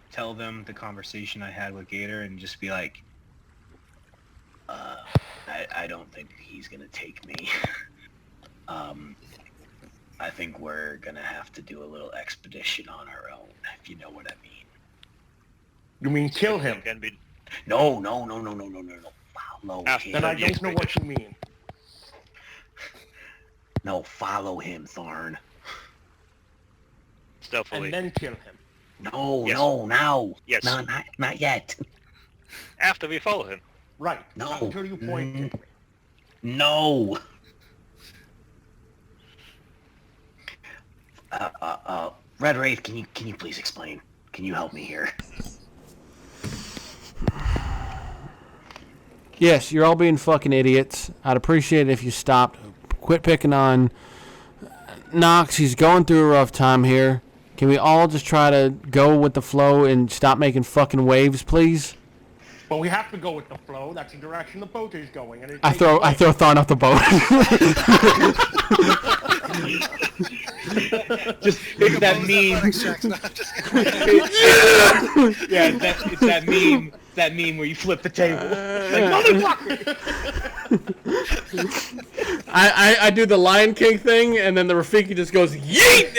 S3: tell them the conversation I had with Gator and just be like, I don't think he's gonna take me. I think we're gonna have to do a little expedition on our own, if you know what I mean.
S5: You mean kill him?
S7: No. No,
S5: Then I don't know what you mean.
S7: No, follow him, Tharn.
S6: Stealthily.
S5: And then kill him.
S7: No,
S6: Yes.
S7: no, now.
S6: Yes.
S7: No, not yet.
S6: After we follow him.
S5: Right.
S7: No.
S5: Not until you point at me.
S7: No. Red Wraith, can you please explain? Can you help me here?
S4: Yes, you're all being fucking idiots. I'd appreciate it if you stopped. Quit picking on Nox. He's going through a rough time here. Can we all just try to go with the flow and stop making fucking waves, please?
S5: But we have to go with the flow. That's the direction the boat is going. And
S4: I throw Tharn off the boat.
S3: Just it's that meme. Yeah, it's that meme that meme where you flip the table.
S4: I do the Lion King thing, and then the Rafiki just goes yeet.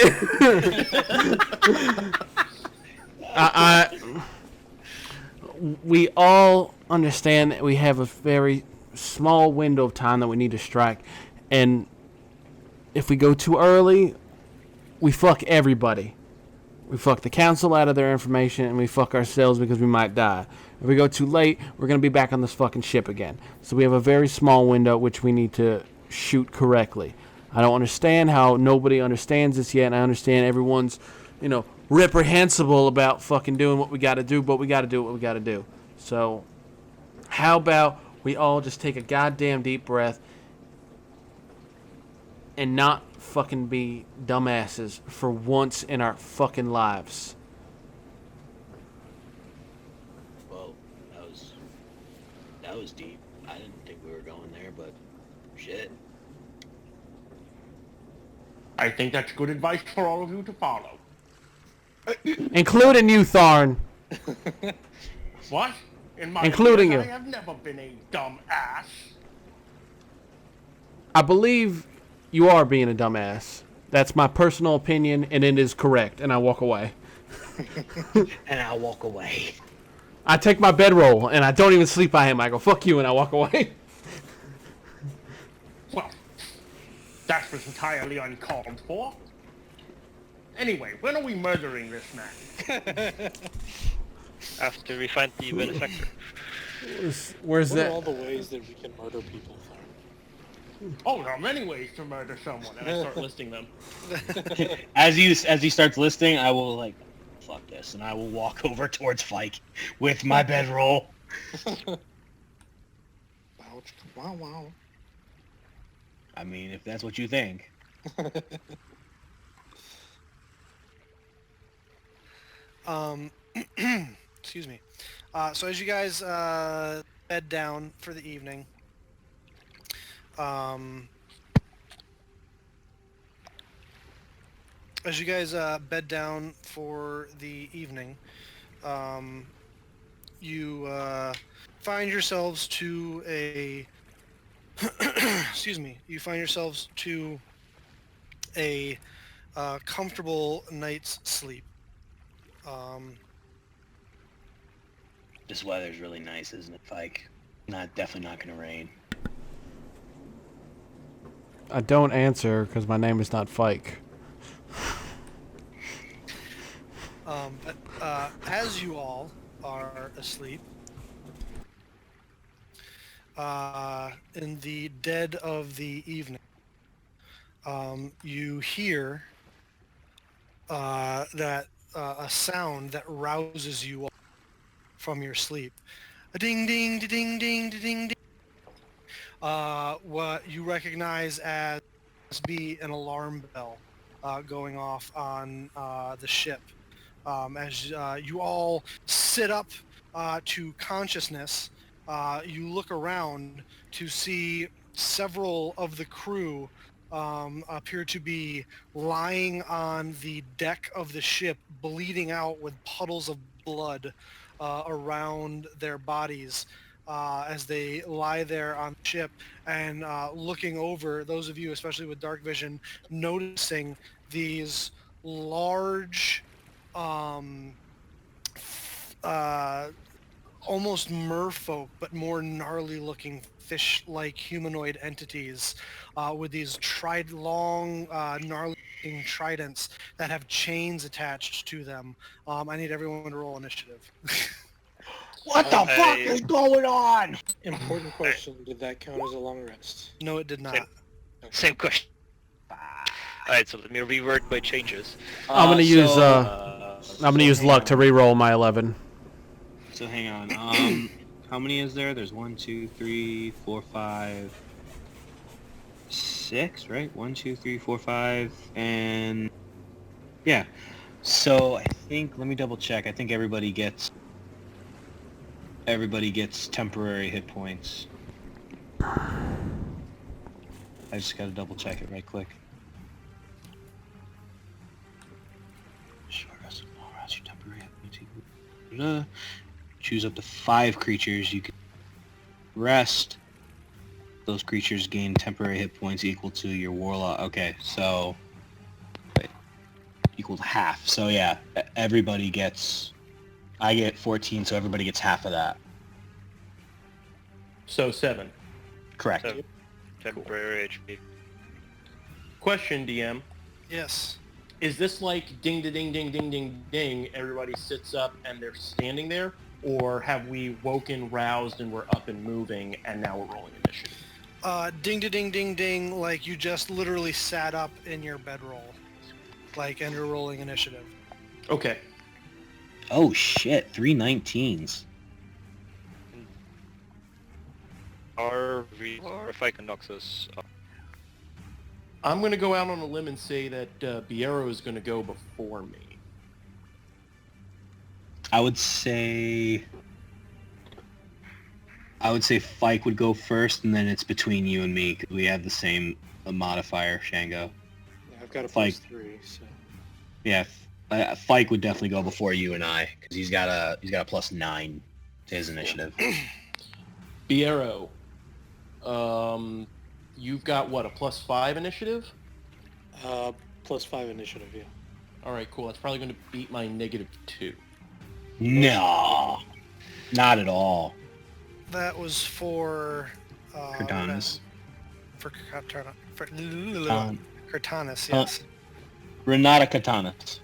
S4: We all understand that we have a very small window of time that we need to strike, and if we go too early, we fuck everybody. We fuck the council out of their information, and we fuck ourselves because we might die. If we go too late, we're going to be back on this fucking ship again. So we have a very small window which we need to shoot correctly. I don't understand how nobody understands this yet, and I understand everyone's, reprehensible about fucking doing what we got to do, but we got to do what we got to do. So how about we all just take a goddamn deep breath and not fucking be dumbasses for once in our fucking lives.
S7: Well, that was deep. I didn't think we were going there, but shit.
S5: I think that's good advice for all of you to follow.
S4: Including you, Tharn.
S5: What? In my
S4: Including
S5: years,
S4: you.
S5: I have never been a dumb ass.
S4: I believe you are being a dumbass. That's my personal opinion, and it is correct, and I walk away.
S7: And I'll walk away.
S4: I take my bedroll, and I don't even sleep by him. I go, fuck you, and I walk away.
S5: Well, that was entirely uncalled for. Anyway, when are we murdering this man?
S6: After we find the benefactor.
S4: Where's
S2: What are all
S4: that?
S2: the ways that we can murder people?
S5: Oh, there are many ways to murder someone.
S8: And I start listing them.
S3: As he starts listing, I will fuck this, and I will walk over towards Fike with my bedroll.
S2: Ouch! Wow!
S3: I mean, if that's what you think.
S1: Excuse me. So as you guys bed down for the evening, you find yourselves to a excuse me. You find yourselves to a comfortable night's sleep.
S3: This weather's really nice, isn't it, Fike? Definitely not gonna rain.
S4: I don't answer because my name is not Fike.
S1: But as you all are asleep, in the dead of the evening, you hear that a sound that rouses you all from your sleep. A ding ding ding ding ding ding. What you recognize as be an alarm bell going off on the ship. As you all sit up to consciousness, you look around to see several of the crew appear to be lying on the deck of the ship, bleeding out with puddles of blood around their bodies as they lie there on the ship, and looking over, those of you, especially with dark vision, noticing these large almost merfolk, but more gnarly looking fish-like humanoid entities with these long gnarly looking tridents that have chains attached to them. I need everyone to roll initiative.
S3: What the fuck is going on?
S2: Important question: did that count as a long rest?
S1: No, it did not.
S6: Same question. Alright, so let me reword my changes.
S4: I'm gonna use luck to re-roll my 11.
S3: So hang on. How many is there? There's 1, 2, 3, 4, 5, 6, right? 1, 2, 3, 4, 5, and yeah. So I think, let me double check. I think everybody gets temporary hit points. I just gotta double check it right quick. Short rest, long rest, temporary hit points. choose up to 5 creatures. You can rest. Those creatures gain temporary hit points equal to your warlock. Okay, so equal to half. So yeah, everybody gets. I get 14, so everybody gets half of that.
S8: So 7.
S3: Correct.
S6: So, temporary HP.
S8: Question, DM.
S1: Yes.
S8: Is this like ding, da, ding, ding, ding, ding, ding, everybody sits up and they're standing there? Or have we woken, roused, and we're up and moving, and now we're rolling initiative?
S1: Ding, da, ding, ding, ding. Like you just literally sat up in your bedroll. Like, and you're rolling initiative.
S8: Okay.
S3: Oh shit, 3 19s.
S6: Or if I can Noxus.
S8: I'm going to go out on a limb and say that Biero is going to go before me.
S3: I would say Fike would go first, and then it's between you and me because we have the same modifier, Shango.
S2: Yeah, I've got a
S3: Fike.
S2: +3, so.
S3: Yeah, Fike would definitely go before you and I because he's got a +9 to his initiative.
S8: Biero, you've got what, a +5 initiative?
S2: +5 initiative, yeah.
S8: All right, cool. That's probably going to beat my -2.
S3: No, not at all.
S1: That was for
S3: Cortanis.
S1: For Cortana. For
S3: Um,
S1: Cortanis, yes.
S3: Renata Katanas.